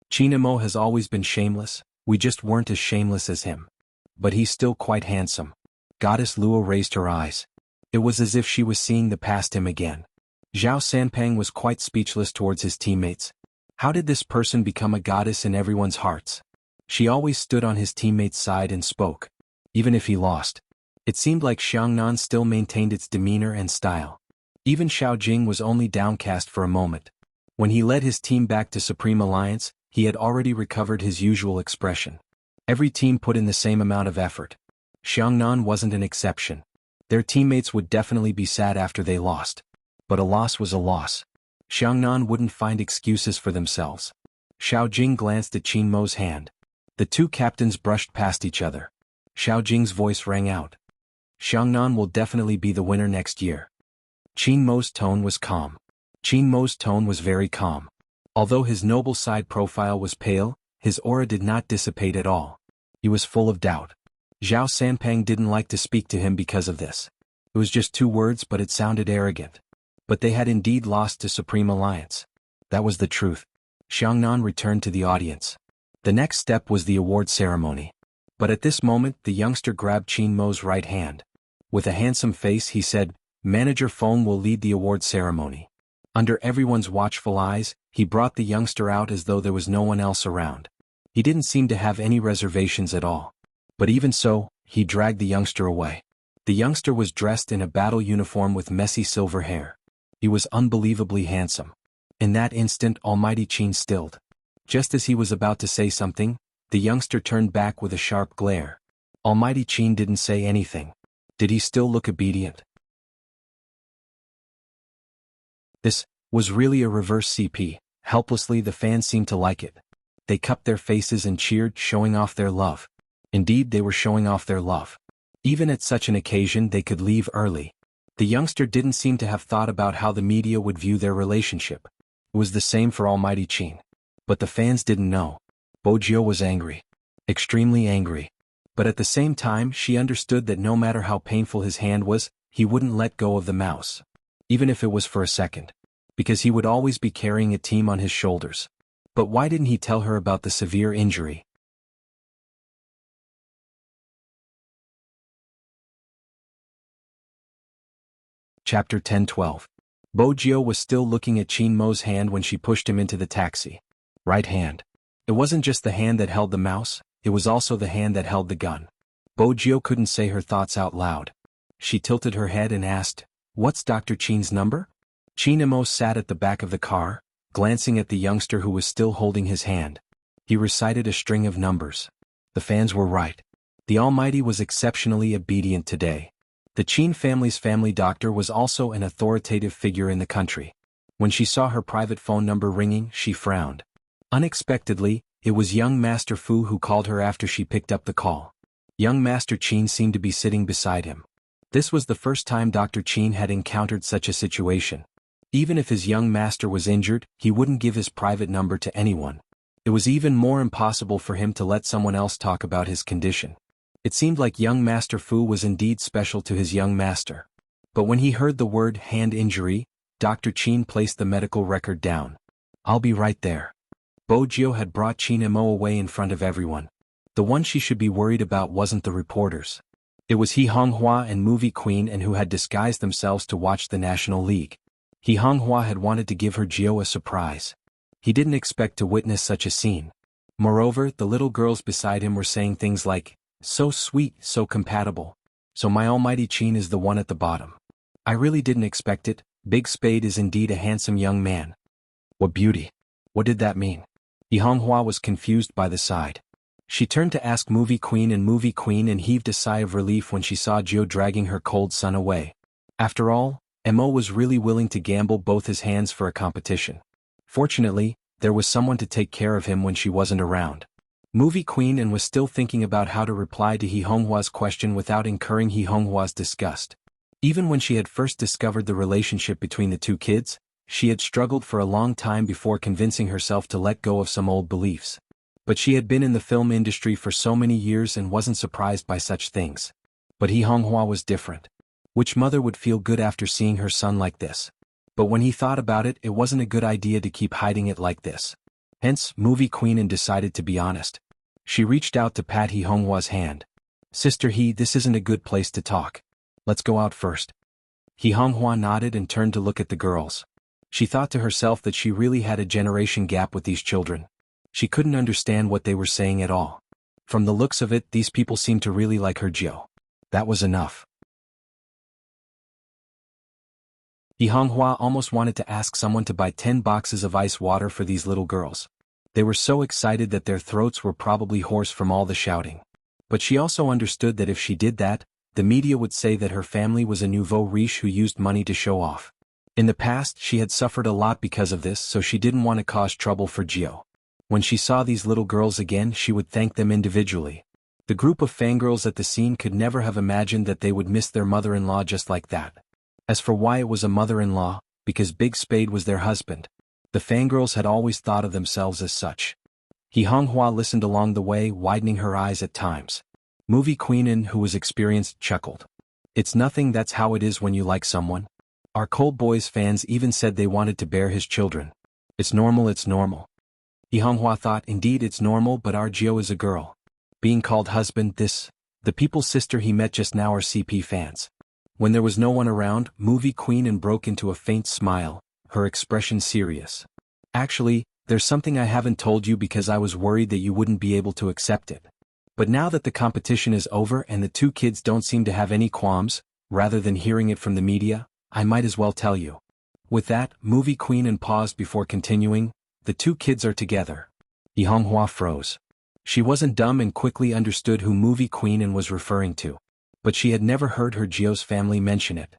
"Qin Imo has always been shameless, we just weren't as shameless as him. But he's still quite handsome." Goddess Luo raised her eyes. It was as if she was seeing the past him again. Zhao Sanpang was quite speechless towards his teammates. How did this person become a goddess in everyone's hearts? She always stood on his teammates' side and spoke. Even if he lost. It seemed like Xiangnan still maintained its demeanor and style. Even Xiao Jing was only downcast for a moment. When he led his team back to Supreme Alliance, he had already recovered his usual expression. Every team put in the same amount of effort. Xiangnan wasn't an exception. Their teammates would definitely be sad after they lost. But a loss was a loss. Xiangnan wouldn't find excuses for themselves. Xiao Jing glanced at Qin Mo's hand. The two captains brushed past each other. Xiao Jing's voice rang out. "Xiangnan will definitely be the winner next year." Qin Mo's tone was calm. Qin Mo's tone was very calm. Although his noble side profile was pale, his aura did not dissipate at all. He was full of doubt. Zhao Sanpang didn't like to speak to him because of this. It was just 2 words, but it sounded arrogant. But they had indeed lost to Supreme Alliance. That was the truth. Xiangnan returned to the audience. The next step was the award ceremony. But at this moment, the youngster grabbed Qin Mo's right hand. With a handsome face, he said, "Manager Feng will lead the award ceremony." Under everyone's watchful eyes, he brought the youngster out as though there was no one else around. He didn't seem to have any reservations at all. But even so, he dragged the youngster away. The youngster was dressed in a battle uniform with messy silver hair. He was unbelievably handsome. In that instant, Almighty Qin stilled. Just as he was about to say something, the youngster turned back with a sharp glare. Almighty Qin didn't say anything. Did he still look obedient? This was really a reverse CP. Helplessly, the fans seemed to like it. They cupped their faces and cheered, showing off their love. Indeed, they were showing off their love. Even at such an occasion, they could leave early. The youngster didn't seem to have thought about how the media would view their relationship. It was the same for Almighty Qin. But the fans didn't know. Bojio was angry. Extremely angry. But at the same time she understood that no matter how painful his hand was, he wouldn't let go of the mouse. Even if it was for a second. Because he would always be carrying a team on his shoulders. But why didn't he tell her about the severe injury? Chapter 10-12. Bojio was still looking at Qin Mo's hand when she pushed him into the taxi. Right hand. It wasn't just the hand that held the mouse, it was also the hand that held the gun. Bojio couldn't say her thoughts out loud. She tilted her head and asked, "What's Dr. Qin's number?" Qin Mo sat at the back of the car, glancing at the youngster who was still holding his hand. He recited a string of numbers. The fans were right. The Almighty was exceptionally obedient today. The Qin family's family doctor was also an authoritative figure in the country. When she saw her private phone number ringing, she frowned. Unexpectedly, it was young Master Fu who called her after she picked up the call. Young Master Qin seemed to be sitting beside him. This was the first time Dr. Qin had encountered such a situation. Even if his young master was injured, he wouldn't give his private number to anyone. It was even more impossible for him to let someone else talk about his condition. It seemed like young Master Fu was indeed special to his young master. But when he heard the word hand injury, Dr. Qin placed the medical record down. "I'll be right there." Bojio had brought Qin Mo away in front of everyone. The one she should be worried about wasn't the reporters. It was He Honghua and Movie Queen and who had disguised themselves to watch the National League. He Honghua had wanted to give her Jio a surprise. He didn't expect to witness such a scene. Moreover, the little girls beside him were saying things like, "So sweet, so compatible. So my Almighty Qin is the one at the bottom. I really didn't expect it. Big Spade is indeed a handsome young man." What beauty. What did that mean? He Honghua was confused by the side. She turned to ask Movie Queen and heaved a sigh of relief when she saw Jio dragging her cold son away. After all, Mo was really willing to gamble both his hands for a competition. Fortunately, there was someone to take care of him when she wasn't around. Movie Queen was still thinking about how to reply to He Honghua's question without incurring He Honghua's disgust. Even when she had first discovered the relationship between the two kids, she had struggled for a long time before convincing herself to let go of some old beliefs. But she had been in the film industry for so many years and wasn't surprised by such things. But He Honghua was different. Which mother would feel good after seeing her son like this? But when he thought about it, it wasn't a good idea to keep hiding it like this. Hence, Movie Queen decided to be honest. She reached out to pat He Honghua's hand. "Sister He, this isn't a good place to talk. Let's go out first." He Honghua nodded and turned to look at the girls. She thought to herself that she really had a generation gap with these children. She couldn't understand what they were saying at all. From the looks of it, these people seemed to really like her Jio. That was enough. He Honghua almost wanted to ask someone to buy 10 boxes of ice water for these little girls. They were so excited that their throats were probably hoarse from all the shouting. But she also understood that if she did that, the media would say that her family was a nouveau riche who used money to show off. In the past, she had suffered a lot because of this, so she didn't want to cause trouble for Jio. When she saw these little girls again, she would thank them individually. The group of fangirls at the scene could never have imagined that they would miss their mother-in-law just like that. As for why it was a mother-in-law, because Big Spade was their husband. The fangirls had always thought of themselves as such. He Honghua listened along the way, widening her eyes at times. Movie Queen, who was experienced, chuckled. "It's nothing, that's how it is when you like someone. Our Cold Boys fans even said they wanted to bear his children. It's normal, it's normal." He Honghua thought, indeed it's normal, but our Jio is a girl. Being called husband, the people's sister he met just now are CP fans. When there was no one around, Movie Queen broke into a faint smile, her expression serious. "Actually, there's something I haven't told you because I was worried that you wouldn't be able to accept it. But now that the competition is over and the two kids don't seem to have any qualms, rather than hearing it from the media, I might as well tell you." With that, Movie Queen paused before continuing, "The two kids are together." He Honghua froze. She wasn't dumb and quickly understood who Movie Queen was referring to. But she had never heard her Jio's family mention it.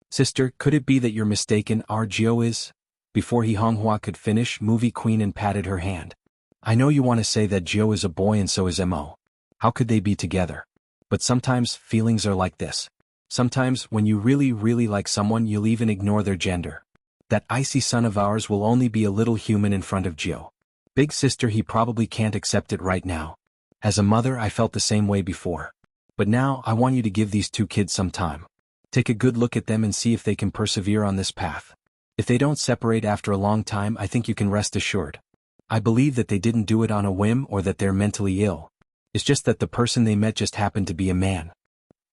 "Sister, could it be that you're mistaken, our Jio is?" Before He Honghua could finish, Movie Queen patted her hand. "I know you want to say that Jio is a boy and so is Mo. How could they be together? But sometimes, feelings are like this. Sometimes, when you really like someone, you'll even ignore their gender. That icy son of ours will only be a little human in front of Jill. Big sister, he probably can't accept it right now. As a mother, I felt the same way before. But now, I want you to give these two kids some time. Take a good look at them and see if they can persevere on this path. If they don't separate after a long time, I think you can rest assured. I believe that they didn't do it on a whim or that they're mentally ill. It's just that the person they met just happened to be a man.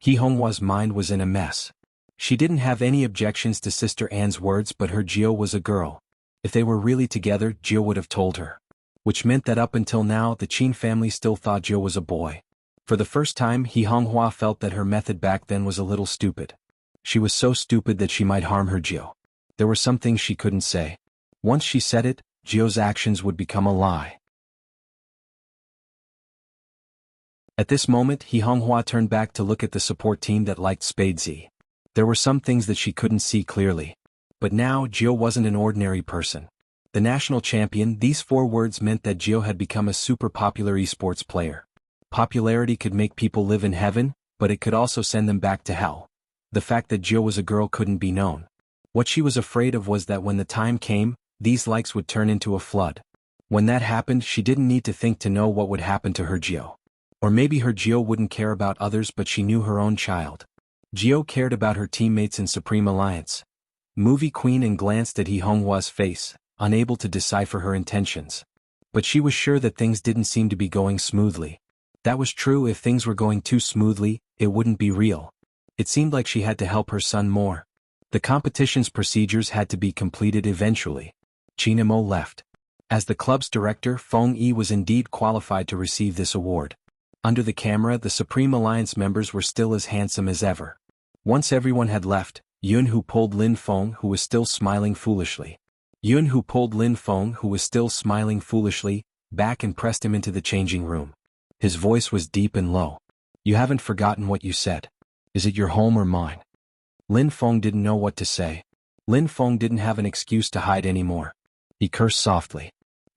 He Honghwa's mind was in a mess. She didn't have any objections to Sister Anne's words, but her Jill was a girl. If they were really together, Jill would have told her. Which meant that up until now, the Qin family still thought Jill was a boy. For the first time, He Honghua felt that her method back then was a little stupid. She was so stupid that she might harm her Jill. There were some things she couldn't say. Once she said it, Jill's actions would become a lie. At this moment, He Honghua turned back to look at the support team that liked Spadesy. There were some things that she couldn't see clearly. But now, Jill wasn't an ordinary person. The national champion, these 4 words meant that Jill had become a super popular esports player. Popularity could make people live in heaven, but it could also send them back to hell. The fact that Jill was a girl couldn't be known. What she was afraid of was that when the time came, these likes would turn into a flood. When that happened, she didn't need to think to know what would happen to her Jill. Or maybe her Jill wouldn't care about others, but she knew her own child. Jill cared about her teammates in Supreme Alliance. Movie Queen and glanced at He Honghua's face, unable to decipher her intentions. But she was sure that things didn't seem to be going smoothly. That was true. If things were going too smoothly, it wouldn't be real. It seemed like she had to help her son more. The competition's procedures had to be completed eventually. Qin Mo left. As the club's director, Feng Yi was indeed qualified to receive this award. Under the camera, the Supreme Alliance members were still as handsome as ever. Once everyone had left, Yunhu pulled Lin Feng, who was still smiling foolishly. Back and pressed him into the changing room. His voice was deep and low. "You haven't forgotten what you said. Is it your home or mine?" Lin Feng didn't know what to say. Lin Feng didn't have an excuse to hide anymore. He cursed softly.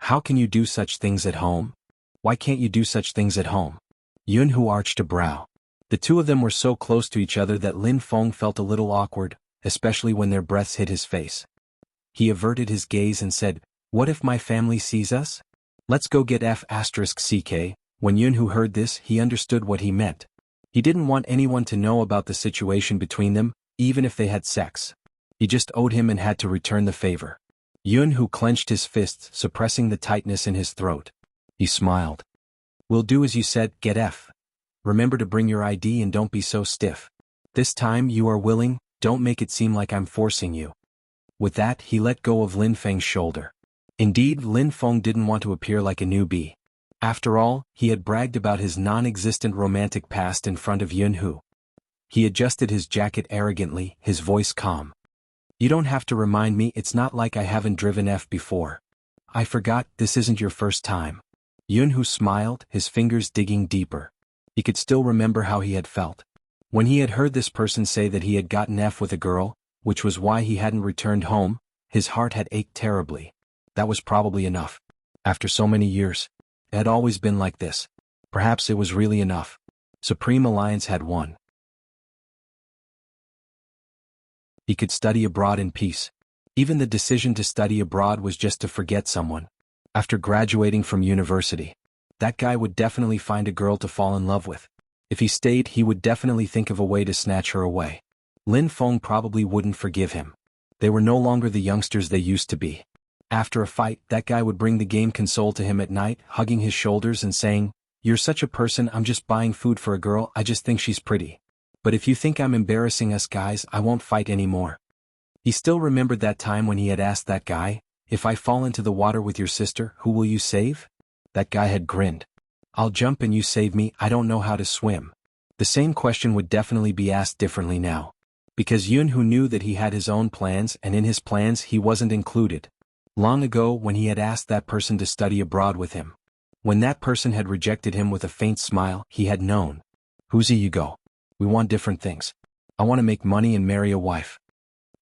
"How can you do such things at home? Why can't you do such things at home?" Yunhu arched a brow. The two of them were so close to each other that Lin Feng felt a little awkward, especially when their breaths hit his face. He averted his gaze and said, "What if my family sees us? Let's go get F***CK. When Yunhu heard this, he understood what he meant. He didn't want anyone to know about the situation between them, even if they had sex. He just owed him and had to return the favor. Yunhu clenched his fists, suppressing the tightness in his throat. He smiled. "We'll do as you said, get F. Remember to bring your ID and don't be so stiff. This time you are willing, don't make it seem like I'm forcing you." With that, he let go of Lin Feng's shoulder. Indeed, Lin Feng didn't want to appear like a newbie. After all, he had bragged about his non-existent romantic past in front of Yunhu. He adjusted his jacket arrogantly, his voice calm. "You don't have to remind me, it's not like I haven't driven F before. I forgot, this isn't your first time." Yunhu smiled, his fingers digging deeper. He could still remember how he had felt. When he had heard this person say that he had gotten F with a girl, which was why he hadn't returned home, his heart had ached terribly. That was probably enough. After so many years. It had always been like this. Perhaps it was really enough. Supreme Alliance had won. He could study abroad in peace. Even the decision to study abroad was just to forget someone. After graduating from university, that guy would definitely find a girl to fall in love with. If he stayed, he would definitely think of a way to snatch her away. Lin Feng probably wouldn't forgive him. They were no longer the youngsters they used to be. After a fight, that guy would bring the game console to him at night, hugging his shoulders and saying, "You're such a person, I'm just buying food for a girl, I just think she's pretty. But if you think I'm embarrassing us guys, I won't fight anymore." He still remembered that time when he had asked that guy, "If I fall into the water with your sister, who will you save?" That guy had grinned. "I'll jump and you save me, I don't know how to swim." The same question would definitely be asked differently now. Because Yunhu knew that he had his own plans, and in his plans he wasn't included. Long ago, when he had asked that person to study abroad with him. When that person had rejected him with a faint smile, he had known. "Wuxia, you go. We want different things. I want to make money and marry a wife.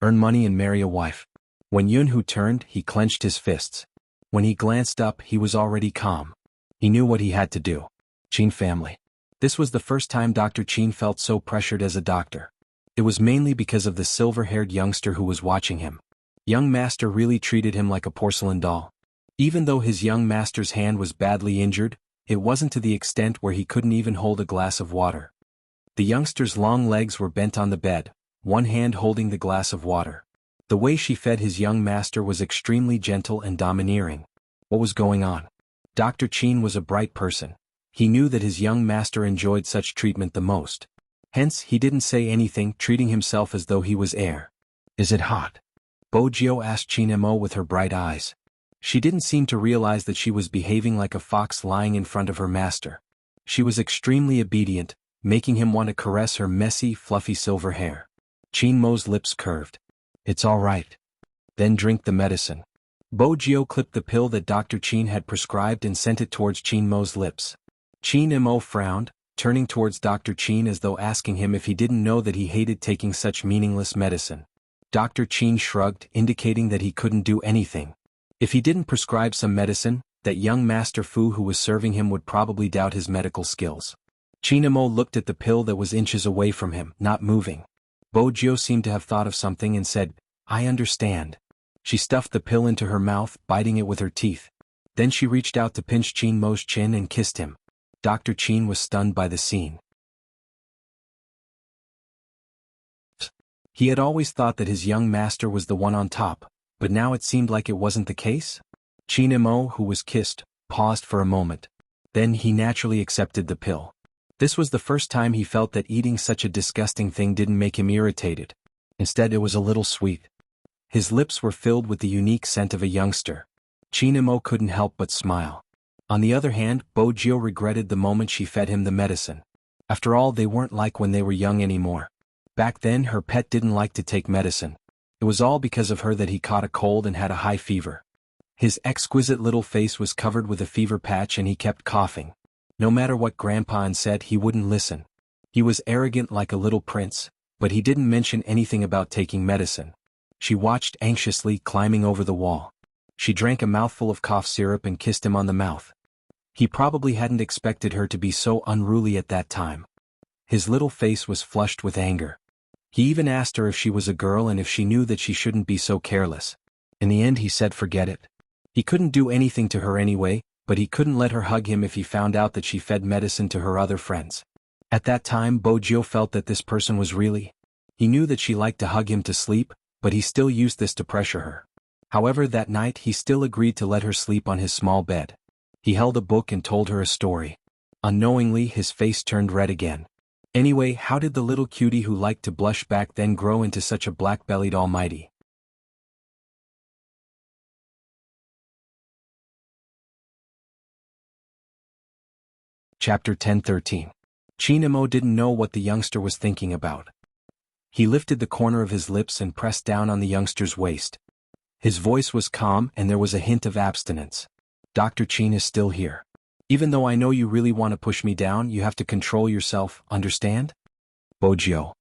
Earn money and marry a wife." When Yunhu turned, he clenched his fists. When he glanced up, he was already calm. He knew what he had to do. Qin family. This was the first time Dr. Qin felt so pressured as a doctor. It was mainly because of the silver-haired youngster who was watching him. Young master really treated him like a porcelain doll. Even though his young master's hand was badly injured, it wasn't to the extent where he couldn't even hold a glass of water. The youngster's long legs were bent on the bed, one hand holding the glass of water. The way she fed his young master was extremely gentle and domineering. What was going on? Dr. Qin was a bright person. He knew that his young master enjoyed such treatment the most. Hence, he didn't say anything, treating himself as though he was air. Is it hot? Bojio asked Qin Mo with her bright eyes. She didn't seem to realize that she was behaving like a fox lying in front of her master. She was extremely obedient, making him want to caress her messy, fluffy silver hair. Qin Mo's lips curved. It's all right. Then drink the medicine. Bojio clipped the pill that Dr. Qin had prescribed and sent it towards Qin Mo's lips. Qin Mo frowned, turning towards Dr. Qin as though asking him if he didn't know that he hated taking such meaningless medicine. Dr. Qin shrugged, indicating that he couldn't do anything. If he didn't prescribe some medicine, that young Master Fu who was serving him would probably doubt his medical skills. Qin Mo looked at the pill that was inches away from him, not moving. Bojio seemed to have thought of something and said, I understand. She stuffed the pill into her mouth, biting it with her teeth. Then she reached out to pinch Qin Mo's chin and kissed him. Dr. Qin was stunned by the scene. He had always thought that his young master was the one on top, but now it seemed like it wasn't the case. Qin Mo, who was kissed, paused for a moment. Then he naturally accepted the pill. This was the first time he felt that eating such a disgusting thing didn't make him irritated. Instead, it was a little sweet. His lips were filled with the unique scent of a youngster. Qin Mo couldn't help but smile. On the other hand, Bojio regretted the moment she fed him the medicine. After all, they weren't like when they were young anymore. Back then, her pet didn't like to take medicine. It was all because of her that he caught a cold and had a high fever. His exquisite little face was covered with a fever patch and he kept coughing. No matter what Grandpa said, he wouldn't listen. He was arrogant like a little prince, but he didn't mention anything about taking medicine. She watched anxiously, climbing over the wall. She drank a mouthful of cough syrup and kissed him on the mouth. He probably hadn't expected her to be so unruly at that time. His little face was flushed with anger. He even asked her if she was a girl and if she knew that she shouldn't be so careless. In the end, he said forget it. He couldn't do anything to her anyway, but he couldn't let her hug him if he found out that she fed medicine to her other friends. At that time, Bojio felt that this person was really. He knew that she liked to hug him to sleep, but he still used this to pressure her. However, that night he still agreed to let her sleep on his small bed. He held a book and told her a story. Unknowingly, his face turned red again. Anyway, how did the little cutie who liked to blush back then grow into such a black-bellied almighty? Chapter 10:13. Qin Mo didn't know what the youngster was thinking about. He lifted the corner of his lips and pressed down on the youngster's waist. His voice was calm and there was a hint of abstinence. Dr. Qin is still here. Even though I know you really want to push me down, you have to control yourself, understand? Bojio.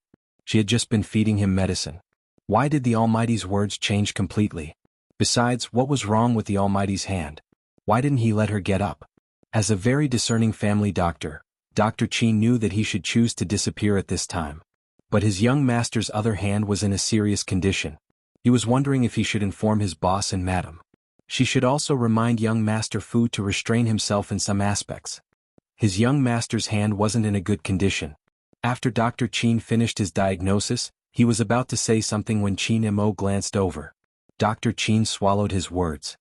She had just been feeding him medicine. Why did the Almighty's words change completely? Besides, what was wrong with the Almighty's hand? Why didn't he let her get up? As a very discerning family doctor, Dr. Qin knew that he should choose to disappear at this time. But his young master's other hand was in a serious condition. He was wondering if he should inform his boss and madam. She should also remind young Master Fu to restrain himself in some aspects. His young master's hand wasn't in a good condition. After Dr. Qin finished his diagnosis, he was about to say something when Qin Mo glanced over. Dr. Qin swallowed his words.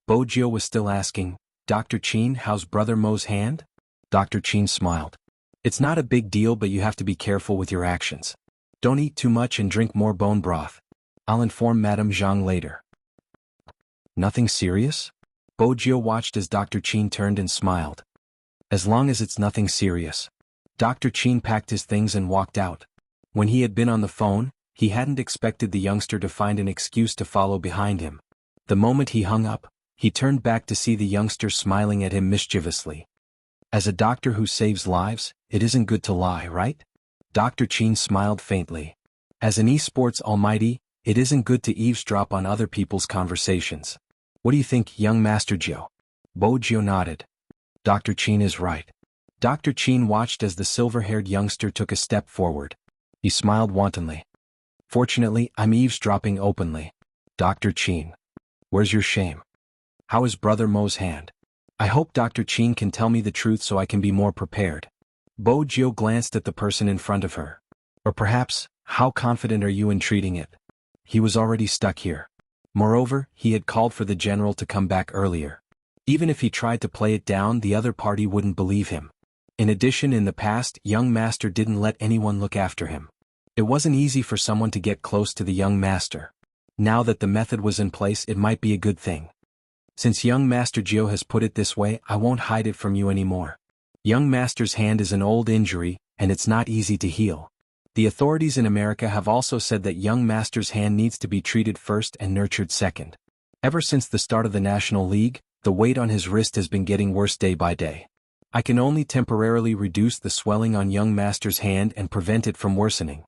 Bojio was still asking, Dr. Qin, how's Brother Mo's hand? Dr. Qin smiled. It's not a big deal, but you have to be careful with your actions. Don't eat too much and drink more bone broth. I'll inform Madame Zhang later. Nothing serious? Bojio watched as Dr. Qin turned and smiled. As long as it's nothing serious. Dr. Qin packed his things and walked out. When he had been on the phone, he hadn't expected the youngster to find an excuse to follow behind him. The moment he hung up, he turned back to see the youngster smiling at him mischievously. As a doctor who saves lives, it isn't good to lie, right? Dr. Qin smiled faintly. As an esports almighty, it isn't good to eavesdrop on other people's conversations. What do you think, young Master Jiu? Bojio nodded. Dr. Qin is right. Dr. Qin watched as the silver-haired youngster took a step forward. He smiled wantonly. Fortunately, I'm eavesdropping openly. Dr. Qin. Where's your shame? How is Brother Mo's hand? I hope Dr. Qin can tell me the truth so I can be more prepared. Bo Jiu glanced at the person in front of her. Or perhaps, how confident are you in treating it? He was already stuck here. Moreover, he had called for the general to come back earlier. Even if he tried to play it down, the other party wouldn't believe him. In addition, in the past, young master didn't let anyone look after him. It wasn't easy for someone to get close to the young master. Now that the method was in place, it might be a good thing. Since young master Jiu has put it this way, I won't hide it from you anymore. Young master's hand is an old injury, and it's not easy to heal. The authorities in America have also said that young master's hand needs to be treated first and nurtured second. Ever since the start of the National League, the weight on his wrist has been getting worse day by day. I can only temporarily reduce the swelling on young master's hand and prevent it from worsening.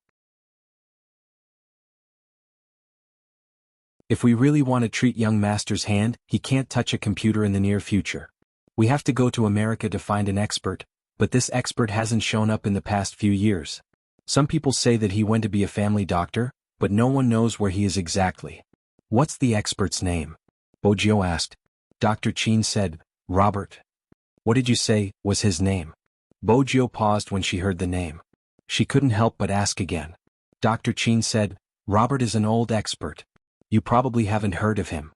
If we really want to treat young master's hand, he can't touch a computer in the near future. We have to go to America to find an expert, but this expert hasn't shown up in the past few years. Some people say that he went to be a family doctor, but no one knows where he is exactly. What's the expert's name? Bojo asked. Dr. Qin said, Robert. What did you say was his name? Bojo paused when she heard the name. She couldn't help but ask again. Dr. Qin said, Robert is an old expert. You probably haven't heard of him.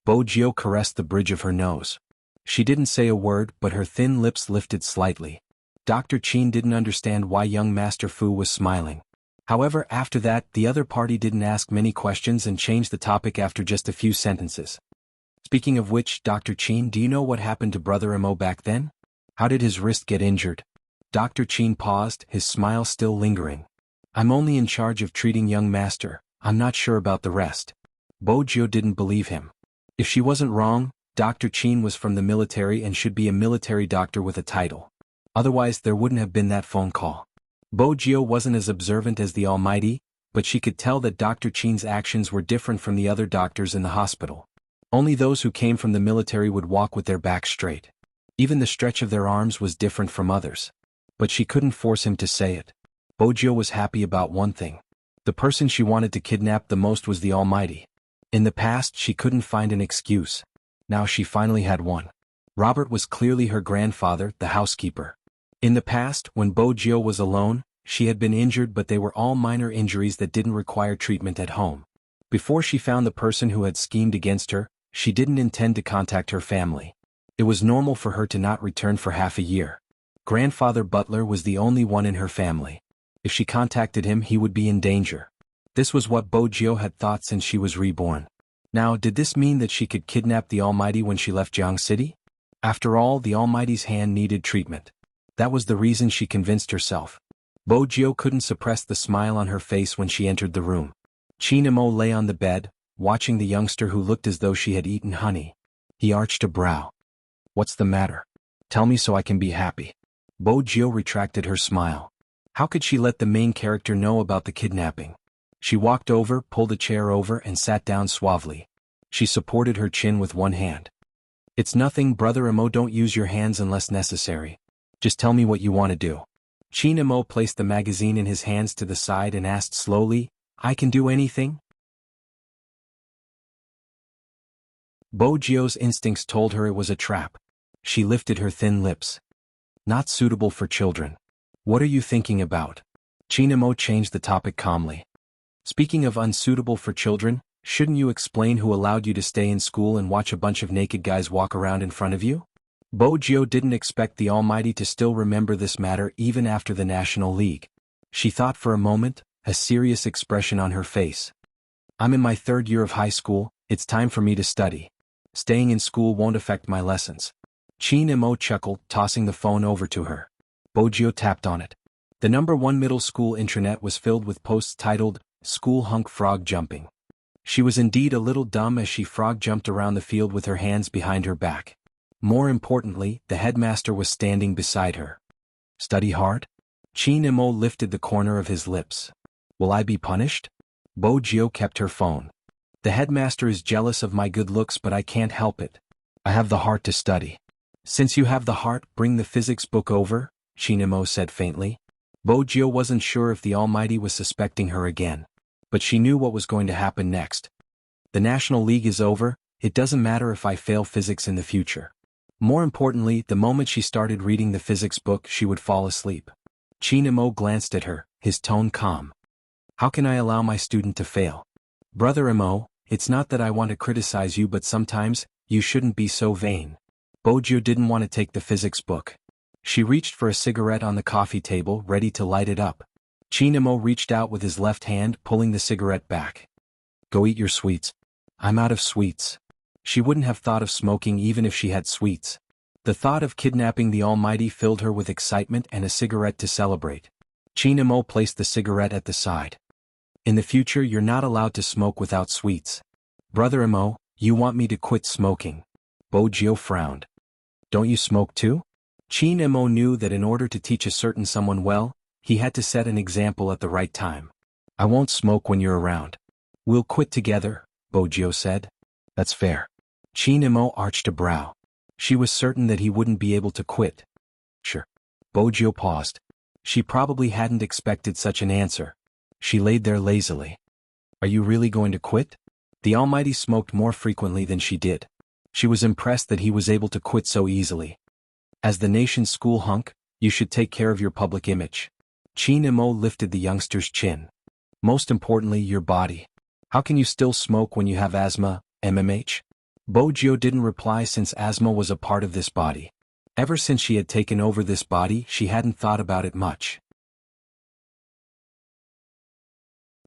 Bojo caressed the bridge of her nose. She didn't say a word, but her thin lips lifted slightly. Dr. Qin didn't understand why young Master Fu was smiling. However, after that, the other party didn't ask many questions and changed the topic after just a few sentences. Speaking of which, Dr. Qin, do you know what happened to Brother Mo back then? How did his wrist get injured? Dr. Qin paused, his smile still lingering. I'm only in charge of treating young master, I'm not sure about the rest. Bojo didn't believe him. If she wasn't wrong, Dr. Qin was from the military and should be a military doctor with a title. Otherwise there wouldn't have been that phone call. Bojo wasn't as observant as the Almighty, but she could tell that Dr. Qin's actions were different from the other doctors in the hospital. Only those who came from the military would walk with their backs straight. Even the stretch of their arms was different from others. But she couldn't force him to say it. Bojo was happy about one thing. The person she wanted to kidnap the most was the Almighty. In the past she couldn't find an excuse. Now she finally had one. Robert was clearly her grandfather, the housekeeper. In the past, when Bojo was alone, she had been injured, but they were all minor injuries that didn't require treatment at home. Before she found the person who had schemed against her, she didn't intend to contact her family. It was normal for her to not return for half a year. Grandfather Butler was the only one in her family. If she contacted him, he would be in danger. This was what Bojo had thought since she was reborn. Now, did this mean that she could kidnap the Almighty when she left Jianghu City? After all, the Almighty's hand needed treatment. That was the reason she convinced herself. Bojo couldn't suppress the smile on her face when she entered the room. Chinamo lay on the bed, watching the youngster who looked as though she had eaten honey. He arched a brow. What's the matter? Tell me so I can be happy. Bojo retracted her smile. How could she let the main character know about the kidnapping? She walked over, pulled a chair over, and sat down suavely. She supported her chin with one hand. It's nothing, Brother Imo, don't use your hands unless necessary. Just tell me what you want to do. Chin Imo placed the magazine in his hands to the side and asked slowly, I can do anything? Bojo's instincts told her it was a trap. She lifted her thin lips. Not suitable for children. What are you thinking about? Chin Imo changed the topic calmly. Speaking of unsuitable for children, shouldn't you explain who allowed you to stay in school and watch a bunch of naked guys walk around in front of you? Bojo didn't expect the Almighty to still remember this matter even after the National League. She thought for a moment, a serious expression on her face. I'm in my 3rd year of high school, it's time for me to study. Staying in school won't affect my lessons. Chin Imo chuckled, tossing the phone over to her. Bojo tapped on it. The #1 middle school intranet was filled with posts titled, School Hunk Frog Jumping. She was indeed a little dumb as she frog jumped around the field with her hands behind her back. More importantly, the headmaster was standing beside her. Study hard? Chin Imo lifted the corner of his lips. Will I be punished? Bojo kept her phone. The headmaster is jealous of my good looks, but I can't help it. I have the heart to study. Since you have the heart, bring the physics book over, Chin Imo said faintly. Bojo wasn't sure if the Almighty was suspecting her again. But she knew what was going to happen next. The National League is over, it doesn't matter if I fail physics in the future. More importantly, the moment she started reading the physics book, she would fall asleep. Qin Imo glanced at her, his tone calm. How can I allow my student to fail? Brother Imo, it's not that I want to criticize you, but sometimes, you shouldn't be so vain. Bojo didn't want to take the physics book. She reached for a cigarette on the coffee table, ready to light it up. Qin Imo reached out with his left hand, pulling the cigarette back. Go eat your sweets. I'm out of sweets. She wouldn't have thought of smoking even if she had sweets. The thought of kidnapping the Almighty filled her with excitement and a cigarette to celebrate. Qin Imo placed the cigarette at the side. In the future, you're not allowed to smoke without sweets. Brother Imo, you want me to quit smoking? Bojo frowned. Don't you smoke too? Qin Imo knew that in order to teach a certain someone well, he had to set an example at the right time. I won't smoke when you're around. We'll quit together, Bojo said. That's fair. Qin Imo arched a brow. She was certain that he wouldn't be able to quit. Sure. Bojo paused. She probably hadn't expected such an answer. She laid there lazily. Are you really going to quit? The Almighty smoked more frequently than she did. She was impressed that he was able to quit so easily. As the nation's school hunk, you should take care of your public image. Qin Imo lifted the youngster's chin. Most importantly, your body. How can you still smoke when you have asthma, MMH? Bojo didn't reply since asthma was a part of this body. Ever since she had taken over this body, she hadn't thought about it much.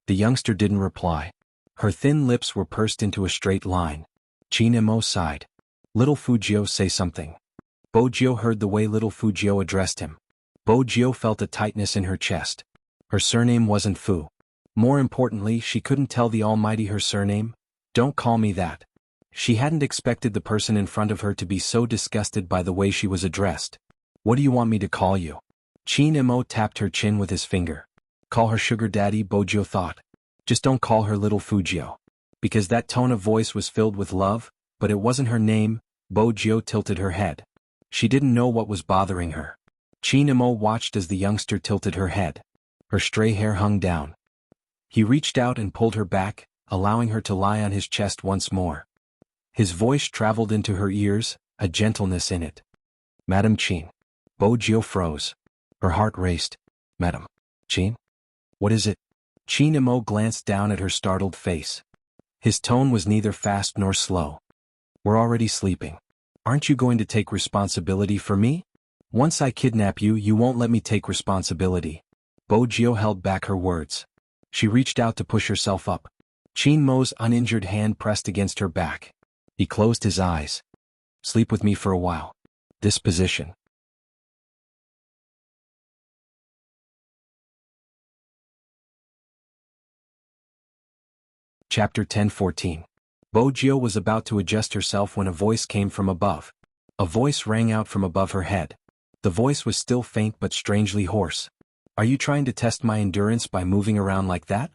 The youngster didn't reply. Her thin lips were pursed into a straight line. Qin Imo sighed. Little Fujio, say something. Bojo heard the way little Fujio addressed him. Bojo felt a tightness in her chest. Her surname wasn't Fu. More importantly, she couldn't tell the Almighty her surname. Don't call me that. She hadn't expected the person in front of her to be so disgusted by the way she was addressed. What do you want me to call you? Qin Imo tapped her chin with his finger. Call her sugar daddy, Bojo thought. Just don't call her little Fujio. Because that tone of voice was filled with love, but it wasn't her name. Bojo tilted her head. She didn't know what was bothering her. Qin Imo watched as the youngster tilted her head. Her stray hair hung down. He reached out and pulled her back, allowing her to lie on his chest once more. His voice traveled into her ears, a gentleness in it. Madam Qin. Bojo froze. Her heart raced. Madam Qin? What is it? Qin Imo glanced down at her startled face. His tone was neither fast nor slow. We're already sleeping. Aren't you going to take responsibility for me? Once I kidnap you, you won't let me take responsibility. Bojo held back her words. She reached out to push herself up. Qin Mo's uninjured hand pressed against her back. He closed his eyes. Sleep with me for a while. This position. Chapter 10:14. Bojo was about to adjust herself when a voice came from above. A voice rang out from above her head. The voice was still faint but strangely hoarse. Are you trying to test my endurance by moving around like that?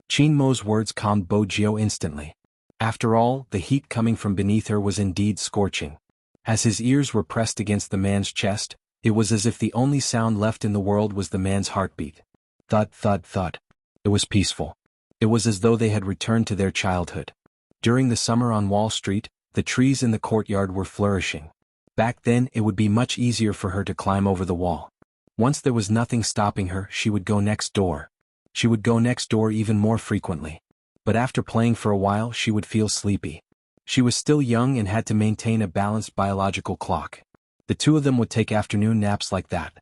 Qin Mo's words calmed Bojo instantly. After all, the heat coming from beneath her was indeed scorching. As his ears were pressed against the man's chest, it was as if the only sound left in the world was the man's heartbeat. Thud, thud, thud. It was peaceful. It was as though they had returned to their childhood. During the summer on Wall Street, the trees in the courtyard were flourishing. Back then, it would be much easier for her to climb over the wall. Once there was nothing stopping her, she would go next door. She would go next door even more frequently. But after playing for a while, she would feel sleepy. She was still young and had to maintain a balanced biological clock. The two of them would take afternoon naps like that.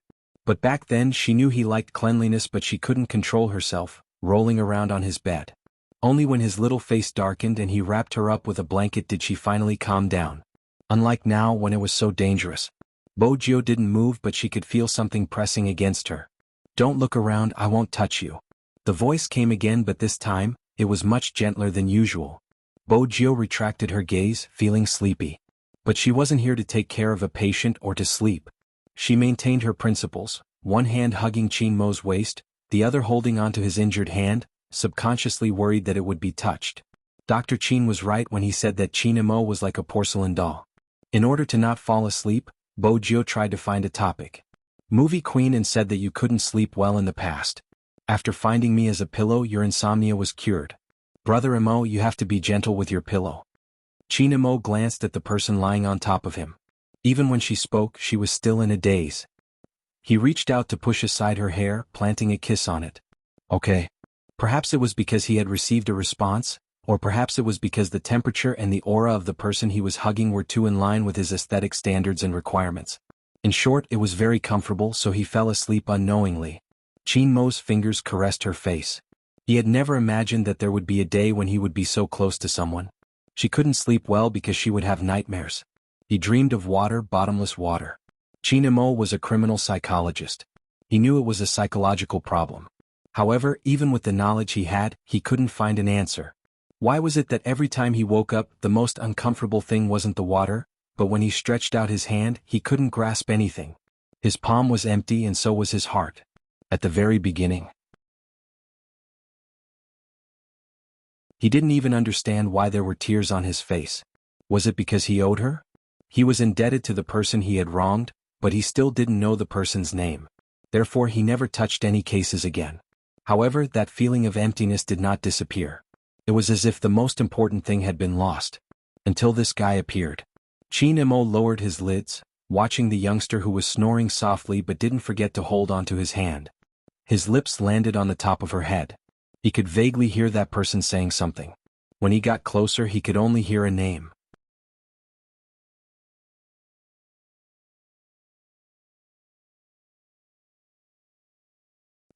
But back then, she knew he liked cleanliness, but she couldn't control herself, rolling around on his bed. Only when his little face darkened and he wrapped her up with a blanket did she finally calm down. Unlike now when it was so dangerous. Bojo didn't move, but she could feel something pressing against her. Don't look around, I won't touch you. The voice came again, but this time, it was much gentler than usual. Bojo retracted her gaze, feeling sleepy. But she wasn't here to take care of a patient or to sleep. She maintained her principles, one hand hugging Qin Mo's waist, the other holding onto his injured hand, subconsciously worried that it would be touched. Dr. Qin was right when he said that Qin Imo was like a porcelain doll. In order to not fall asleep, Bojo tried to find a topic. Movie queen and said that you couldn't sleep well in the past. After finding me as a pillow, your insomnia was cured. Brother Imo, you have to be gentle with your pillow. Qin Imo glanced at the person lying on top of him. Even when she spoke, she was still in a daze. He reached out to push aside her hair, planting a kiss on it. Okay. Perhaps it was because he had received a response, or perhaps it was because the temperature and the aura of the person he was hugging were too in line with his aesthetic standards and requirements. In short, it was very comfortable, so he fell asleep unknowingly. Qin Mo's fingers caressed her face. He had never imagined that there would be a day when he would be so close to someone. She couldn't sleep well because she would have nightmares. He dreamed of water, bottomless water. Qin Mo was a criminal psychologist. He knew it was a psychological problem. However, even with the knowledge he had, he couldn't find an answer. Why was it that every time he woke up, the most uncomfortable thing wasn't the water, but when he stretched out his hand, he couldn't grasp anything? His palm was empty and so was his heart. At the very beginning, he didn't even understand why there were tears on his face. Was it because he owed her? He was indebted to the person he had wronged, but he still didn't know the person's name. Therefore he never touched any cases again. However, that feeling of emptiness did not disappear. It was as if the most important thing had been lost. Until this guy appeared. Qin Mo lowered his lids, watching the youngster who was snoring softly but didn't forget to hold onto his hand. His lips landed on the top of her head. He could vaguely hear that person saying something. When he got closer, he could only hear a name.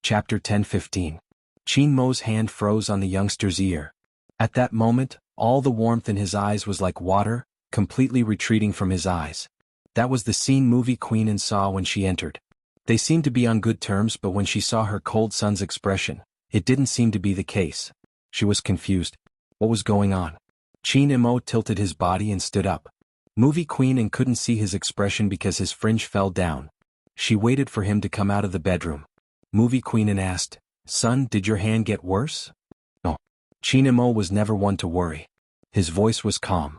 Chapter 10-15. Qin Mo's hand froze on the youngster's ear. At that moment, all the warmth in his eyes was like water, completely retreating from his eyes. That was the scene movie queen saw when she entered. They seemed to be on good terms, but when she saw her cold son's expression, it didn't seem to be the case. She was confused. What was going on? Qin Mo tilted his body and stood up. Movie queen couldn't see his expression because his fringe fell down. She waited for him to come out of the bedroom. Movie queen asked, "Son, did your hand get worse?" No. Qin Mo was never one to worry. His voice was calm.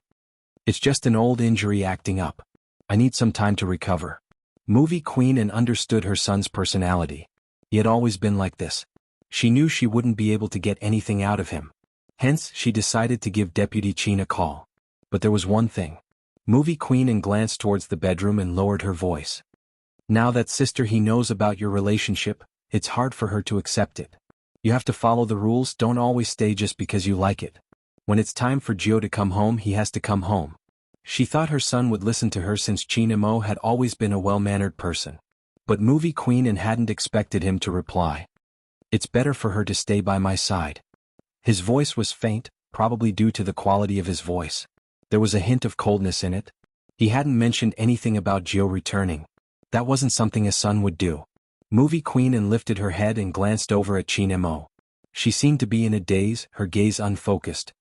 "It's just an old injury acting up. I need some time to recover." Movie queen understood her son's personality. He had always been like this. She knew she wouldn't be able to get anything out of him. Hence, she decided to give Deputy Qin a call. But there was one thing. Movie queen glanced towards the bedroom and lowered her voice. "Now that sister he knows about your relationship, it's hard for her to accept it. You have to follow the rules, don't always stay just because you like it. When it's time for Gio to come home, he has to come home." She thought her son would listen to her since Qin Mo had always been a well-mannered person. But Movie queen hadn't expected him to reply. "It's better for her to stay by my side." His voice was faint, probably due to the quality of his voice. There was a hint of coldness in it. He hadn't mentioned anything about Gio returning. That wasn't something a son would do. Movie queen lifted her head and glanced over at Qin Mo. She seemed to be in a daze, her gaze unfocused.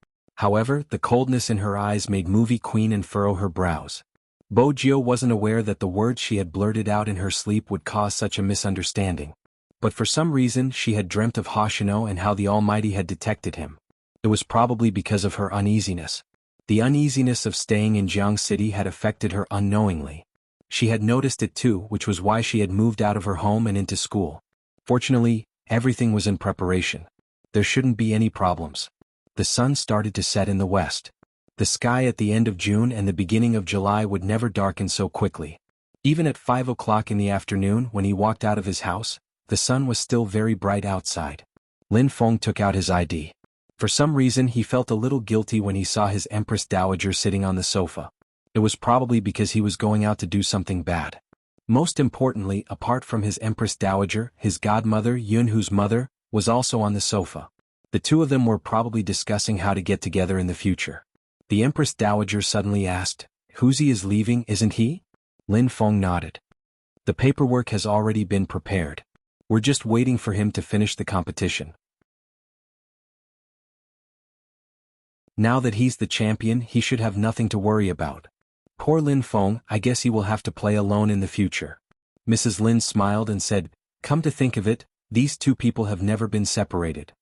However, the coldness in her eyes made Movie queen furrow her brows. Bo Gio wasn't aware that the words she had blurted out in her sleep would cause such a misunderstanding. But for some reason she had dreamt of Hoshino and how the Almighty had detected him. It was probably because of her uneasiness. The uneasiness of staying in Jianghu City had affected her unknowingly. She had noticed it too, which was why she had moved out of her home and into school. Fortunately, everything was in preparation. There shouldn't be any problems. The sun started to set in the west. The sky at the end of June and the beginning of July would never darken so quickly. Even at 5 o'clock in the afternoon when he walked out of his house, the sun was still very bright outside. Lin Feng took out his ID. For some reason he felt a little guilty when he saw his Empress Dowager sitting on the sofa. It was probably because he was going out to do something bad. Most importantly, apart from his Empress Dowager, his godmother Yunhu's mother was also on the sofa. The two of them were probably discussing how to get together in the future. The Empress Dowager suddenly asked, "Huzi is leaving, isn't he?" Lin Feng nodded. "The paperwork has already been prepared. We're just waiting for him to finish the competition. Now that he's the champion, he should have nothing to worry about. Poor Lin Feng, I guess he will have to play alone in the future." Mrs. Lin smiled and said, "Come to think of it, these two people have never been separated.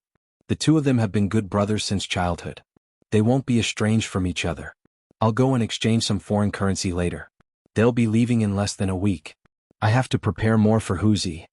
The two of them have been good brothers since childhood. They won't be estranged from each other. I'll go and exchange some foreign currency later. They'll be leaving in less than a week. I have to prepare more for Huzi."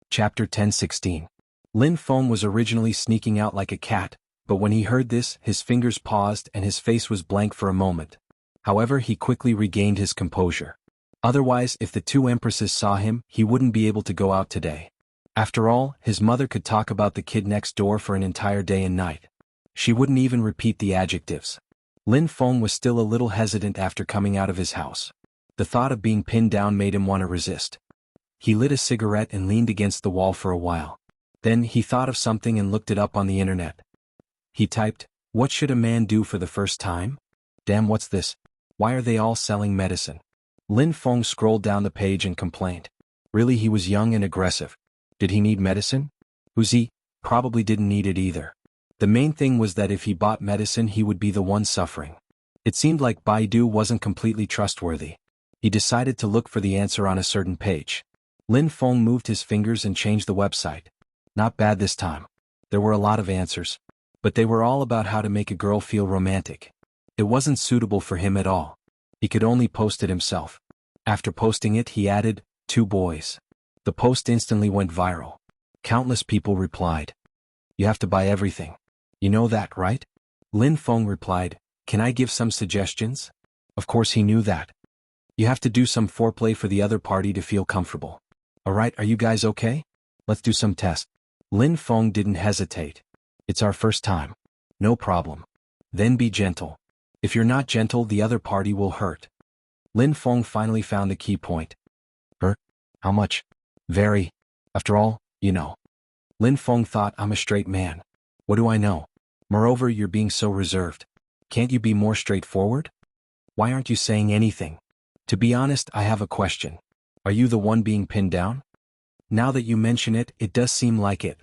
Chapter 10:16. Lin Feng was originally sneaking out like a cat, but when he heard this, his fingers paused and his face was blank for a moment. However, he quickly regained his composure. Otherwise, if the two empresses saw him, he wouldn't be able to go out today. After all, his mother could talk about the kid next door for an entire day and night. She wouldn't even repeat the adjectives. Lin Feng was still a little hesitant after coming out of his house. The thought of being pinned down made him want to resist. He lit a cigarette and leaned against the wall for a while. Then he thought of something and looked it up on the internet. He typed, "What should a man do for the first time? Damn, what's this? Why are they all selling medicine?" Lin Feng scrolled down the page and complained. Really, he was young and aggressive. Did he need medicine? Wuxia probably didn't need it either. The main thing was that if he bought medicine he would be the one suffering. It seemed like Baidu wasn't completely trustworthy. He decided to look for the answer on a certain page. Lin Feng moved his fingers and changed the website. Not bad this time. There were a lot of answers. But they were all about how to make a girl feel romantic. It wasn't suitable for him at all. He could only post it himself. After posting it he added, 2 boys. The post instantly went viral. Countless people replied. You have to buy everything. You know that, right? Lin Feng replied, can I give some suggestions? Of course he knew that. You have to do some foreplay for the other party to feel comfortable. Alright, are you guys okay? Let's do some tests. Lin Feng didn't hesitate. It's our first time. No problem. Then be gentle. If you're not gentle, the other party will hurt. Lin Feng finally found the key point. Hurt? How much? Very. After all, you know. Lin Feng thought, I'm a straight man. What do I know? Moreover, you're being so reserved. Can't you be more straightforward? Why aren't you saying anything? To be honest, I have a question. Are you the one being pinned down? Now that you mention it, it does seem like it.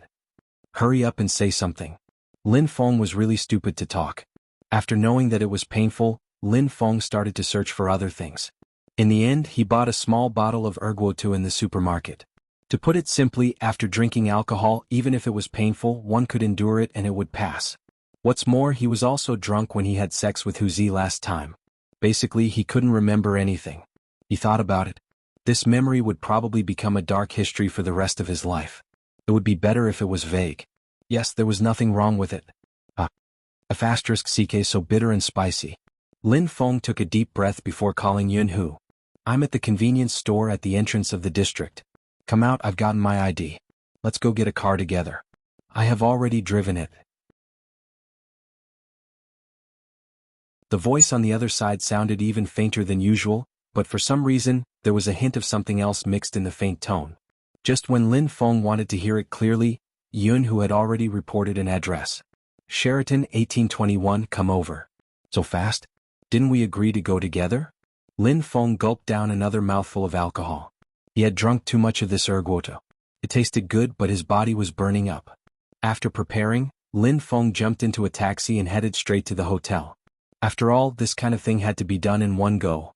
Hurry up and say something. Lin Feng was really stupid to talk. After knowing that it was painful, Lin Feng started to search for other things. In the end, he bought a small bottle of ergotu in the supermarket. To put it simply, after drinking alcohol, even if it was painful, one could endure it and it would pass. What's more, he was also drunk when he had sex with Wuxia last time. Basically, he couldn't remember anything. He thought about it. This memory would probably become a dark history for the rest of his life. It would be better if it was vague. Yes, there was nothing wrong with it. CK so bitter and spicy. Lin Feng took a deep breath before calling Jianghu. I'm at the convenience store at the entrance of the district. Come out, I've gotten my ID. Let's go get a car together. I have already driven it. The voice on the other side sounded even fainter than usual, but for some reason, there was a hint of something else mixed in the faint tone. Just when Lin Feng wanted to hear it clearly, Jianghu had already reported an address. Sheraton 1821, come over. So fast? Didn't we agree to go together? Lin Feng gulped down another mouthful of alcohol. He had drunk too much of this ergotu. It tasted good, but his body was burning up. After preparing, Lin Feng jumped into a taxi and headed straight to the hotel. After all, this kind of thing had to be done in one go.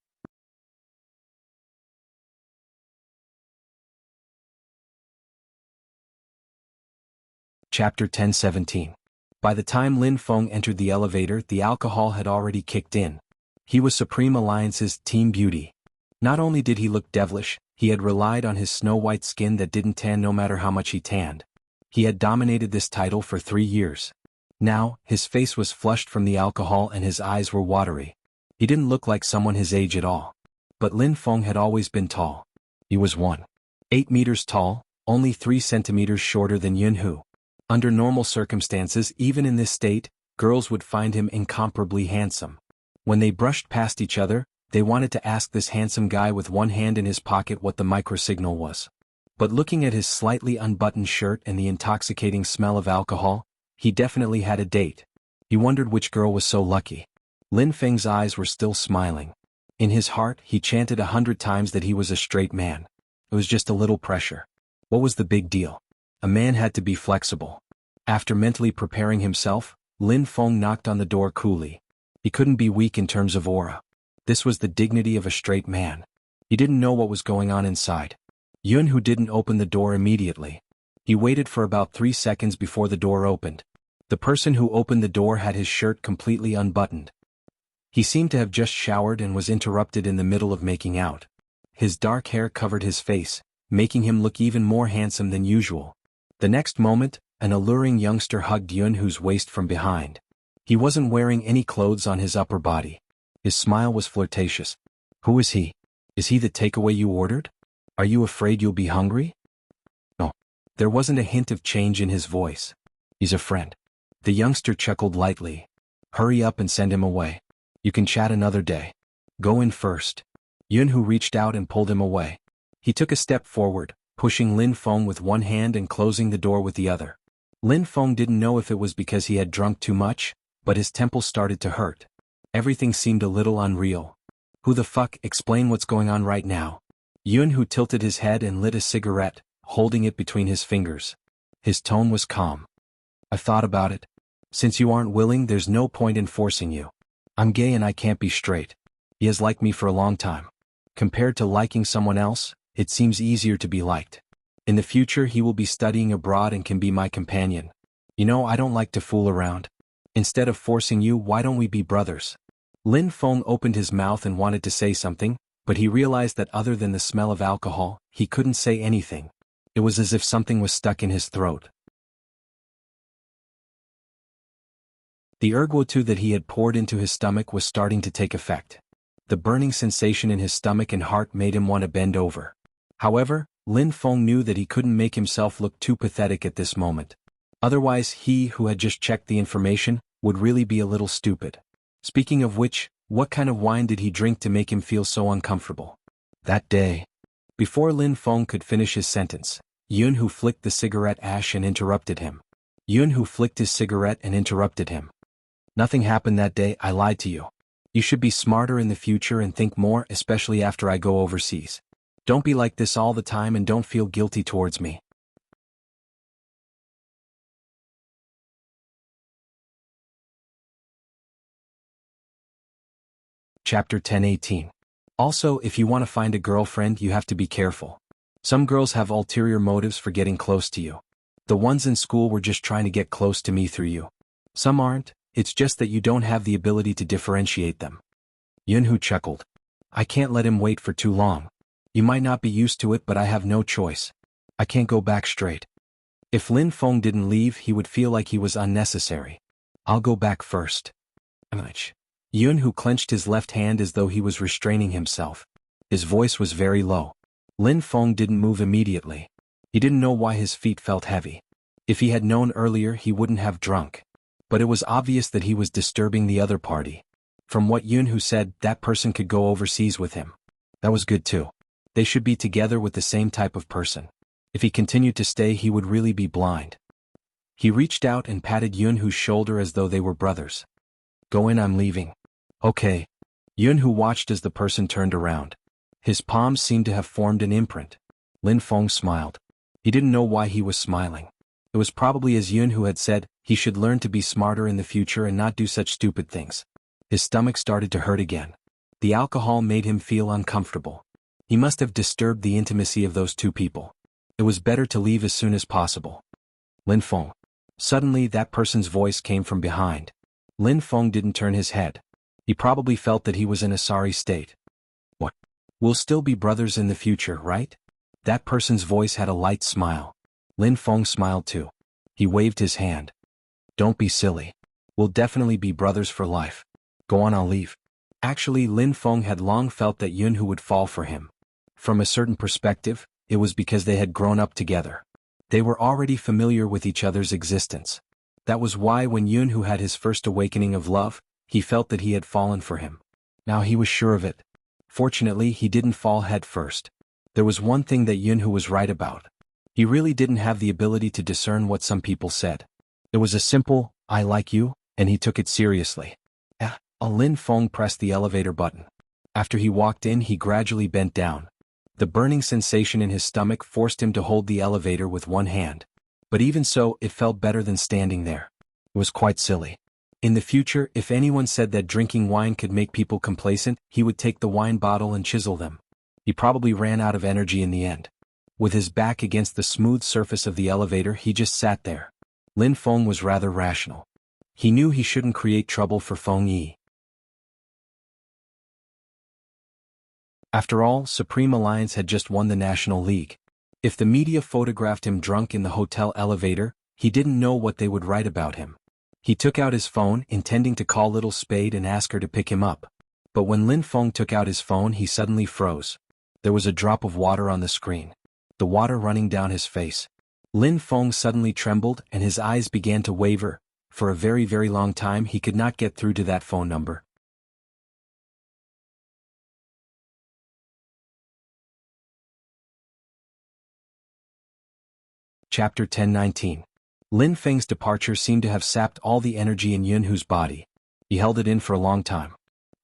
Chapter 10:17. By the time Lin Feng entered the elevator, the alcohol had already kicked in. He was Supreme Alliance's Team Beauty. Not only did he look devilish, he had relied on his snow-white skin that didn't tan no matter how much he tanned. He had dominated this title for 3 years. Now, his face was flushed from the alcohol and his eyes were watery. He didn't look like someone his age at all. But Lin Feng had always been tall. He was 1.8 meters tall, only 3 centimeters shorter than Jianghu. Under normal circumstances, even in this state, girls would find him incomparably handsome. When they brushed past each other, they wanted to ask this handsome guy with one hand in his pocket what the microsignal was. But looking at his slightly unbuttoned shirt and the intoxicating smell of alcohol, he definitely had a date. He wondered which girl was so lucky. Lin Feng's eyes were still smiling. In his heart, he chanted 100 times that he was a straight man. It was just a little pressure. What was the big deal? A man had to be flexible. After mentally preparing himself, Lin Feng knocked on the door coolly. He couldn't be weak in terms of aura. This was the dignity of a straight man. He didn't know what was going on inside. Jianghu didn't open the door immediately. He waited for about 3 seconds before the door opened. The person who opened the door had his shirt completely unbuttoned. He seemed to have just showered and was interrupted in the middle of making out. His dark hair covered his face, making him look even more handsome than usual. The next moment, an alluring youngster hugged Jianghu's waist from behind. He wasn't wearing any clothes on his upper body. His smile was flirtatious. Who is he? Is he the takeaway you ordered? Are you afraid you'll be hungry? No. There wasn't a hint of change in his voice. He's a friend. The youngster chuckled lightly. Hurry up and send him away. You can chat another day. Go in first. Jianghu reached out and pulled him away. He took a step forward, pushing Lin Feng with one hand and closing the door with the other. Lin Feng didn't know if it was because he had drunk too much, but his temples started to hurt. Everything seemed a little unreal. Who the fuck? Explain what's going on right now. Jianghu tilted his head and lit a cigarette, holding it between his fingers. His tone was calm. I've thought about it. Since you aren't willing, there's no point in forcing you. I'm gay and I can't be straight. He has liked me for a long time. Compared to liking someone else, it seems easier to be liked. In the future he will be studying abroad and can be my companion. You know, I don't like to fool around. Instead of forcing you, why don't we be brothers? Lin Feng opened his mouth and wanted to say something, but he realized that other than the smell of alcohol, he couldn't say anything. It was as if something was stuck in his throat. The ergotu that he had poured into his stomach was starting to take effect. The burning sensation in his stomach and heart made him want to bend over. However, Lin Feng knew that he couldn't make himself look too pathetic at this moment. Otherwise he, who had just checked the information, would really be a little stupid. Speaking of which, what kind of wine did he drink to make him feel so uncomfortable? That day. Before Lin Feng could finish his sentence, Jianghu flicked the cigarette ash and interrupted him. Jianghu flicked his cigarette and interrupted him. Nothing happened that day, I lied to you. You should be smarter in the future and think more, especially after I go overseas. Don't be like this all the time and don't feel guilty towards me. Chapter 10:18. Also, if you want to find a girlfriend, you have to be careful. Some girls have ulterior motives for getting close to you. The ones in school were just trying to get close to me through you. Some aren't, it's just that you don't have the ability to differentiate them. Jianghu chuckled. I can't let him wait for too long. You might not be used to it, but I have no choice. I can't go back straight. If Lin Feng didn't leave, he would feel like he was unnecessary. I'll go back first. Jianghu clenched his left hand as though he was restraining himself. His voice was very low. Lin Feng didn't move immediately. He didn't know why his feet felt heavy. If he had known earlier, he wouldn't have drunk. But it was obvious that he was disturbing the other party. From what Jianghu said, that person could go overseas with him. That was good too. They should be together with the same type of person. If he continued to stay, he would really be blind. He reached out and patted Jianghu's shoulder as though they were brothers. Go in, I'm leaving. Okay. Jianghu watched as the person turned around. His palms seemed to have formed an imprint. Lin Feng smiled. He didn't know why he was smiling. It was probably as Jianghu had said, he should learn to be smarter in the future and not do such stupid things. His stomach started to hurt again. The alcohol made him feel uncomfortable. He must have disturbed the intimacy of those two people. It was better to leave as soon as possible. Lin Feng. Suddenly that person's voice came from behind. Lin Feng didn't turn his head. He probably felt that he was in a sorry state. What? We'll still be brothers in the future, right? That person's voice had a light smile. Lin Feng smiled too. He waved his hand. Don't be silly. We'll definitely be brothers for life. Go on, I'll leave. Actually, Lin Feng had long felt that Jianghu would fall for him. From a certain perspective, it was because they had grown up together. They were already familiar with each other's existence. That was why when Jianghu had his first awakening of love, he felt that he had fallen for him. Now he was sure of it. Fortunately, he didn't fall head first. There was one thing that Jianghu was right about. He really didn't have the ability to discern what some people said. It was a simple, I like you, and he took it seriously. Lin Feng pressed the elevator button. After he walked in, he gradually bent down. The burning sensation in his stomach forced him to hold the elevator with one hand. But even so, it felt better than standing there. It was quite silly. In the future, if anyone said that drinking wine could make people complacent, he would take the wine bottle and chisel them. He probably ran out of energy in the end. With his back against the smooth surface of the elevator, he just sat there. Lin Feng was rather rational. He knew he shouldn't create trouble for Feng Yi. After all, Supreme Alliance had just won the National League. If the media photographed him drunk in the hotel elevator, he didn't know what they would write about him. He took out his phone, intending to call Little Spade and ask her to pick him up. But when Lin Feng took out his phone, he suddenly froze. There was a drop of water on the screen. The water running down his face. Lin Feng suddenly trembled and his eyes began to waver. For a very, very long time he could not get through to that phone number. Chapter 10:19. Lin Feng's departure seemed to have sapped all the energy in Yunhu's body. He held it in for a long time.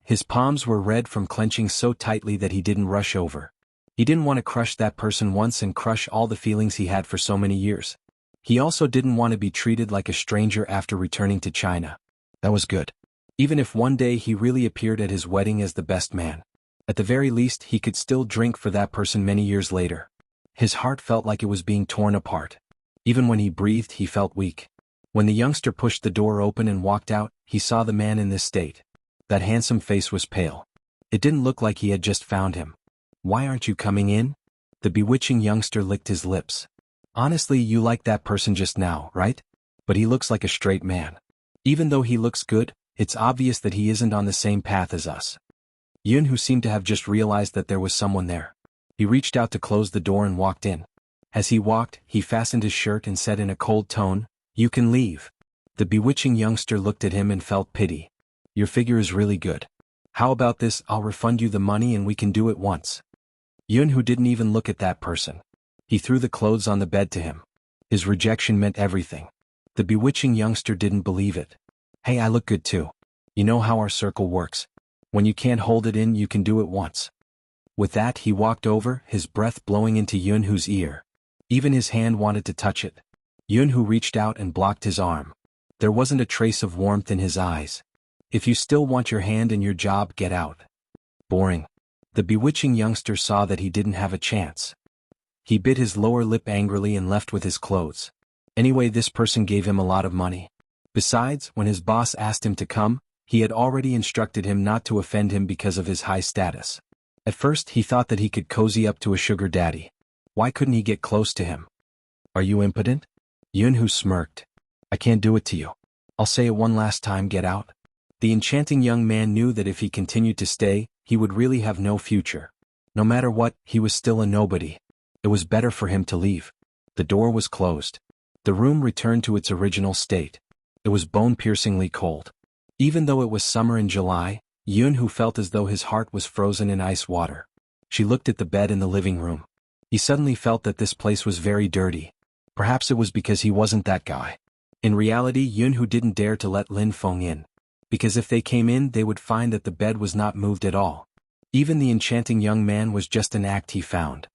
His palms were red from clenching so tightly that he didn't rush over. He didn't want to crush that person once and crush all the feelings he had for so many years. He also didn't want to be treated like a stranger after returning to China. That was good. Even if one day he really appeared at his wedding as the best man, at the very least he could still drink for that person many years later. His heart felt like it was being torn apart. Even when he breathed, he felt weak. When the youngster pushed the door open and walked out, he saw the man in this state. That handsome face was pale. It didn't look like he had just found him. "Why aren't you coming in?" The bewitching youngster licked his lips. "Honestly, you liked that person just now, right? But he looks like a straight man. Even though he looks good, it's obvious that he isn't on the same path as us." Yunhu seemed to have just realized that there was someone there. He reached out to close the door and walked in. As he walked, he fastened his shirt and said in a cold tone, "You can leave." The bewitching youngster looked at him and felt pity. "Your figure is really good. How about this? I'll refund you the money and we can do it once." Yunhu didn't even look at that person. He threw the clothes on the bed to him. His rejection meant everything. The bewitching youngster didn't believe it. "Hey, I look good too. You know how our circle works. When you can't hold it in, you can do it once." With that, he walked over, his breath blowing into Yunhu's ear. Even his hand wanted to touch it. Yunhu reached out and blocked his arm. There wasn't a trace of warmth in his eyes. "If you still want your hand and your job, get out." Boring. The bewitching youngster saw that he didn't have a chance. He bit his lower lip angrily and left with his clothes. Anyway, this person gave him a lot of money. Besides, when his boss asked him to come, he had already instructed him not to offend him because of his high status. At first, he thought that he could cozy up to a sugar daddy. Why couldn't he get close to him? "Are you impotent?" Yunhu smirked. "I can't do it to you. I'll say it one last time, get out." The enchanting young man knew that if he continued to stay, he would really have no future. No matter what, he was still a nobody. It was better for him to leave. The door was closed. The room returned to its original state. It was bone-piercingly cold. Even though it was summer in July, Yunhu felt as though his heart was frozen in ice water. She looked at the bed in the living room. He suddenly felt that this place was very dirty. Perhaps it was because he wasn't that guy. In reality, Yunhu didn't dare to let Lin Feng in. Because if they came in, they would find that the bed was not moved at all. Even the enchanting young man was just an act he found.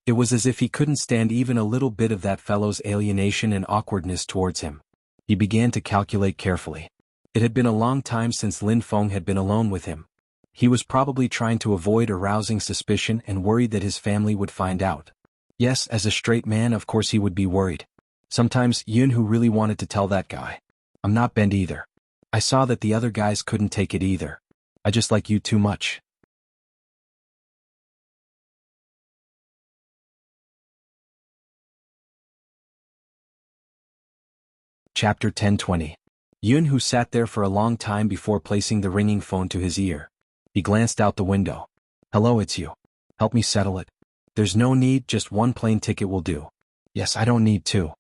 It was as if he couldn't stand even a little bit of that fellow's alienation and awkwardness towards him. He began to calculate carefully. It had been a long time since Lin Feng had been alone with him. He was probably trying to avoid arousing suspicion and worried that his family would find out. Yes, as a straight man, of course he would be worried. Sometimes Yunhu really wanted to tell that guy, "I'm not bent either. I saw that the other guys couldn't take it either. I just like you too much." Chapter 10:20. Yunhu sat there for a long time before placing the ringing phone to his ear. He glanced out the window. "Hello, it's you. Help me settle it." "There's no need, just one plane ticket will do." "Yes, I don't need two."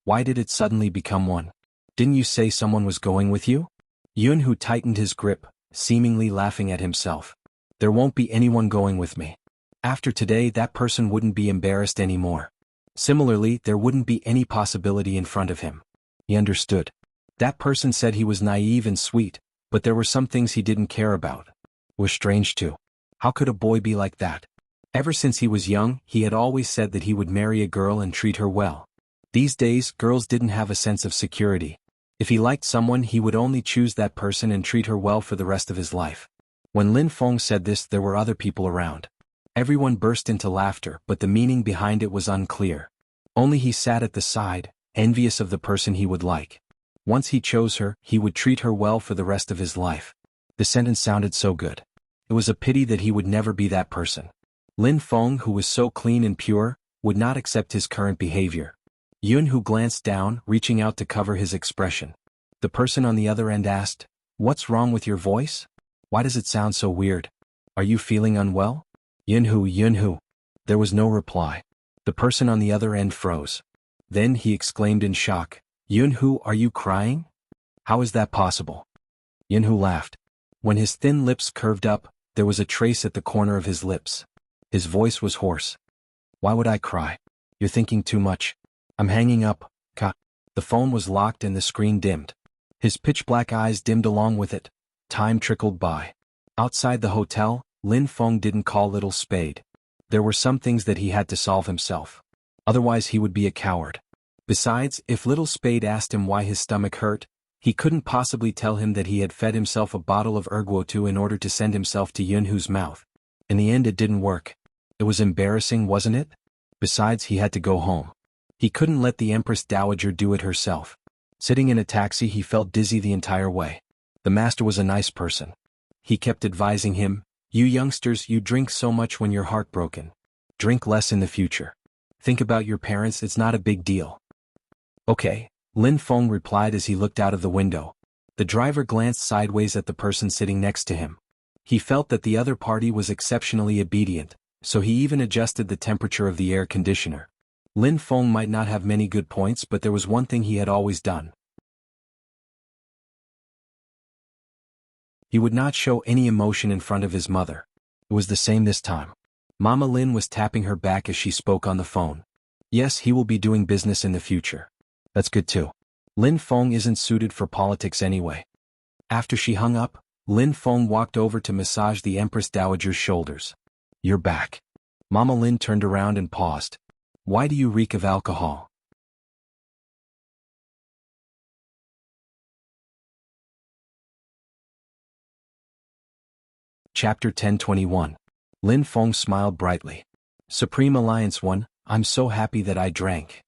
Why did it suddenly become one? "Didn't you say someone was going with you?" Yunhu tightened his grip, seemingly laughing at himself. "There won't be anyone going with me. After today, that person wouldn't be embarrassed anymore. Similarly, there wouldn't be any possibility in front of him." He understood. That person said he was naive and sweet, but there were some things he didn't care about. It was strange too. How could a boy be like that? Ever since he was young, he had always said that he would marry a girl and treat her well. These days, girls didn't have a sense of security. If he liked someone, he would only choose that person and treat her well for the rest of his life. When Lin Feng said this, there were other people around. Everyone burst into laughter, but the meaning behind it was unclear. Only he sat at the side, envious of the person he would like. Once he chose her, he would treat her well for the rest of his life. The sentence sounded so good. It was a pity that he would never be that person. Lin Feng, who was so clean and pure, would not accept his current behavior. Jianghu glanced down, reaching out to cover his expression. The person on the other end asked, "What's wrong with your voice? Why does it sound so weird? Are you feeling unwell?" Jianghu. There was no reply. The person on the other end froze. Then he exclaimed in shock, "Jianghu, are you crying? How is that possible?" Jianghu laughed. When his thin lips curved up, there was a trace at the corner of his lips. His voice was hoarse. "Why would I cry? You're thinking too much. I'm hanging up, ka." The phone was locked and the screen dimmed. His pitch-black eyes dimmed along with it. Time trickled by. Outside the hotel, Lin Feng didn't call Little Spade. There were some things that he had to solve himself. Otherwise he would be a coward. Besides, if Little Spade asked him why his stomach hurt, he couldn't possibly tell him that he had fed himself a bottle of erguotu in order to send himself to Yunhu's mouth. In the end it didn't work. It was embarrassing, wasn't it? Besides, he had to go home. He couldn't let the Empress Dowager do it herself. Sitting in a taxi, he felt dizzy the entire way. The master was a nice person. He kept advising him, "You youngsters, you drink so much when you're heartbroken. Drink less in the future. Think about your parents, it's not a big deal." "Okay," Lin Feng replied as he looked out of the window. The driver glanced sideways at the person sitting next to him. He felt that the other party was exceptionally obedient, so he even adjusted the temperature of the air conditioner. Lin Feng might not have many good points, but there was one thing he had always done. He would not show any emotion in front of his mother. It was the same this time. Mama Lin was tapping her back as she spoke on the phone. "Yes, he will be doing business in the future. That's good too. Lin Feng isn't suited for politics anyway." After she hung up, Lin Feng walked over to massage the Empress Dowager's shoulders. "You're back." Mama Lin turned around and paused. "Why do you reek of alcohol?" Chapter 1021. Lin Feng smiled brightly. "Supreme Alliance 1, I'm so happy that I drank.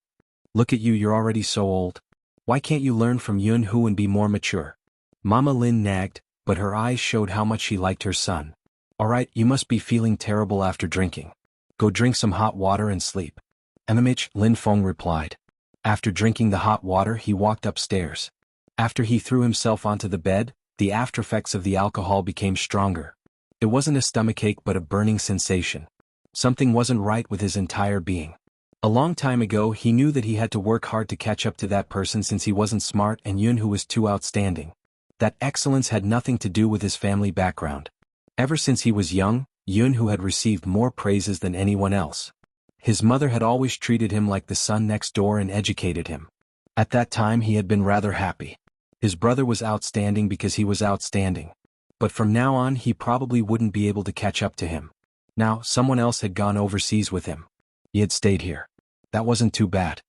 Look at you, you're already so old. Why can't you learn from Yunhu and be more mature?" Mama Lin nagged, but her eyes showed how much she liked her son. "Alright, you must be feeling terrible after drinking. Go drink some hot water and sleep." "MMH," Lin Feng replied. After drinking the hot water, he walked upstairs. After he threw himself onto the bed, the aftereffects of the alcohol became stronger. It wasn't a stomachache but a burning sensation. Something wasn't right with his entire being. A long time ago he knew that he had to work hard to catch up to that person since he wasn't smart and Yunhu was too outstanding. That excellence had nothing to do with his family background. Ever since he was young, Yunhu had received more praises than anyone else. His mother had always treated him like the son next door and educated him. At that time he had been rather happy. His brother was outstanding because he was outstanding. But from now on he probably wouldn't be able to catch up to him. Now, someone else had gone overseas with him. He had stayed here. That wasn't too bad.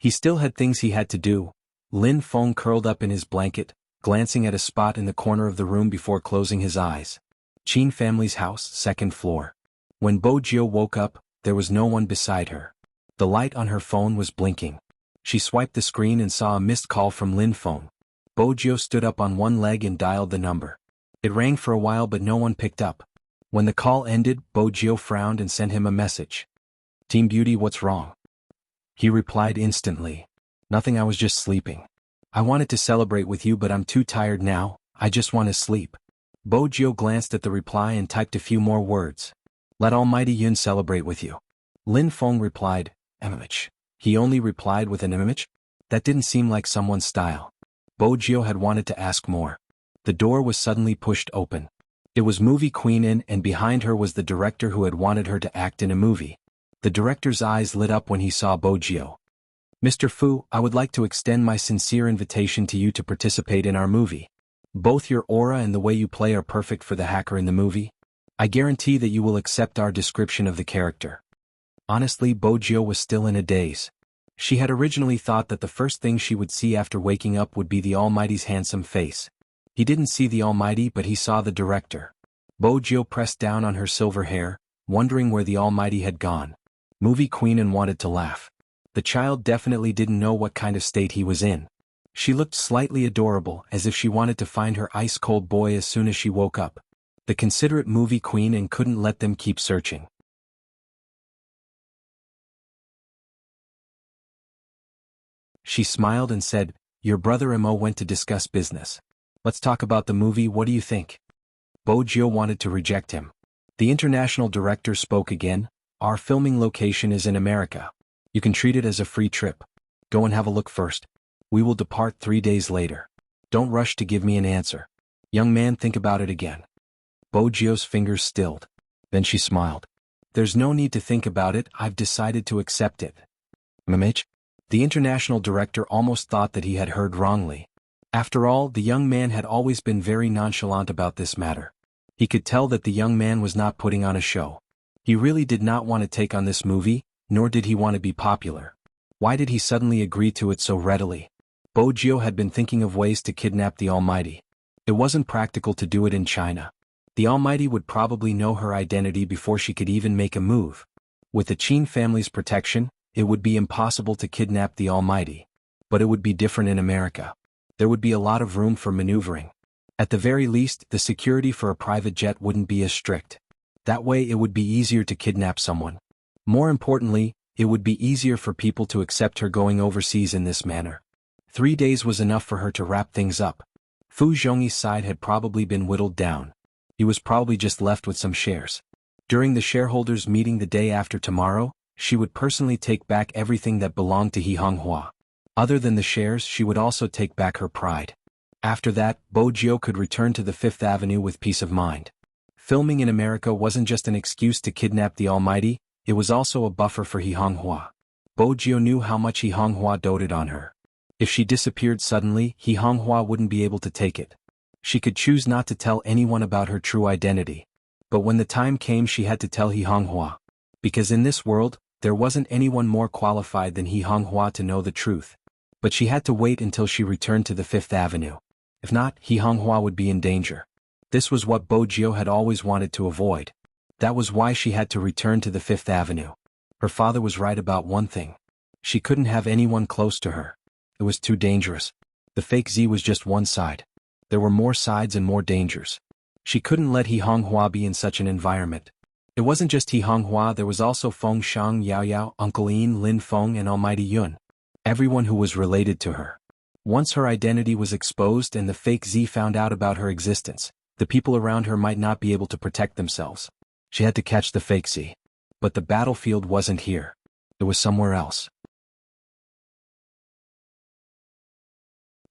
He still had things he had to do. Lin Feng curled up in his blanket, glancing at a spot in the corner of the room before closing his eyes. Qin family's house, second floor. When Bo Jio woke up, there was no one beside her. The light on her phone was blinking. She swiped the screen and saw a missed call from Lin Feng. Bo Jio stood up on one leg and dialed the number. It rang for a while but no one picked up. When the call ended, Bo Jio frowned and sent him a message. "Team Beauty, what's wrong?" He replied instantly. "Nothing, I was just sleeping. I wanted to celebrate with you but I'm too tired now, I just want to sleep." Bo Jio glanced at the reply and typed a few more words. "Let Almighty Yun celebrate with you." Lin Feng replied, "MMH." He only replied with an MMH? That didn't seem like someone's style. Bo Jio had wanted to ask more. The door was suddenly pushed open. It was movie queen in and behind her was the director who had wanted her to act in a movie. The director's eyes lit up when he saw Bo Jio. "Mr. Fu, I would like to extend my sincere invitation to you to participate in our movie. Both your aura and the way you play are perfect for the hacker in the movie. I guarantee that you will accept our description of the character." Honestly, Bo Jio was still in a daze. She had originally thought that the first thing she would see after waking up would be the Almighty's handsome face. He didn't see the Almighty but he saw the director. Bo Jio pressed down on her silver hair, wondering where the Almighty had gone. Movie queen and wanted to laugh. The child definitely didn't know what kind of state he was in. She looked slightly adorable, as if she wanted to find her ice-cold boy as soon as she woke up. the considerate movie queen, and couldn't let them keep searching. She smiled and said, "Your brother Mo went to discuss business. Let's talk about the movie, what do you think?" Bo Jio wanted to reject him. The international director spoke again. "Our filming location is in America. You can treat it as a free trip. Go and have a look first. We will depart 3 days later. Don't rush to give me an answer. Young man, think about it again." Bo Jio's fingers stilled. Then she smiled. "There's no need to think about it, I've decided to accept it." Mamich? The international director almost thought that he had heard wrongly. After all, the young man had always been very nonchalant about this matter. He could tell that the young man was not putting on a show. He really did not want to take on this movie, nor did he want to be popular. Why did he suddenly agree to it so readily? Bo Jio had been thinking of ways to kidnap the Almighty. It wasn't practical to do it in China. The Almighty would probably know her identity before she could even make a move. With the Qin family's protection, it would be impossible to kidnap the Almighty. But it would be different in America. There would be a lot of room for maneuvering. At the very least, the security for a private jet wouldn't be as strict. That way it would be easier to kidnap someone. More importantly, it would be easier for people to accept her going overseas in this manner. 3 days was enough for her to wrap things up. Fu Zhongyi's side had probably been whittled down. He was probably just left with some shares. During the shareholders' meeting the day after tomorrow, she would personally take back everything that belonged to He Honghua. Other than the shares, she would also take back her pride. After that, Bo Jio could return to the Fifth Avenue with peace of mind. Filming in America wasn't just an excuse to kidnap the Almighty, it was also a buffer for He Honghua. Bo Jio knew how much He Honghua doted on her. If she disappeared suddenly, He Honghua wouldn't be able to take it. She could choose not to tell anyone about her true identity. But when the time came, she had to tell He Honghua. Because in this world, there wasn't anyone more qualified than He Honghua to know the truth. But she had to wait until she returned to the Fifth Avenue. If not, He Honghua would be in danger. This was what Bo Jio had always wanted to avoid. That was why she had to return to the Fifth Avenue. Her father was right about one thing. She couldn't have anyone close to her. It was too dangerous. The fake Z was just one side. There were more sides and more dangers. She couldn't let He Honghua be in such an environment. It wasn't just He Honghua, there was also Feng Shang, Yao Yao, Uncle Yin, Lin Feng, and Almighty Yun. Everyone who was related to her. Once her identity was exposed and the fake Z found out about her existence, the people around her might not be able to protect themselves. She had to catch the fake Z. But the battlefield wasn't here. It was somewhere else.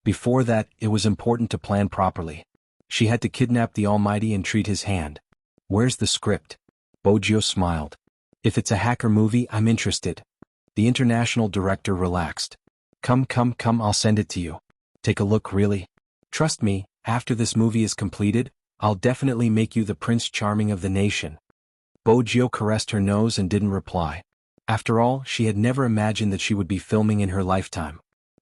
Before that, it was important to plan properly. She had to kidnap the Almighty and treat his hand. Where's the script? Bo Jio smiled. If it's a hacker movie, I'm interested. The international director relaxed. Come, I'll send it to you. Take a look, really. Trust me, after this movie is completed, I'll definitely make you the Prince Charming of the nation. Bo Jio caressed her nose and didn't reply. After all, she had never imagined that she would be filming in her lifetime.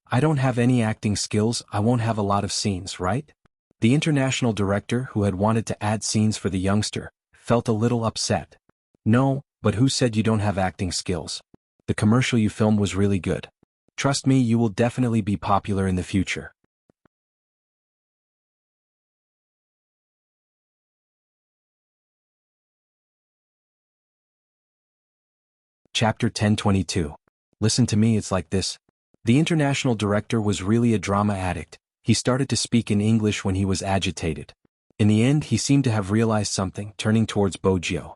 I don't have any acting skills, I won't have a lot of scenes, right? The international director, who had wanted to add scenes for the youngster, felt a little upset. No, but who said you don't have acting skills? The commercial you filmed was really good. Trust me, you will definitely be popular in the future. Chapter 1022. Listen to me, it's like this. The international director was really a drama addict. He started to speak in English when he was agitated. In the end, he seemed to have realized something, turning towards Bo Jio.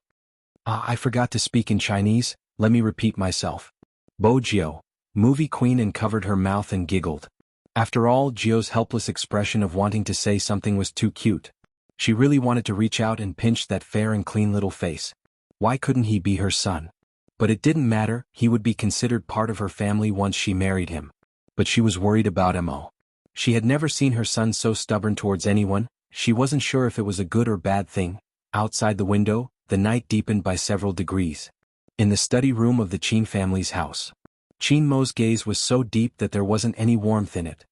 I forgot to speak in Chinese, let me repeat myself. Bo Jio, movie queen, uncovered her mouth and giggled. After all, Jio's helpless expression of wanting to say something was too cute. She really wanted to reach out and pinch that fair and clean little face. Why couldn't he be her son? But it didn't matter, he would be considered part of her family once she married him. But she was worried about Mo. She had never seen her son so stubborn towards anyone. She wasn't sure if it was a good or bad thing. Outside the window, the night deepened by several degrees. In the study room of the Qin family's house, Qin Mo's gaze was so deep that there wasn't any warmth in it.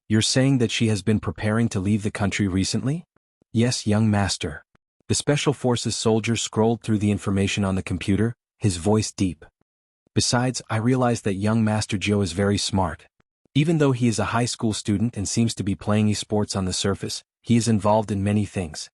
You're saying that she has been preparing to leave the country recently? Yes, young master. The Special Forces soldier scrolled through the information on the computer, his voice deep. Besides, I realize that young Master Jio is very smart. Even though he is a high school student and seems to be playing esports on the surface, he is involved in many things.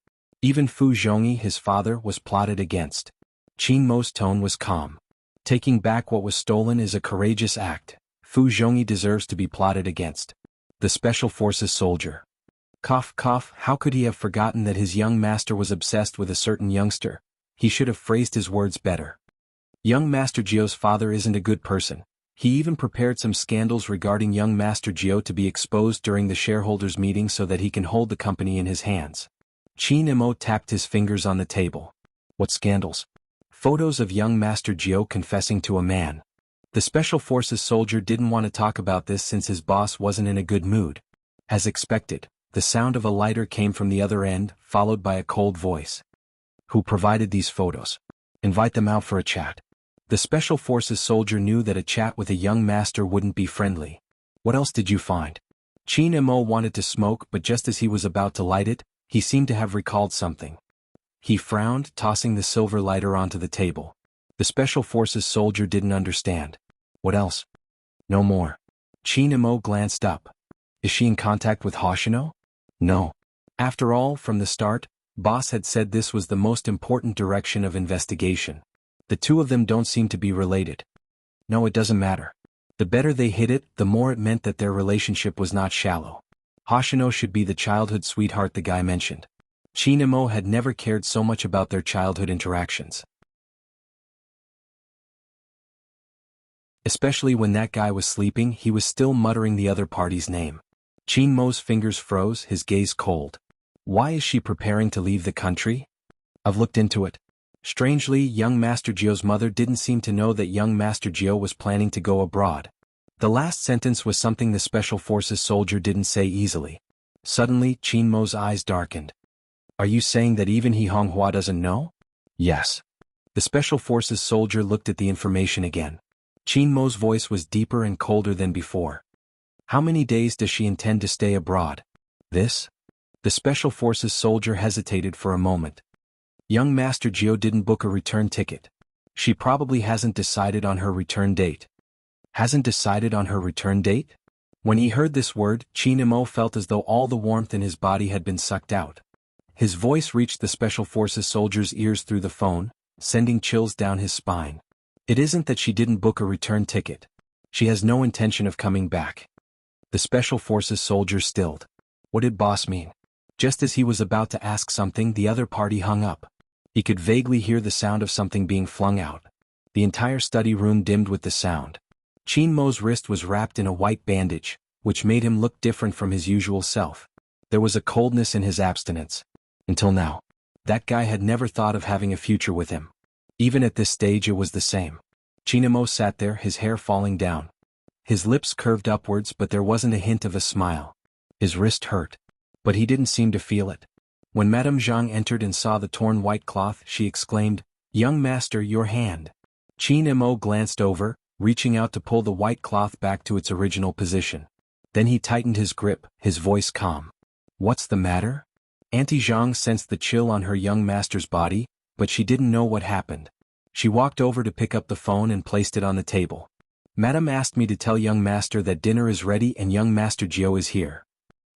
Even Fu Zhongyi, his father, was plotted against. Qin Mo's tone was calm. Taking back what was stolen is a courageous act. Fu Zhongyi deserves to be plotted against. The Special Forces soldier. Cough, cough, how could he have forgotten that his young master was obsessed with a certain youngster? He should have phrased his words better. Young Master Jiao's father isn't a good person. He even prepared some scandals regarding young Master Jiao to be exposed during the shareholders' meeting so that he can hold the company in his hands. Qin Mo tapped his fingers on the table. What scandals? Photos of young Master Jiao confessing to a man. The Special Forces soldier didn't want to talk about this since his boss wasn't in a good mood. As expected, the sound of a lighter came from the other end, followed by a cold voice. Who provided these photos? Invite them out for a chat. The Special Forces soldier knew that a chat with a young master wouldn't be friendly. What else did you find? Qin Mo wanted to smoke, but just as he was about to light it, he seemed to have recalled something. He frowned, tossing the silver lighter onto the table. The Special Forces soldier didn't understand. What else? No more. Qin Mo glanced up. Is she in contact with Hoshino? No. After all, from the start, Boss had said this was the most important direction of investigation. The two of them don't seem to be related. No, it doesn't matter. The better they hid it, the more it meant that their relationship was not shallow. Hoshino should be the childhood sweetheart the guy mentioned. Qin Mo had never cared so much about their childhood interactions. Especially when that guy was sleeping, he was still muttering the other party's name. Qin Mo's fingers froze, his gaze cold. Why is she preparing to leave the country? I've looked into it. Strangely, young Master Jiao's mother didn't seem to know that young Master Jiao was planning to go abroad. The last sentence was something the Special Forces soldier didn't say easily. Suddenly, Qin Mo's eyes darkened. Are you saying that even He Honghua doesn't know? Yes. The Special Forces soldier looked at the information again. Qin Mo's voice was deeper and colder than before. How many days does she intend to stay abroad? This? The Special Forces soldier hesitated for a moment. Young Master Jiao didn't book a return ticket. She probably hasn't decided on her return date. Hasn't decided on her return date? When he heard this word, Qin Mo felt as though all the warmth in his body had been sucked out. His voice reached the Special Forces soldier's ears through the phone, sending chills down his spine. It isn't that she didn't book a return ticket. She has no intention of coming back. The Special Forces soldier stilled. What did boss mean? Just as he was about to ask something, the other party hung up. He could vaguely hear the sound of something being flung out. The entire study room dimmed with the sound. Qin Mo's wrist was wrapped in a white bandage, which made him look different from his usual self. There was a coldness in his abstinence. Until now, that guy had never thought of having a future with him. Even at this stage it was the same. Qin Mo sat there, his hair falling down. His lips curved upwards, but there wasn't a hint of a smile. His wrist hurt, but he didn't seem to feel it. When Madame Jiang entered and saw the torn white cloth, she exclaimed, "Young master, your hand." Qin Mo glanced over, reaching out to pull the white cloth back to its original position. Then he tightened his grip, his voice calm. What's the matter? Auntie Jiang sensed the chill on her young master's body, but she didn't know what happened. She walked over to pick up the phone and placed it on the table. Madame asked me to tell young master that dinner is ready and young Master Jiao is here.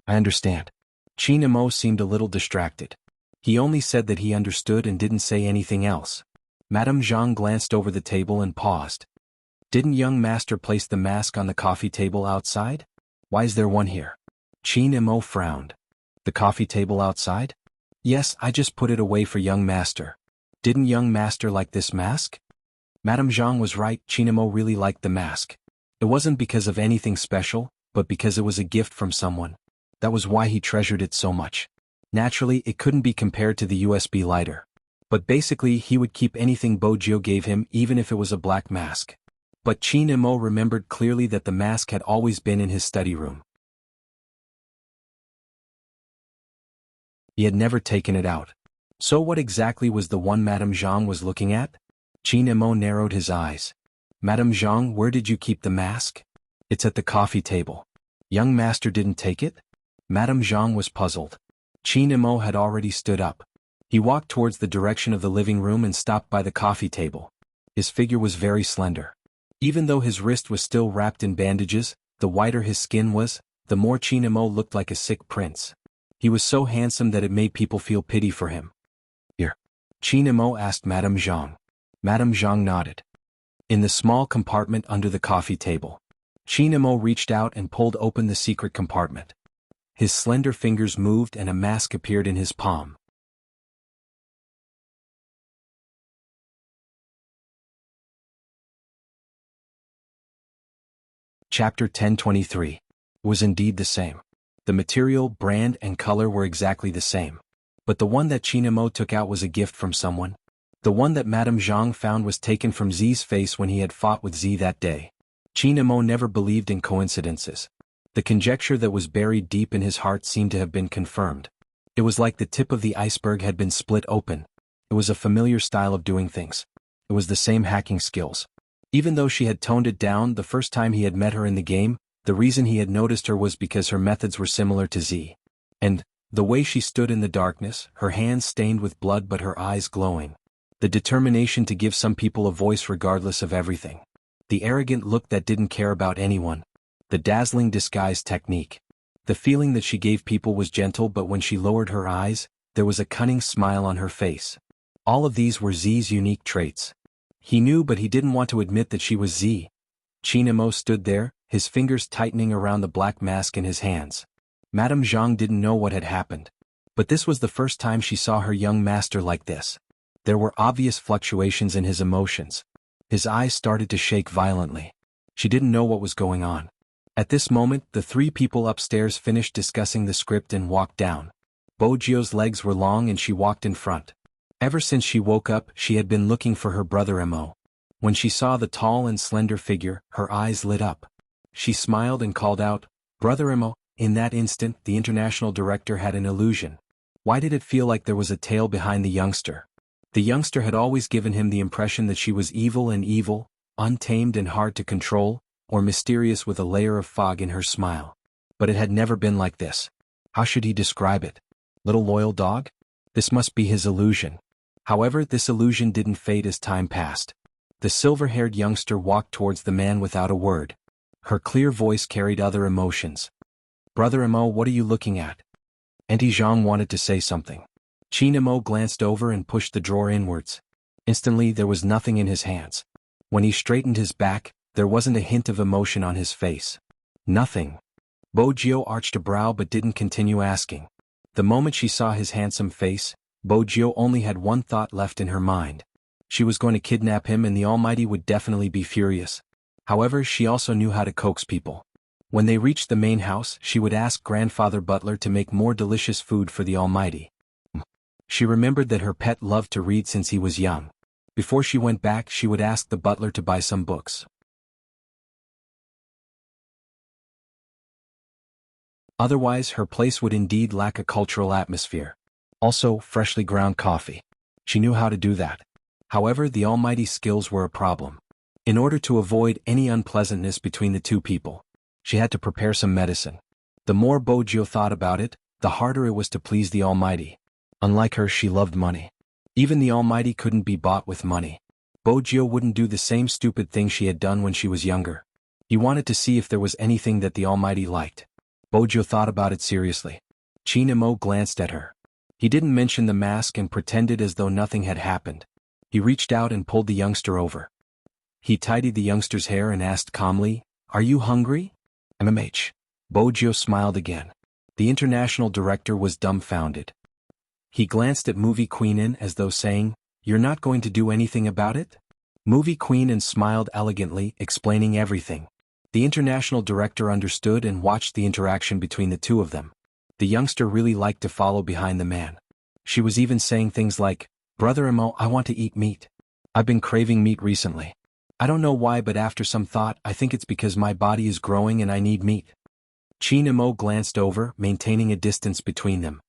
I understand. Qin Mo seemed a little distracted. He only said that he understood and didn't say anything else. Madame Jiang glanced over the table and paused. Didn't young master place the mask on the coffee table outside? Why is there one here? Qin Mo frowned. The coffee table outside? Yes, I just put it away for young master. Didn't young master like this mask? Madame Jiang was right, Qin Mo really liked the mask. It wasn't because of anything special, but because it was a gift from someone. That was why he treasured it so much. Naturally, it couldn't be compared to the USB lighter. But basically he would keep anything Bo Jiao gave him even if it was a black mask. But Qin Mo remembered clearly that the mask had always been in his study room. He had never taken it out. So what exactly was the one Madame Jiang was looking at? Qin Mo narrowed his eyes. Madame Jiang, where did you keep the mask? It's at the coffee table. Young master didn't take it? Madame Jiang was puzzled. Qin Mo had already stood up. He walked towards the direction of the living room and stopped by the coffee table. His figure was very slender. Even though his wrist was still wrapped in bandages, the whiter his skin was, the more Qin Mo looked like a sick prince. He was so handsome that it made people feel pity for him. Qin Imo asked Madame Zhang. Madame Zhang nodded. In the small compartment under the coffee table, Qin Imo reached out and pulled open the secret compartment. His slender fingers moved and a mask appeared in his palm. Chapter 1023 was indeed the same. The material, brand, and color were exactly the same. But the one that Qin Imo took out was a gift from someone. The one that Madame Zhang found was taken from Zi's face when he had fought with Zi that day. Qin Imo never believed in coincidences. The conjecture that was buried deep in his heart seemed to have been confirmed. It was like the tip of the iceberg had been split open. It was a familiar style of doing things. It was the same hacking skills. Even though she had toned it down the first time he had met her in the game, the reason he had noticed her was because her methods were similar to Zi. And the way she stood in the darkness, her hands stained with blood but her eyes glowing. The determination to give some people a voice regardless of everything. The arrogant look that didn't care about anyone. The dazzling disguise technique. The feeling that she gave people was gentle, but when she lowered her eyes, there was a cunning smile on her face. All of these were Zi's unique traits. He knew, but he didn't want to admit that she was Zi. Qin Imo stood there, his fingers tightening around the black mask in his hands. Madame Zhang didn't know what had happened. But this was the first time she saw her young master like this. There were obvious fluctuations in his emotions. His eyes started to shake violently. She didn't know what was going on. At this moment, the three people upstairs finished discussing the script and walked down. Bojio's legs were long and she walked in front. Ever since she woke up, she had been looking for her brother Imo. When she saw the tall and slender figure, her eyes lit up. She smiled and called out, "Brother Imo." In that instant, the international director had an illusion. Why did it feel like there was a tale behind the youngster? The youngster had always given him the impression that she was evil, untamed and hard to control, or mysterious with a layer of fog in her smile. But it had never been like this. How should he describe it? Little loyal dog? This must be his illusion. However, this illusion didn't fade as time passed. The silver-haired youngster walked towards the man without a word. Her clear voice carried other emotions. "Brother Imo, what are you looking at?" Auntie Zhang wanted to say something. Qin Imo glanced over and pushed the drawer inwards. Instantly, there was nothing in his hands. When he straightened his back, there wasn't a hint of emotion on his face. Nothing. Bojio arched a brow but didn't continue asking. The moment she saw his handsome face, Bojio only had one thought left in her mind. She was going to kidnap him and the Almighty would definitely be furious. However, she also knew how to coax people. When they reached the main house, she would ask Grandfather Butler to make more delicious food for the Almighty. She remembered that her pet loved to read since he was young. Before she went back, she would ask the butler to buy some books. Otherwise, her place would indeed lack a cultural atmosphere. Also, freshly ground coffee. She knew how to do that. However, the Almighty's skills were a problem. In order to avoid any unpleasantness between the two people, she had to prepare some medicine. The more Bojio thought about it, the harder it was to please the Almighty. Unlike her, she loved money. Even the Almighty couldn't be bought with money. Bojio wouldn't do the same stupid thing she had done when she was younger. He wanted to see if there was anything that the Almighty liked. Bojio thought about it seriously. Qin Imo glanced at her. He didn't mention the mask and pretended as though nothing had happened. He reached out and pulled the youngster over. He tidied the youngster's hair and asked calmly, "Are you hungry?" "MMH." Bojio smiled again. The international director was dumbfounded. He glanced at Movie Queenan as though saying, "You're not going to do anything about it?" Movie Queenan smiled elegantly, explaining everything. The international director understood and watched the interaction between the two of them. The youngster really liked to follow behind the man. She was even saying things like, "Brother Imo, I want to eat meat. I've been craving meat recently. I don't know why, but after some thought, I think it's because my body is growing and I need meat." Qin Imo glanced over, maintaining a distance between them.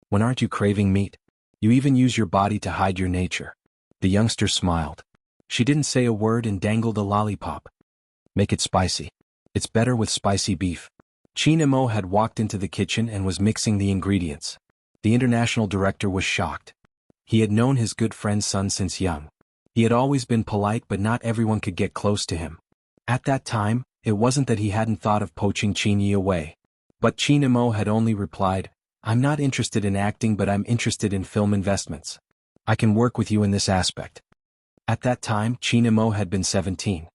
"When aren't you craving meat? You even use your body to hide your nature." The youngster smiled. She didn't say a word and dangled a lollipop. "Make it spicy. It's better with spicy beef." Qin Imo had walked into the kitchen and was mixing the ingredients. The international director was shocked. He had known his good friend's son since young. He had always been polite, but not everyone could get close to him. At that time, it wasn't that he hadn't thought of poaching Qin Yi away. But Qin Imo had only replied, "I'm not interested in acting, but I'm interested in film investments." I can work with you in this aspect. At that time, Qin Imo had been 17.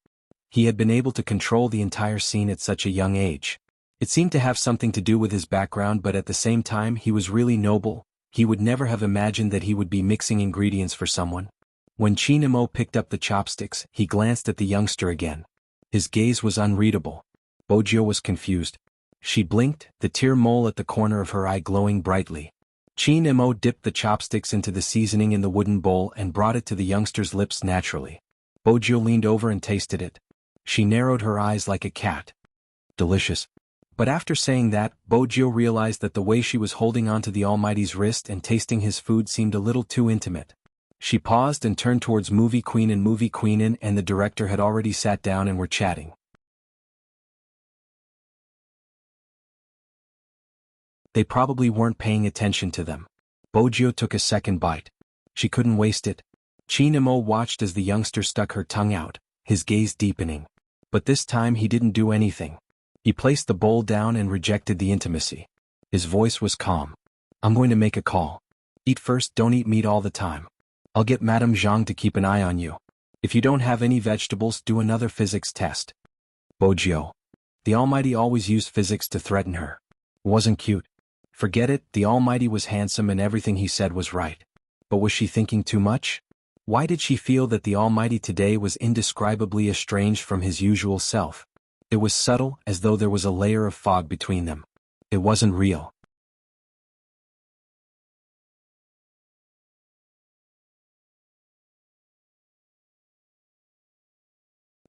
He had been able to control the entire scene at such a young age. It seemed to have something to do with his background, but at the same time he was really noble. He would never have imagined that he would be mixing ingredients for someone. When Qin Imo picked up the chopsticks, he glanced at the youngster again. His gaze was unreadable. Bojio was confused. She blinked, the tear mole at the corner of her eye glowing brightly. Qin Imo dipped the chopsticks into the seasoning in the wooden bowl and brought it to the youngster's lips naturally. Bojio leaned over and tasted it. She narrowed her eyes like a cat. Delicious. But after saying that, Bojio realized that the way she was holding onto the Almighty's wrist and tasting his food seemed a little too intimate. She paused and turned towards Movie Queen and the director had already sat down and were chatting. They probably weren't paying attention to them. Bojio took a second bite. She couldn't waste it. Qin Imo watched as the youngster stuck her tongue out, his gaze deepening. But this time he didn't do anything. He placed the bowl down and rejected the intimacy. His voice was calm. I'm going to make a call. Eat first, don't eat meat all the time. I'll get Madame Zhang to keep an eye on you. If you don't have any vegetables, do another physics test. Bojio. The Almighty always used physics to threaten her. Wasn't cute. Forget it, the Almighty was handsome and everything he said was right. But was she thinking too much? Why did she feel that the Almighty today was indescribably estranged from his usual self? It was subtle, as though there was a layer of fog between them. It wasn't real.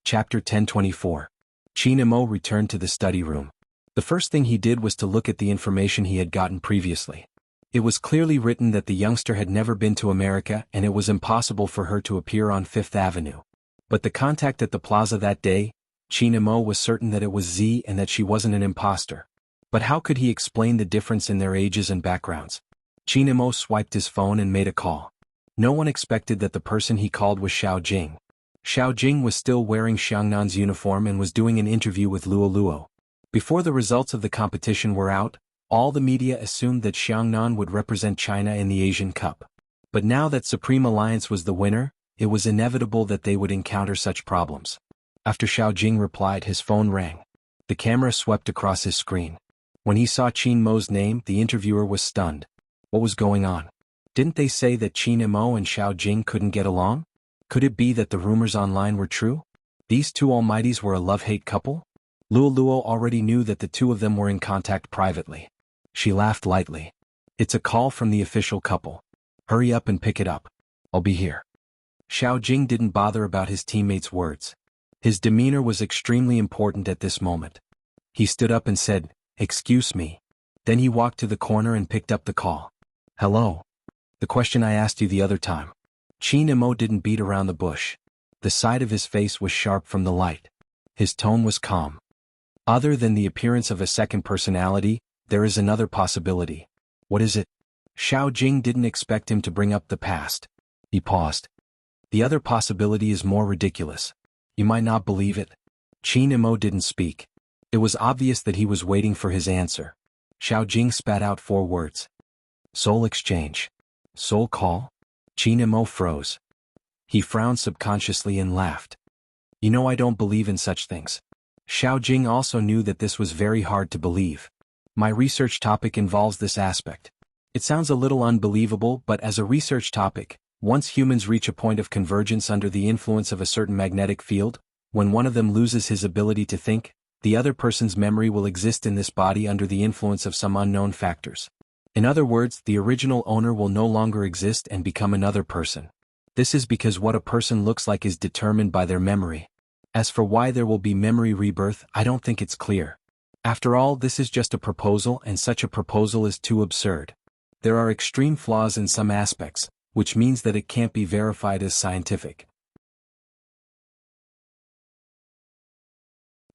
Chapter 1024. Qin Imo returned to the study room. The first thing he did was to look at the information he had gotten previously. It was clearly written that the youngster had never been to America and it was impossible for her to appear on Fifth Avenue. But the contact at the plaza that day, Qin Imo was certain that it was Z and that she wasn't an imposter. But how could he explain the difference in their ages and backgrounds? Qin Imo swiped his phone and made a call. No one expected that the person he called was Xiao Jing. Xiao Jing was still wearing Xiangnan's uniform and was doing an interview with Luo Luo. Before the results of the competition were out, all the media assumed that Xiangnan would represent China in the Asian Cup. But now that Supreme Alliance was the winner, it was inevitable that they would encounter such problems. After Xiao Jing replied, his phone rang. The camera swept across his screen. When he saw Qin Mo's name, the interviewer was stunned. What was going on? Didn't they say that Qin Imo and Xiao Jing couldn't get along? Could it be that the rumors online were true? These two almighties were a love-hate couple? Luo Luo already knew that the two of them were in contact privately. She laughed lightly. It's a call from the official couple. Hurry up and pick it up. I'll be here. Xiao Jing didn't bother about his teammates' words. His demeanor was extremely important at this moment. He stood up and said, "Excuse me." Then he walked to the corner and picked up the call. "Hello. The question I asked you the other time." Qin Imo didn't beat around the bush. The side of his face was sharp from the light. His tone was calm. Other than the appearance of a second personality, there is another possibility. What is it? Xiao Jing didn't expect him to bring up the past. He paused. The other possibility is more ridiculous. You might not believe it. Qin Imo didn't speak. It was obvious that he was waiting for his answer. Xiao Jing spat out 4 words. Soul exchange. Soul call? Qin Imo froze. He frowned subconsciously and laughed. You know I don't believe in such things. Xiao Jing also knew that this was very hard to believe. My research topic involves this aspect. It sounds a little unbelievable, but as a research topic, once humans reach a point of convergence under the influence of a certain magnetic field, when one of them loses his ability to think, the other person's memory will exist in this body under the influence of some unknown factors. In other words, the original owner will no longer exist and become another person. This is because what a person looks like is determined by their memory. As for why there will be memory rebirth, I don't think it's clear. After all, this is just a proposal, and such a proposal is too absurd. There are extreme flaws in some aspects, which means that it can't be verified as scientific.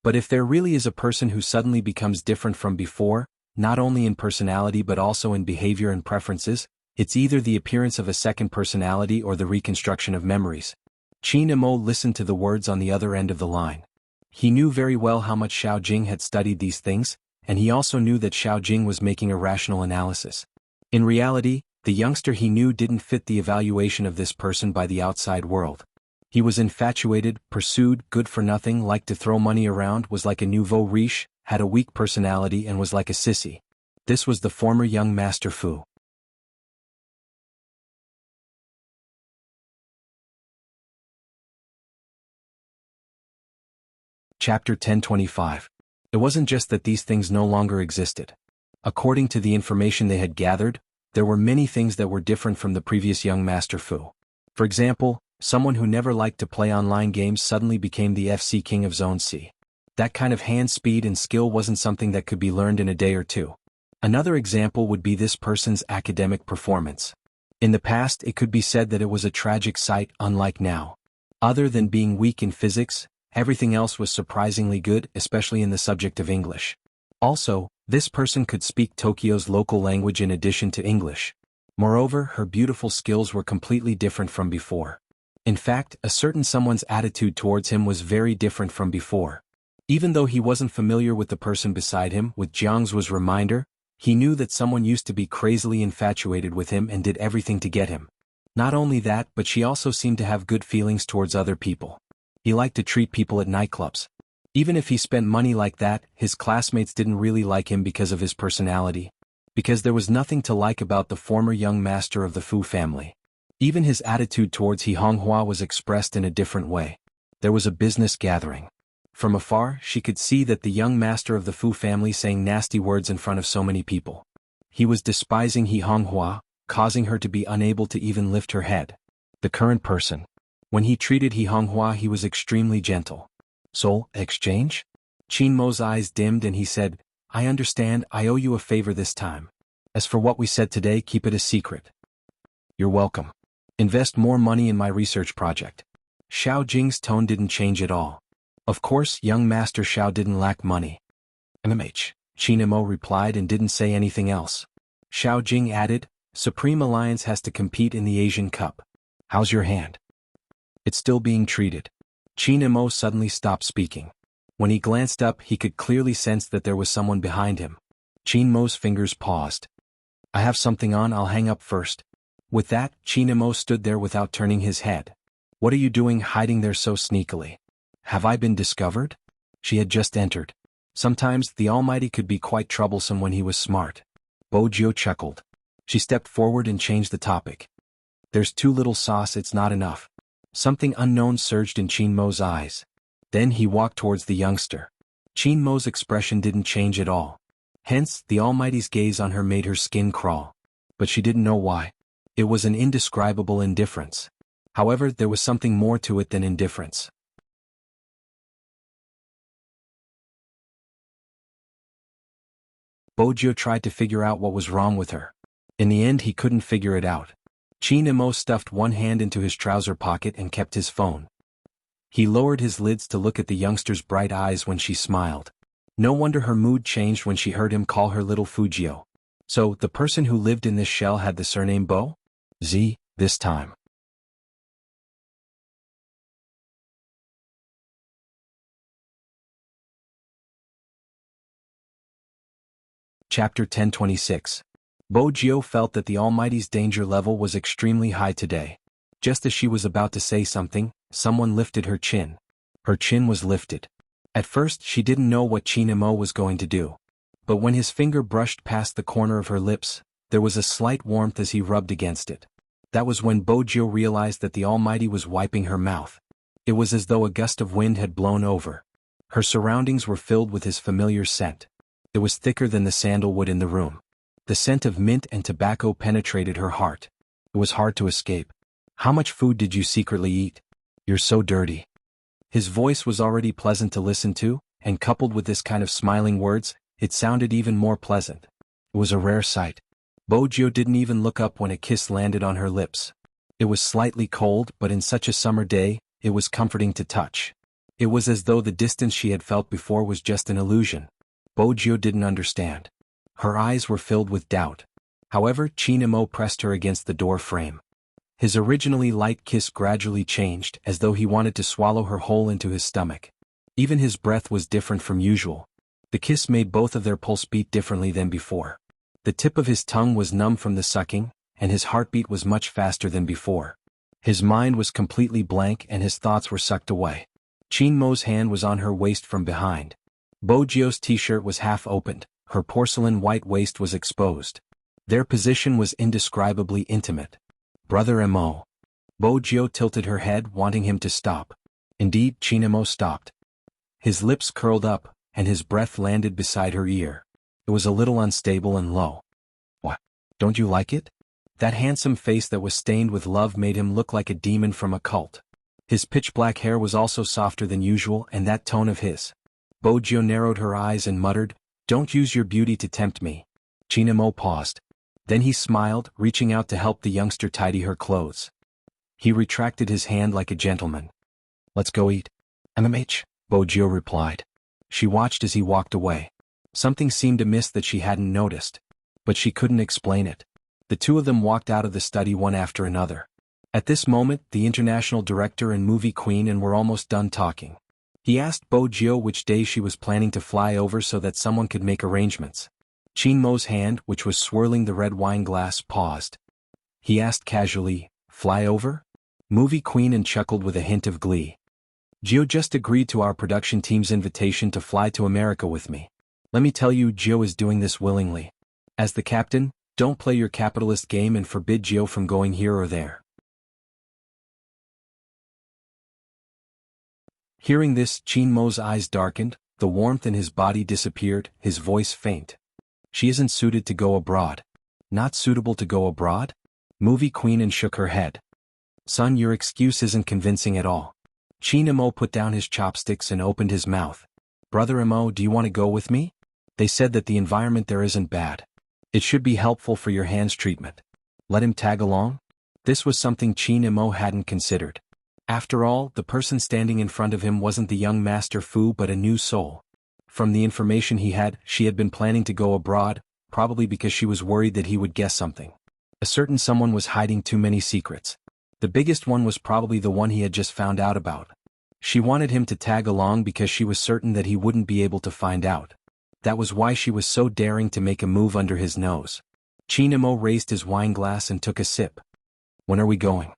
But if there really is a person who suddenly becomes different from before, not only in personality but also in behavior and preferences, it's either the appearance of a second personality or the reconstruction of memories. Qin Imo listened to the words on the other end of the line. He knew very well how much Xiao Jing had studied these things, and he also knew that Xiao Jing was making a rational analysis. In reality, The youngster he knew didn't fit the evaluation of this person by the outside world. He was infatuated, pursued, good for nothing, liked to throw money around, was like a nouveau riche, had a weak personality and was like a sissy. This was the former young Master Fu. Chapter 1025. It wasn't just that these things no longer existed. According to the information they had gathered, there were many things that were different from the previous young Master Fu. For example, someone who never liked to play online games suddenly became the FC King of Zone C. That kind of hand speed and skill wasn't something that could be learned in a day or two. Another example would be this person's academic performance. In the past, it could be said that it was a tragic sight, unlike now. Other than being weak in physics, everything else was surprisingly good, especially in the subject of English. Also, this person could speak Tokyo's local language in addition to English. Moreover, her beautiful skills were completely different from before. In fact, a certain someone's attitude towards him was very different from before. Even though he wasn't familiar with the person beside him, with Jianghu's reminder, he knew that someone used to be crazily infatuated with him and did everything to get him. Not only that, but she also seemed to have good feelings towards other people. He liked to treat people at nightclubs. Even if he spent money like that, his classmates didn't really like him because of his personality. Because there was nothing to like about the former young master of the Fu family. Even his attitude towards He Honghua was expressed in a different way. There was a business gathering. From afar, she could see that the young master of the Fu family saying nasty words in front of so many people. He was despising He Honghua, causing her to be unable to even lift her head. The current person. When he treated He Honghua, he was extremely gentle. Soul exchange? Qin Mo's eyes dimmed and he said, I understand, I owe you a favor this time. As for what we said today, keep it a secret. You're welcome. Invest more money in my research project. Xiao Jing's tone didn't change at all. Of course, young Master Xiao didn't lack money. MMH. Qin Mo replied and didn't say anything else. Xiao Jing added, Supreme Alliance has to compete in the Asian Cup. How's your hand? It's still being treated. Qin Mo suddenly stopped speaking. When he glanced up, he could clearly sense that there was someone behind him. Qin Mo's fingers paused. I have something on, I'll hang up first. With that, Qin Mo stood there without turning his head. What are you doing hiding there so sneakily? Have I been discovered? She had just entered. Sometimes, the Almighty could be quite troublesome when he was smart. Bo Jiu chuckled. She stepped forward and changed the topic. There's too little sauce, it's not enough. Something unknown surged in Qin Mo's eyes. Then he walked towards the youngster. Qin Mo's expression didn't change at all. Hence, the Almighty's gaze on her made her skin crawl. But she didn't know why. It was an indescribable indifference. However, there was something more to it than indifference. Bojo tried to figure out what was wrong with her. In the end, he couldn't figure it out. Qin Mo stuffed one hand into his trouser pocket and kept his phone. He lowered his lids to look at the youngster's bright eyes when she smiled. No wonder her mood changed when she heard him call her little Fujio. So, the person who lived in this shell had the surname Bo? Z, this time. Chapter 1026. Bo Jiu felt that the Almighty's danger level was extremely high today. Just as she was about to say something, someone lifted her chin. Her chin was lifted. At first, she didn't know what Qin Mo was going to do. But when his finger brushed past the corner of her lips, there was a slight warmth as he rubbed against it. That was when Bo Jiu realized that the Almighty was wiping her mouth. It was as though a gust of wind had blown over. Her surroundings were filled with his familiar scent. It was thicker than the sandalwood in the room. The scent of mint and tobacco penetrated her heart. It was hard to escape. How much food did you secretly eat? You're so dirty. His voice was already pleasant to listen to, and coupled with this kind of smiling words, it sounded even more pleasant. It was a rare sight. Bo Jiu didn't even look up when a kiss landed on her lips. It was slightly cold, but in such a summer day, it was comforting to touch. It was as though the distance she had felt before was just an illusion. Bo Jiu didn't understand. Her eyes were filled with doubt. However, Qin Mo pressed her against the door frame. His originally light kiss gradually changed, as though he wanted to swallow her whole into his stomach. Even his breath was different from usual. The kiss made both of their pulse beat differently than before. The tip of his tongue was numb from the sucking, and his heartbeat was much faster than before. His mind was completely blank and his thoughts were sucked away. Qin Mo's hand was on her waist from behind. Bo Jio's t-shirt was half opened, her porcelain white waist was exposed. Their position was indescribably intimate. Brother Mo. Bo Jio tilted her head, wanting him to stop. Indeed, Qin Mo stopped. His lips curled up, and his breath landed beside her ear. It was a little unstable and low. What? Don't you like it? That handsome face that was stained with love made him look like a demon from a cult. His pitch-black hair was also softer than usual, and that tone of his. Bo Jio narrowed her eyes and muttered, "Don't use your beauty to tempt me." Qin Mo paused. Then he smiled, reaching out to help the youngster tidy her clothes. He retracted his hand like a gentleman. "Let's go eat." "MMH," Bo Jio replied. She watched as he walked away. Something seemed amiss that she hadn't noticed. But she couldn't explain it. The two of them walked out of the study one after another. At this moment, the international director and movie queen and were almost done talking. He asked Bo Jio which day she was planning to fly over so that someone could make arrangements. Qin Mo's hand, which was swirling the red wine glass, paused. He asked casually, "Fly over?" Movie queen and chuckled with a hint of glee. "Jio just agreed to our production team's invitation to fly to America with me. Let me tell you, Jio is doing this willingly. As the captain, don't play your capitalist game and forbid Jio from going here or there." Hearing this, Qin Mo's eyes darkened, the warmth in his body disappeared, his voice faint. "She isn't suited to go abroad." "Not suitable to go abroad?" Movie queen and shook her head. "Son, your excuse isn't convincing at all." Qin Mo put down his chopsticks and opened his mouth. "Brother Mo, do you want to go with me? They said that the environment there isn't bad. It should be helpful for your hands treatment. Let him tag along?" This was something Qin Mo hadn't considered. After all, the person standing in front of him wasn't the young Master Fu but a new soul. From the information he had, she had been planning to go abroad, probably because she was worried that he would guess something. A certain someone was hiding too many secrets. The biggest one was probably the one he had just found out about. She wanted him to tag along because she was certain that he wouldn't be able to find out. That was why she was so daring to make a move under his nose. Qin Mo raised his wine glass and took a sip. "When are we going?"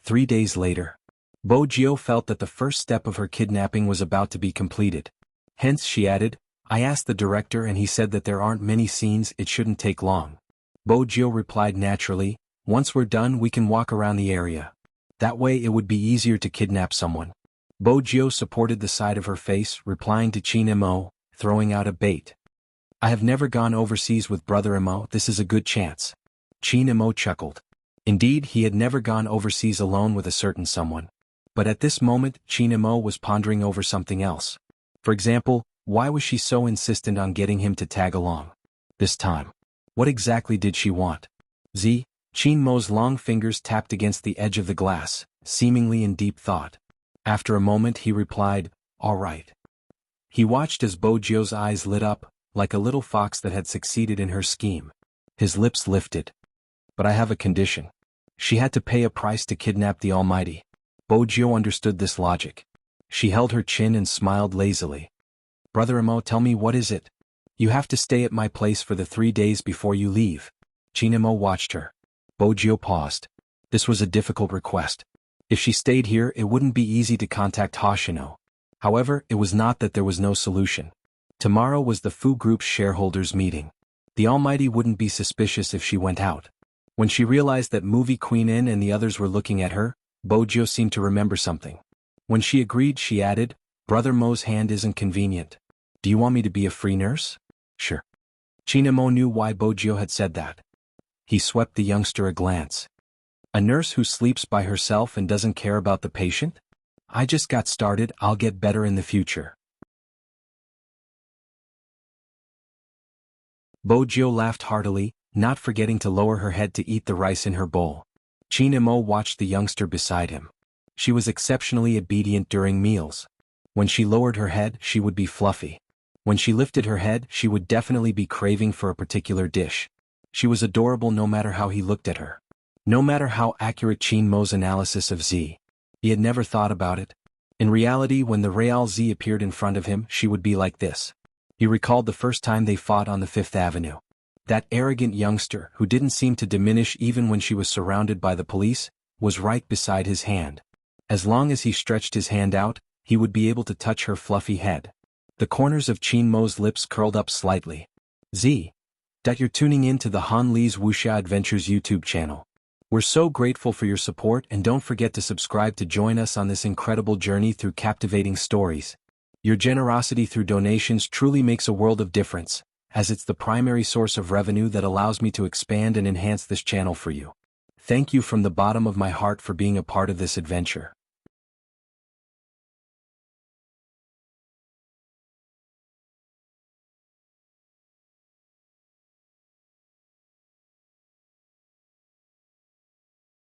3 days later. Bo Jio felt that the first step of her kidnapping was about to be completed. Hence, she added, "I asked the director and he said that there aren't many scenes, it shouldn't take long." Bo Jio replied naturally, "Once we're done we can walk around the area. That way it would be easier to kidnap someone." Bo Jio supported the side of her face, replying to Qin Mo, throwing out a bait. "I have never gone overseas with Brother Mo, this is a good chance." Qin Mo chuckled. Indeed, he had never gone overseas alone with a certain someone. But at this moment, Qin Mo was pondering over something else. For example, why was she so insistent on getting him to tag along? This time. What exactly did she want? Qin Mo's long fingers tapped against the edge of the glass, seemingly in deep thought. After a moment he replied, "All right." He watched as Bo Jio's eyes lit up, like a little fox that had succeeded in her scheme. His lips lifted. "But I have a condition." She had to pay a price to kidnap the Almighty. Bo Jio understood this logic. She held her chin and smiled lazily. "Brother Mo, tell me, what is it?" "You have to stay at my place for the 3 days before you leave." Qin Mo watched her. Bo Jio paused. This was a difficult request. If she stayed here it wouldn't be easy to contact Hoshino. However, it was not that there was no solution. Tomorrow was the Fu Group's shareholders' meeting. The Almighty wouldn't be suspicious if she went out. When she realized that Movie Queen In and the others were looking at her, Bo Jio seemed to remember something. When she agreed, she added, "Brother Mo's hand isn't convenient. Do you want me to be a free nurse?" "Sure." Qin Mo knew why Bo Jio had said that. He swept the youngster a glance. "A nurse who sleeps by herself and doesn't care about the patient? I just got started, I'll get better in the future." Bo Jio laughed heartily, not forgetting to lower her head to eat the rice in her bowl. Qin Mo watched the youngster beside him. She was exceptionally obedient during meals. When she lowered her head, she would be fluffy. When she lifted her head, she would definitely be craving for a particular dish. She was adorable no matter how he looked at her. No matter how accurate Qin Mo's analysis of Z. He had never thought about it. In reality, when the Real Z appeared in front of him, she would be like this. He recalled the first time they fought on the 5th Avenue. That arrogant youngster, who didn't seem to diminish even when she was surrounded by the police, was right beside his hand. As long as he stretched his hand out, he would be able to touch her fluffy head. The corners of Qin Mo's lips curled up slightly. You're tuning in to the Han Li's Wuxia Adventures YouTube channel. We're so grateful for your support, and don't forget to subscribe to join us on this incredible journey through captivating stories. Your generosity through donations truly makes a world of difference, as it's the primary source of revenue that allows me to expand and enhance this channel for you. Thank you from the bottom of my heart for being a part of this adventure.